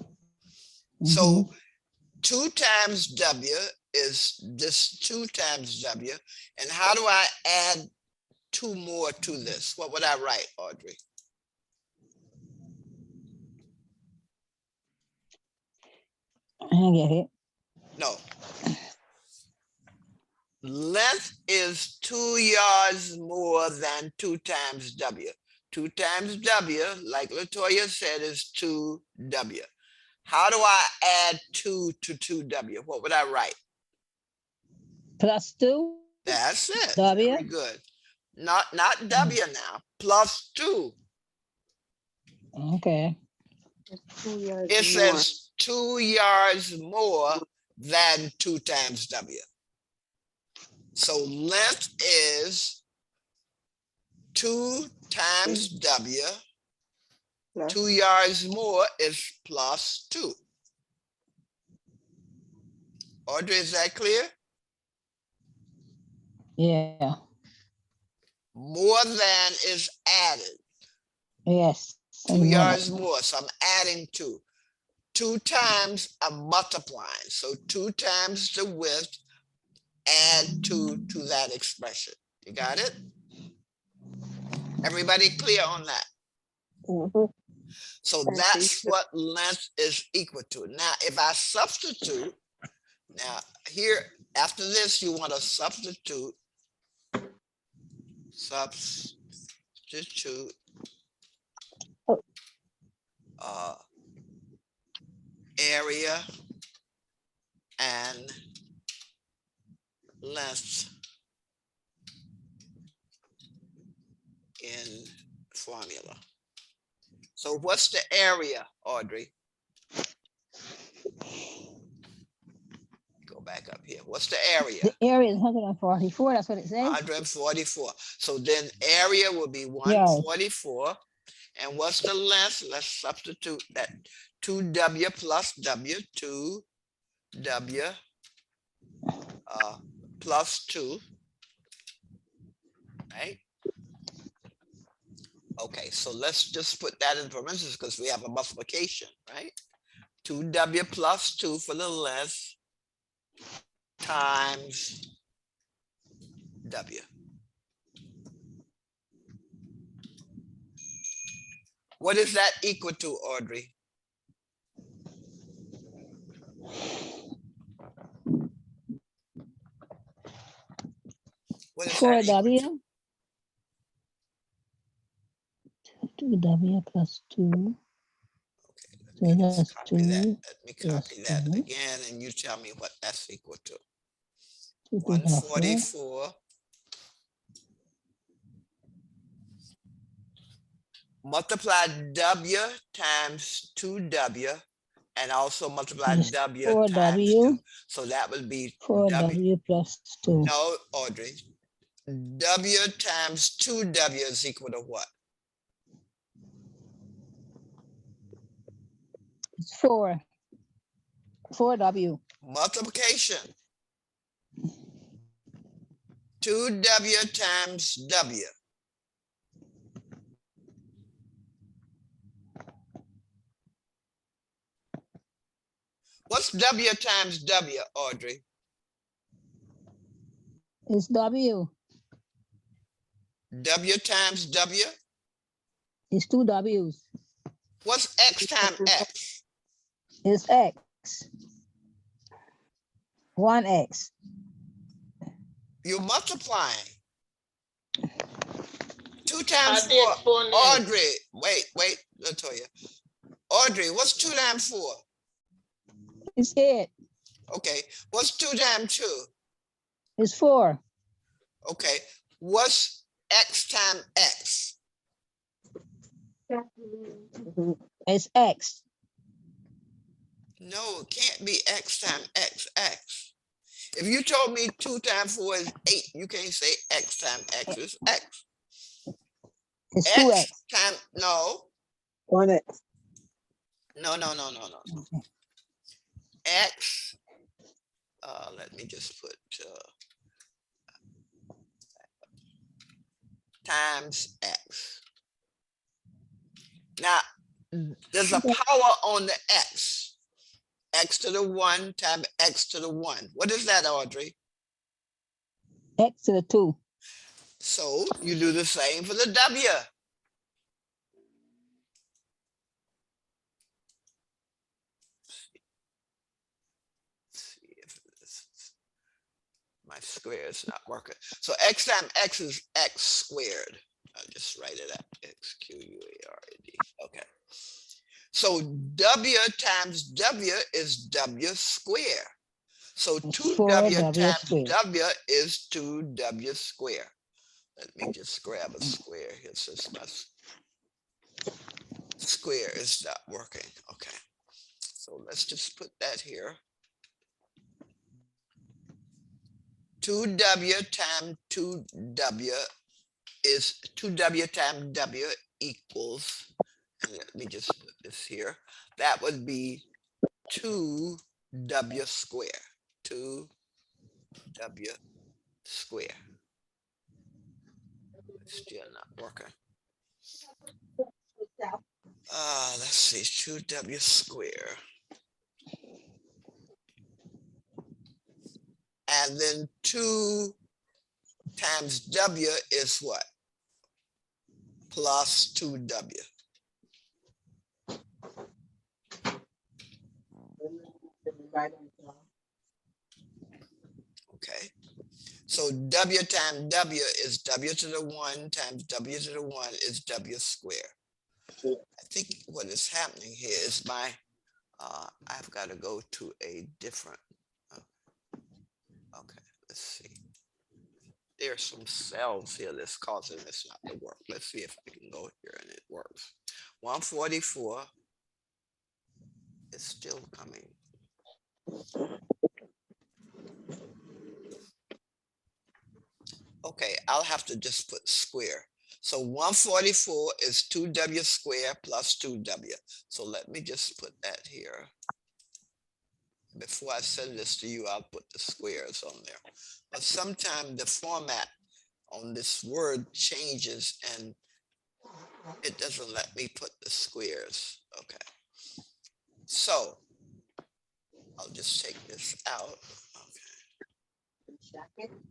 [SPEAKER 2] So 2 times W is this 2 times W. And how do I add 2 more to this? What would I write, Audrey?
[SPEAKER 5] I get it.
[SPEAKER 2] No. Length is 2 yards more than 2 times W. 2 times W, like Latoya said, is 2W. How do I add 2 to 2W? What would I write?
[SPEAKER 5] Plus 2.
[SPEAKER 2] That's it.
[SPEAKER 5] W.
[SPEAKER 2] Very good. Not W now. Plus 2.
[SPEAKER 5] Okay.
[SPEAKER 2] It says 2 yards more than 2 times W. So length is 2 times W.
[SPEAKER 4] Plus
[SPEAKER 2] 2 yards more is plus 2. Audrey, is that clear?
[SPEAKER 5] Yeah,
[SPEAKER 2] More than is added.
[SPEAKER 5] yes.
[SPEAKER 2] 2
[SPEAKER 5] and more.
[SPEAKER 2] yards more, so I'm adding 2. 2 times I'm multiplying, so 2 times the width, add 2 to that expression. You got it? Everybody clear on that?
[SPEAKER 1] Mhm.
[SPEAKER 2] So
[SPEAKER 4] I think
[SPEAKER 2] that's
[SPEAKER 4] so.
[SPEAKER 2] what length is equal to. Now, if I substitute, now here, after this, you want to substitute uh, area and length in formula. So what's the area, Audrey? Go back up here. What's the area?
[SPEAKER 5] The area is 144, that's what it says?
[SPEAKER 2] 144. So then area will be
[SPEAKER 5] Yes.
[SPEAKER 2] 144. And what's the length? Let's substitute that. 2W plus W, 2W plus 2, right? Okay, so let's just put that in parentheses because we have a multiplication, right? 2W plus 2 for the length times W. What is that equal to, Audrey? What is that equal to?
[SPEAKER 5] 4W. 2W plus 2. So
[SPEAKER 2] Let me just
[SPEAKER 5] that's
[SPEAKER 2] copy that.
[SPEAKER 5] 2
[SPEAKER 2] Let me
[SPEAKER 5] plus
[SPEAKER 2] copy that
[SPEAKER 5] 2.
[SPEAKER 2] again, and you tell me what that's equal to.
[SPEAKER 5] 2 to the power 4.
[SPEAKER 2] 144 multiply W times 2W and also multiply
[SPEAKER 5] Is
[SPEAKER 2] W
[SPEAKER 5] 4W.
[SPEAKER 2] times 2. So that would be W.
[SPEAKER 5] 4W plus 2.
[SPEAKER 2] No, Audrey. W times 2W is equal to what?
[SPEAKER 5] It's 4. 4W.
[SPEAKER 2] Multiplication. 2W times W. What's W times W, Audrey?
[SPEAKER 5] It's W.
[SPEAKER 2] W times W?
[SPEAKER 5] It's 2 W's.
[SPEAKER 2] What's X times X?
[SPEAKER 5] It's X. 1X.
[SPEAKER 2] You're multiplying. 2
[SPEAKER 3] Add
[SPEAKER 2] times
[SPEAKER 3] the
[SPEAKER 2] 4.
[SPEAKER 3] exponent.
[SPEAKER 2] Audrey, wait, Latoya. Audrey, what's 2 times 4?
[SPEAKER 5] It's 8.
[SPEAKER 2] Okay, what's 2 times 2?
[SPEAKER 5] It's 4.
[SPEAKER 2] Okay, what's X times X?
[SPEAKER 1] Mhm.
[SPEAKER 5] It's X.
[SPEAKER 2] No, it can't be X times X. If you told me 2 times 4 is 8, you can't say X times X is X.
[SPEAKER 5] It's 2X.
[SPEAKER 2] X times, no,
[SPEAKER 1] 1X.
[SPEAKER 2] no. X, let me just put times X. Now, there's a power on the X. X to the 1 times X to the 1. What is that, Audrey?
[SPEAKER 5] X to the 2.
[SPEAKER 2] So you do the same for the W. See if my square is not working. So X times X is X squared. I'll just write it out. X Q-U-A-R-A-D. Okay. So W times W is W square. So
[SPEAKER 5] It's
[SPEAKER 2] 2W
[SPEAKER 5] 4W
[SPEAKER 2] times
[SPEAKER 5] squared.
[SPEAKER 2] W is 2W square. Let me just grab a square here since my square is not working. Okay. So let's just put that here. 2W times 2W is 2W times W equals, and let me just put this here, that would be 2W square, 2W square. It's still not working. Let's see, 2W square. And then 2 times W is what? Plus 2W. Okay. So W times W is W to the 1 times W to the 1 is W squared. I think what is happening here is I've got to go to a different, okay, let's see. There are some cells here that's causing this not to work. Let's see if I can go here and it works. 144 is still coming. Okay, I'll have to just put square. So 144 is 2W squared plus 2W. So let me just put that here. Before I send this to you, I'll put the squares on there. But sometimes the format on this word changes and it doesn't let me put the squares. Okay. So I'll just take this out.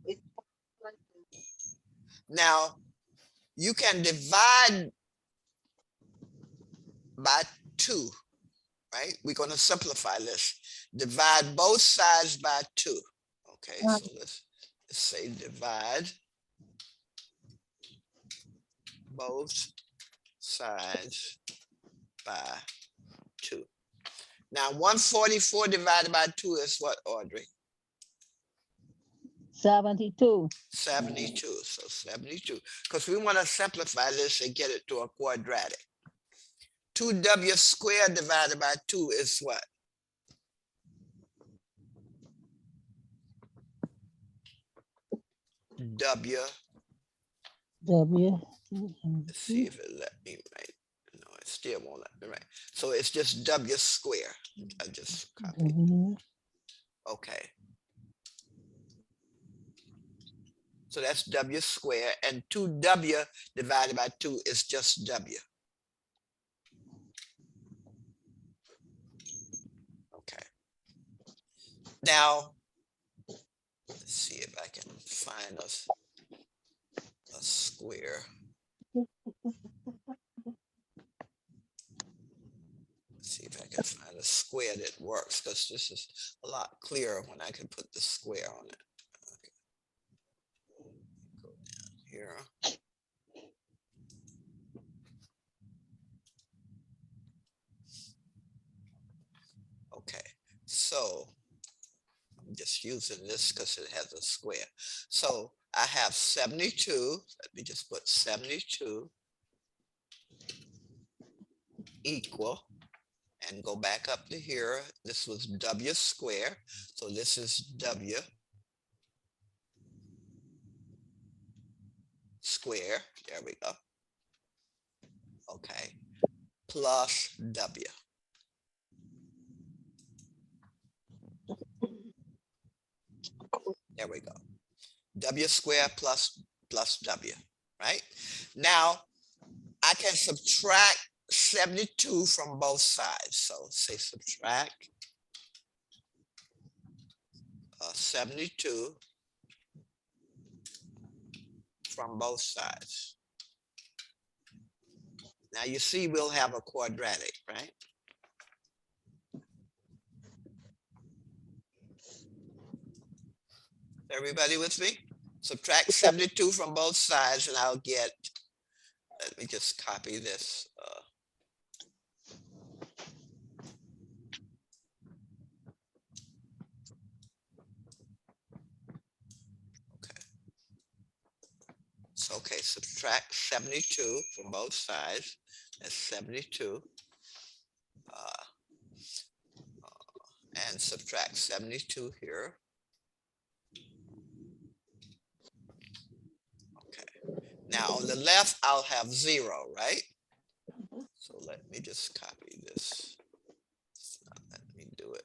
[SPEAKER 2] Okay. Now you can divide by 2, right? We're going to simplify this. Divide both sides by 2. Okay, so let's say divide both sides by 2. Now 144 divided by 2 is what, Audrey?
[SPEAKER 5] 72.
[SPEAKER 2] 72. So 72. Because we want to simplify this and get it to a quadratic. 2W squared divided by 2 is what? W.
[SPEAKER 5] W.
[SPEAKER 2] Let's see if it let me write. No, it still won't let me write. So it's just W square. I just copied.
[SPEAKER 5] W.
[SPEAKER 2] Okay. So that's W squared, and 2W divided by 2 is just W. Okay. Now, let's see if I can find a square. See if I can find a square that works, because this is a lot clearer when I can put the square on it. Okay. Go down here. Okay, so I'm just using this because it has a square. So I have 72. Let me just put 72 equal. And go back up to here. This was W squared. So this is W square. There we go. Okay. Plus W. There we go. W squared plus W, right? Now I can subtract 72 from both sides. So say subtract 72 from both sides. Now you see we'll have a quadratic, right? Everybody with me? Subtract 72 from both sides and I'll get, let me just copy this. Okay, subtract 72 from both sides. That's 72. And subtract 72 here. on the left, I'll have 0, right? So let me just copy this. It's not letting me do it.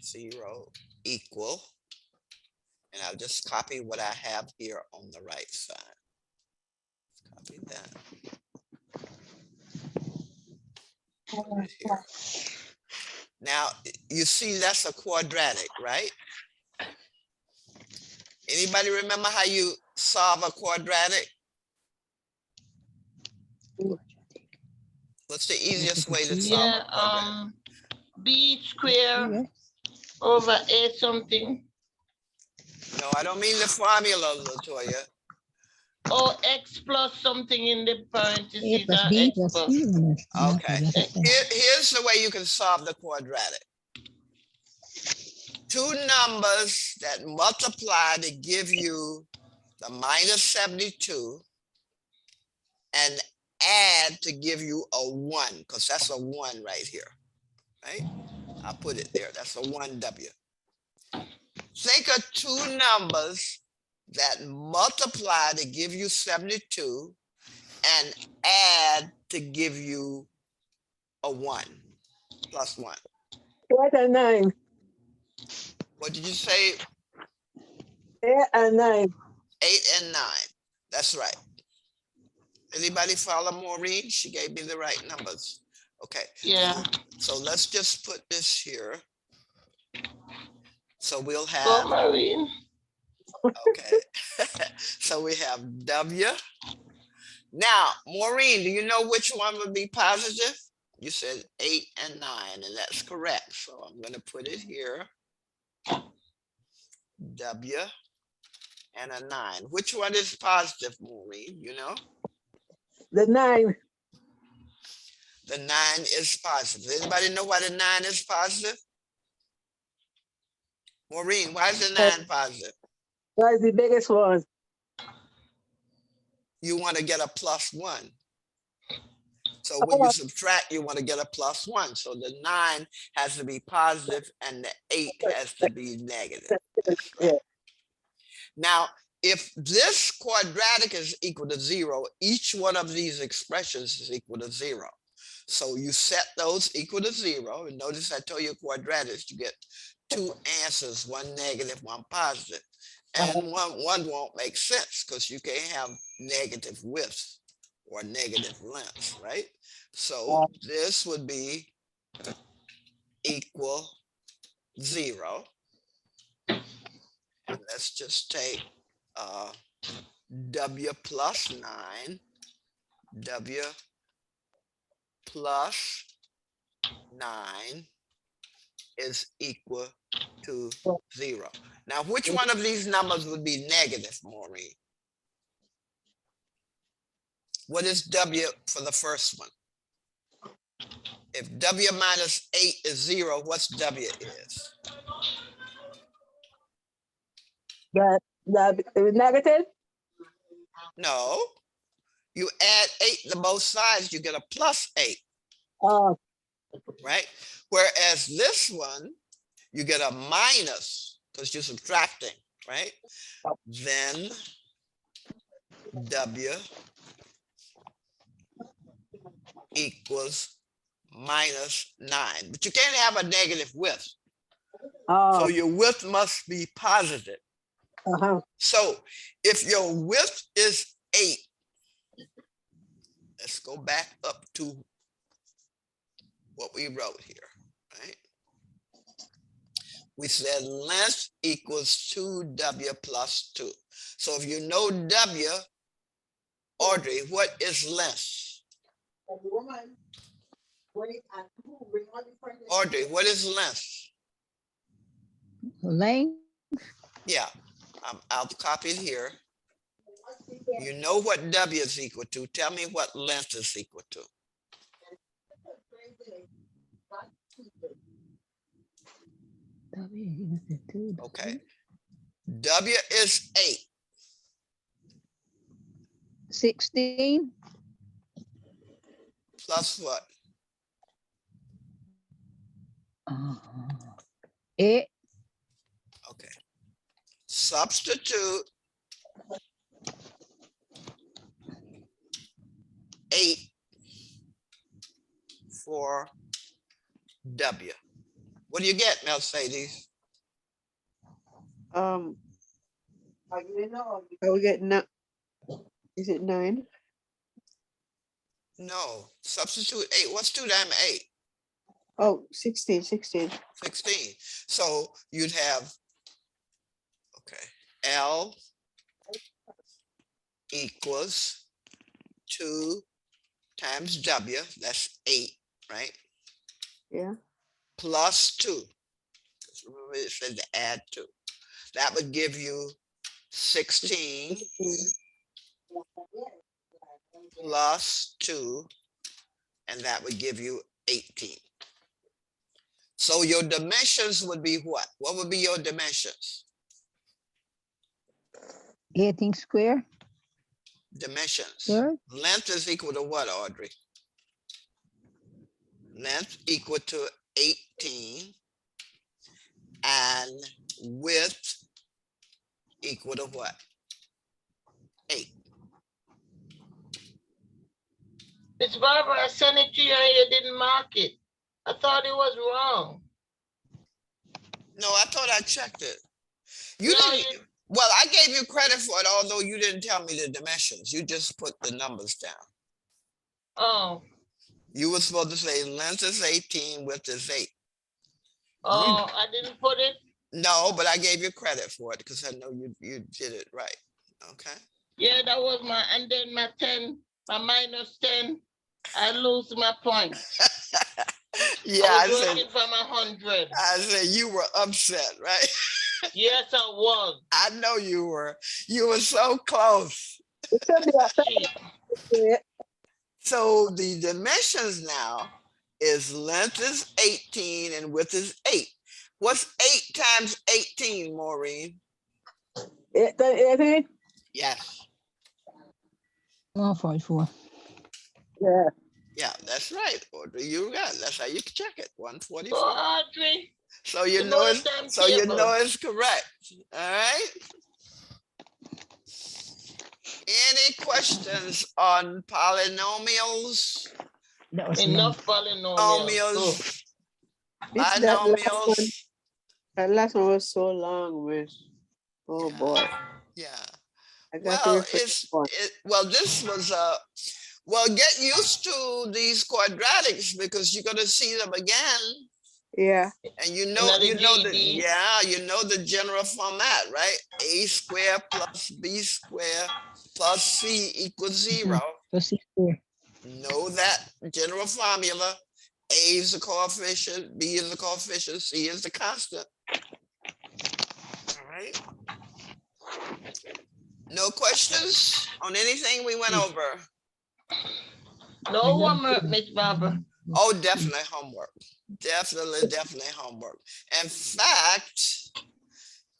[SPEAKER 2] 0 equal, and I'll just copy what I have here on the right side. Copy that. Put it here. Now, you see that's a quadratic, right? Anybody remember how you solve a quadratic? What's the easiest way to solve
[SPEAKER 3] Yeah,
[SPEAKER 2] a quadratic?
[SPEAKER 3] B square
[SPEAKER 5] Yeah.
[SPEAKER 3] over A something,
[SPEAKER 2] No, I don't mean the formula, Latoya.
[SPEAKER 3] or X plus something in the
[SPEAKER 5] A
[SPEAKER 3] parentheses,
[SPEAKER 5] plus
[SPEAKER 3] or
[SPEAKER 5] B
[SPEAKER 3] X
[SPEAKER 5] plus
[SPEAKER 3] plus.
[SPEAKER 5] C.
[SPEAKER 2] Okay. Here's the way you can solve the quadratic. Two numbers that multiply to give you the minus 72 and add to give you a 1, because that's a 1 right here, right? I'll put it there. That's a 1W. Think of two numbers that multiply to give you 72 and add to give you a 1, plus 1.
[SPEAKER 1] 8 and 9.
[SPEAKER 2] What did you say?
[SPEAKER 1] 8 and 9.
[SPEAKER 2] 8 and 9. That's right. Anybody follow Maureen? She gave me the right numbers. Okay.
[SPEAKER 3] Yeah.
[SPEAKER 2] So let's just put this here. So we'll
[SPEAKER 3] Go,
[SPEAKER 2] have,
[SPEAKER 3] Marine.
[SPEAKER 2] okay. So we have W. Now, Maureen, do you know which one would be positive? You said 8 and 9, and that's correct. So I'm going to put it here. W and a 9. Which one is positive, Maureen? You know?
[SPEAKER 1] The 9.
[SPEAKER 2] The 9 is positive. Anybody know why the 9 is positive? Maureen, why is the 9 positive?
[SPEAKER 1] That's the biggest one.
[SPEAKER 2] You want to get a plus 1. So when you subtract, you want to get a plus 1. So the 9 has to be positive and the 8 has to be negative. That's right.
[SPEAKER 1] Yeah.
[SPEAKER 2] Now, if this quadratic is equal to 0, each one of these expressions is equal to 0. So you set those equal to 0. And notice I told you quadratics, you get two answers, one negative, one positive. And one won't make sense because you can't have negative widths or negative lengths, right? So this would be equal 0. And let's just take W plus 9, W plus 9 is equal to 0. Now, which one of these numbers would be negative, Maureen? What is W for the first one? If W minus 8 is 0, what's W is?
[SPEAKER 1] The negative?
[SPEAKER 2] No. You add 8 to both sides, you get a plus 8,
[SPEAKER 1] Oh,
[SPEAKER 2] right? Whereas this one, you get a minus because you're subtracting, right? Then W equals minus 9. But you can't have a negative width. So your width must be positive. So if your width is 8, let's go back up to what we wrote here, right? We said length equals 2W plus 2. So if you know W, Audrey, what is length? Audrey, what is length?
[SPEAKER 5] Length.
[SPEAKER 2] Yeah, I'll copy it here. You know what W is equal to. Tell me what length is equal to. Okay. W is 8.
[SPEAKER 5] 16.
[SPEAKER 2] Plus what?
[SPEAKER 5] 8.
[SPEAKER 2] Okay. Substitute 8 for W. What do you get, Mercedes?
[SPEAKER 4] Are we getting that? Is it 9?
[SPEAKER 2] No, substitute 8. What's 2 times 8?
[SPEAKER 4] Oh, 16.
[SPEAKER 2] 16. So you'd have, okay, L equals 2 times W, that's 8, right?
[SPEAKER 4] Yeah.
[SPEAKER 2] Plus 2. Remember it said to add 2. That would give you 16 plus 2, and that would give you 18. So your dimensions would be what? What would be your dimensions?
[SPEAKER 5] 18 square.
[SPEAKER 2] Dimensions.
[SPEAKER 5] Sure.
[SPEAKER 2] Length is equal to what, Audrey? Length equal to 18 and width equal to what? 8.
[SPEAKER 3] Miss Barbara, I sent it to you and you didn't mark it. I thought it was wrong.
[SPEAKER 2] No, I thought I checked it. You
[SPEAKER 3] No,
[SPEAKER 2] didn't. Well, I gave you credit for it, although you didn't tell me the dimensions. You just put the numbers down.
[SPEAKER 3] Oh,
[SPEAKER 2] You were supposed to say length is 18, width is 8.
[SPEAKER 3] oh, I didn't put it.
[SPEAKER 2] No, but I gave you credit for it because I know you did it right. Okay.
[SPEAKER 3] Yeah, that was my, and then my 10, my minus 10, I lose my points.
[SPEAKER 2] Yeah,
[SPEAKER 3] I
[SPEAKER 2] I
[SPEAKER 3] was
[SPEAKER 2] said,
[SPEAKER 3] working for my 100.
[SPEAKER 2] I said you were upset, right?
[SPEAKER 3] Yes, I was.
[SPEAKER 2] I know you were. You were so close.
[SPEAKER 1] It should be a
[SPEAKER 3] Shit.
[SPEAKER 1] separate.
[SPEAKER 2] So the dimensions now is length is 18 and width is 8. What's 8 times 18, Maureen?
[SPEAKER 1] 18.
[SPEAKER 2] Yes.
[SPEAKER 5] 144.
[SPEAKER 1] Yeah.
[SPEAKER 2] Yeah, that's right. Audrey, you got it. That's how you can check it.
[SPEAKER 3] So
[SPEAKER 2] 144.
[SPEAKER 3] Audrey,
[SPEAKER 2] So you
[SPEAKER 3] the
[SPEAKER 2] know
[SPEAKER 3] most
[SPEAKER 2] it's
[SPEAKER 3] damn
[SPEAKER 2] so you
[SPEAKER 3] table.
[SPEAKER 2] know it's correct. All right. Any questions on polynomials?
[SPEAKER 5] That was
[SPEAKER 3] Enough polynomials. Oh,
[SPEAKER 2] Polynomials,
[SPEAKER 4] Miss, that last one,
[SPEAKER 2] binomials.
[SPEAKER 4] that last one was so long, Miss. Oh
[SPEAKER 2] Yeah.
[SPEAKER 4] boy.
[SPEAKER 2] Yeah.
[SPEAKER 4] I got to
[SPEAKER 2] Well,
[SPEAKER 4] refresh one.
[SPEAKER 2] well, this was well, get used to these quadratics because you're gonna see them again.
[SPEAKER 4] Yeah.
[SPEAKER 2] And you know
[SPEAKER 3] Another
[SPEAKER 2] the
[SPEAKER 3] GD.
[SPEAKER 2] yeah, you know the general format, right? A squared plus B squared plus C equals 0.
[SPEAKER 5] Let's see square.
[SPEAKER 2] Know that general formula. A is the coefficient, B is the coefficient, C is the constant. All right. No questions on anything we went over?
[SPEAKER 3] No homework, Miss Barbara.
[SPEAKER 2] Oh, definitely homework. Definitely homework. In fact,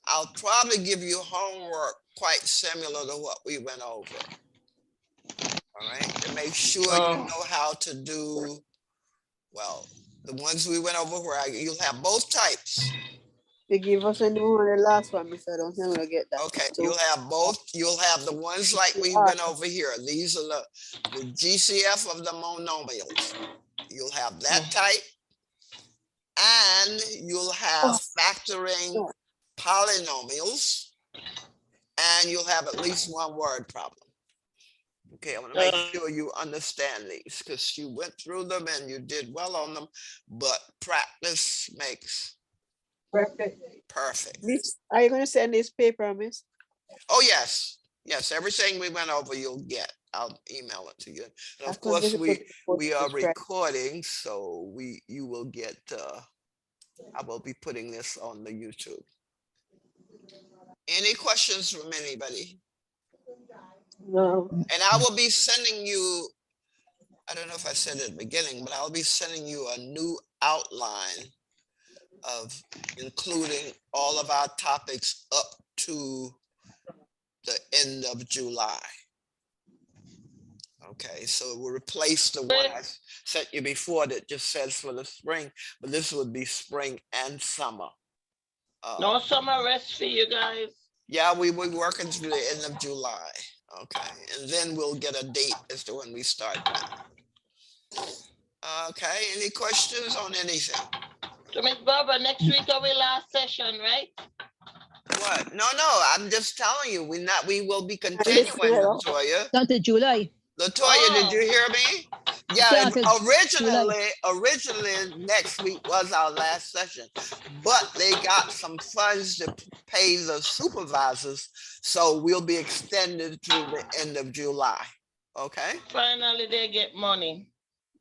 [SPEAKER 2] I'll probably give you homework quite similar to what we went over. All right, to make sure you know how to do, well, the ones we went over where you'll have both types.
[SPEAKER 4] They give us a new one, the last one, Miss. I don't think I'm gonna get that.
[SPEAKER 2] Okay,
[SPEAKER 4] So,
[SPEAKER 2] you'll have both. You'll have the ones like we went over here. These are the GCF of the monomials. You'll have that type. And you'll have factoring polynomials. And you'll have at least one word problem. Okay, I want to make sure you understand these because you went through them and you did well on them, but practice makes perfect.
[SPEAKER 4] Miss, are you gonna send this paper, Miss?
[SPEAKER 2] Oh, yes. Yes, everything we went over, you'll get. I'll email it to you. And of
[SPEAKER 4] After
[SPEAKER 2] course,
[SPEAKER 4] this,
[SPEAKER 2] we are
[SPEAKER 4] this right.
[SPEAKER 2] recording, so you will get, I will be putting this on the YouTube. Any questions from anybody?
[SPEAKER 4] No.
[SPEAKER 2] And I will be sending you, I don't know if I said it at the beginning, but I'll be sending you a new outline of including all of our topics up to the end of July. Okay, so it will replace the one I sent you before that just says for the spring, but this would be spring and summer.
[SPEAKER 3] No summer rest for you guys.
[SPEAKER 2] Yeah, we were working through the end of July. Okay, and then we'll get a date as to when we start that. Okay, any questions on anything?
[SPEAKER 3] So Miss Barbara, next week our last session, right?
[SPEAKER 2] What? No, I'm just telling you, we will be
[SPEAKER 4] listen
[SPEAKER 2] continuing,
[SPEAKER 4] it up.
[SPEAKER 2] Latoya.
[SPEAKER 5] Down to July.
[SPEAKER 2] Latoya, did you hear me? Yeah,
[SPEAKER 5] Yeah, to
[SPEAKER 2] originally next week was our last session, but they got some funds to pay the supervisors, so we'll be extended through the end of July. Okay?
[SPEAKER 3] Finally, they get money.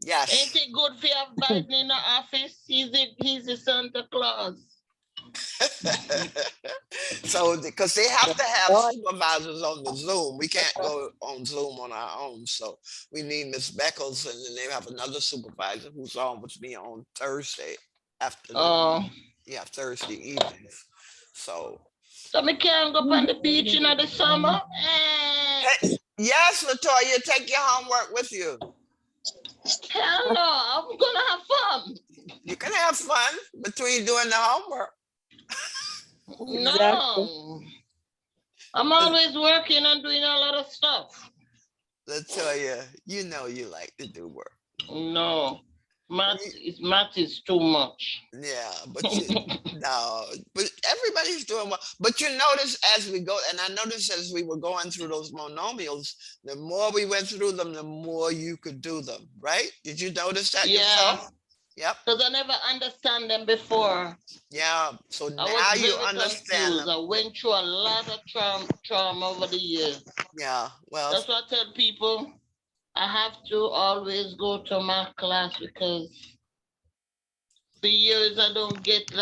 [SPEAKER 2] Yes.
[SPEAKER 3] Ain't it good for have Biden in the office? He's the Santa Claus.
[SPEAKER 2] So, because they have to have
[SPEAKER 1] Lord.
[SPEAKER 2] supervisors on the Zoom. We can't go on Zoom on our own. So we need Miss Beckles, and then they have another supervisor who's on with me on Thursday afternoon.
[SPEAKER 3] Oh,
[SPEAKER 2] Yeah, Thursday evenings. So
[SPEAKER 3] we can't go on the beach in the summer.
[SPEAKER 2] hey, yes, Latoya, take your homework with you.
[SPEAKER 3] Hell no, I'm gonna have fun.
[SPEAKER 2] You can have fun between doing the homework.
[SPEAKER 1] Exactly.
[SPEAKER 3] No, I'm always working and doing a lot of stuff.
[SPEAKER 2] Latoya, you know you like to do work.
[SPEAKER 3] No, math is too much.
[SPEAKER 2] Yeah, but no, but everybody's doing well. But you notice as we go, and I noticed as we were going through those monomials, the more we went through them, the more you could do them, right? Did you notice that yourself? Yep.
[SPEAKER 3] Because I never understand them before.
[SPEAKER 2] Yeah. So
[SPEAKER 3] I
[SPEAKER 2] now
[SPEAKER 3] was
[SPEAKER 2] you
[SPEAKER 3] very
[SPEAKER 2] understand
[SPEAKER 3] confused.
[SPEAKER 2] them.
[SPEAKER 3] I went through a lot of trauma over the years.
[SPEAKER 2] Yeah. Well,
[SPEAKER 3] That's why I tell people I have to always go to my class because for years I don't get like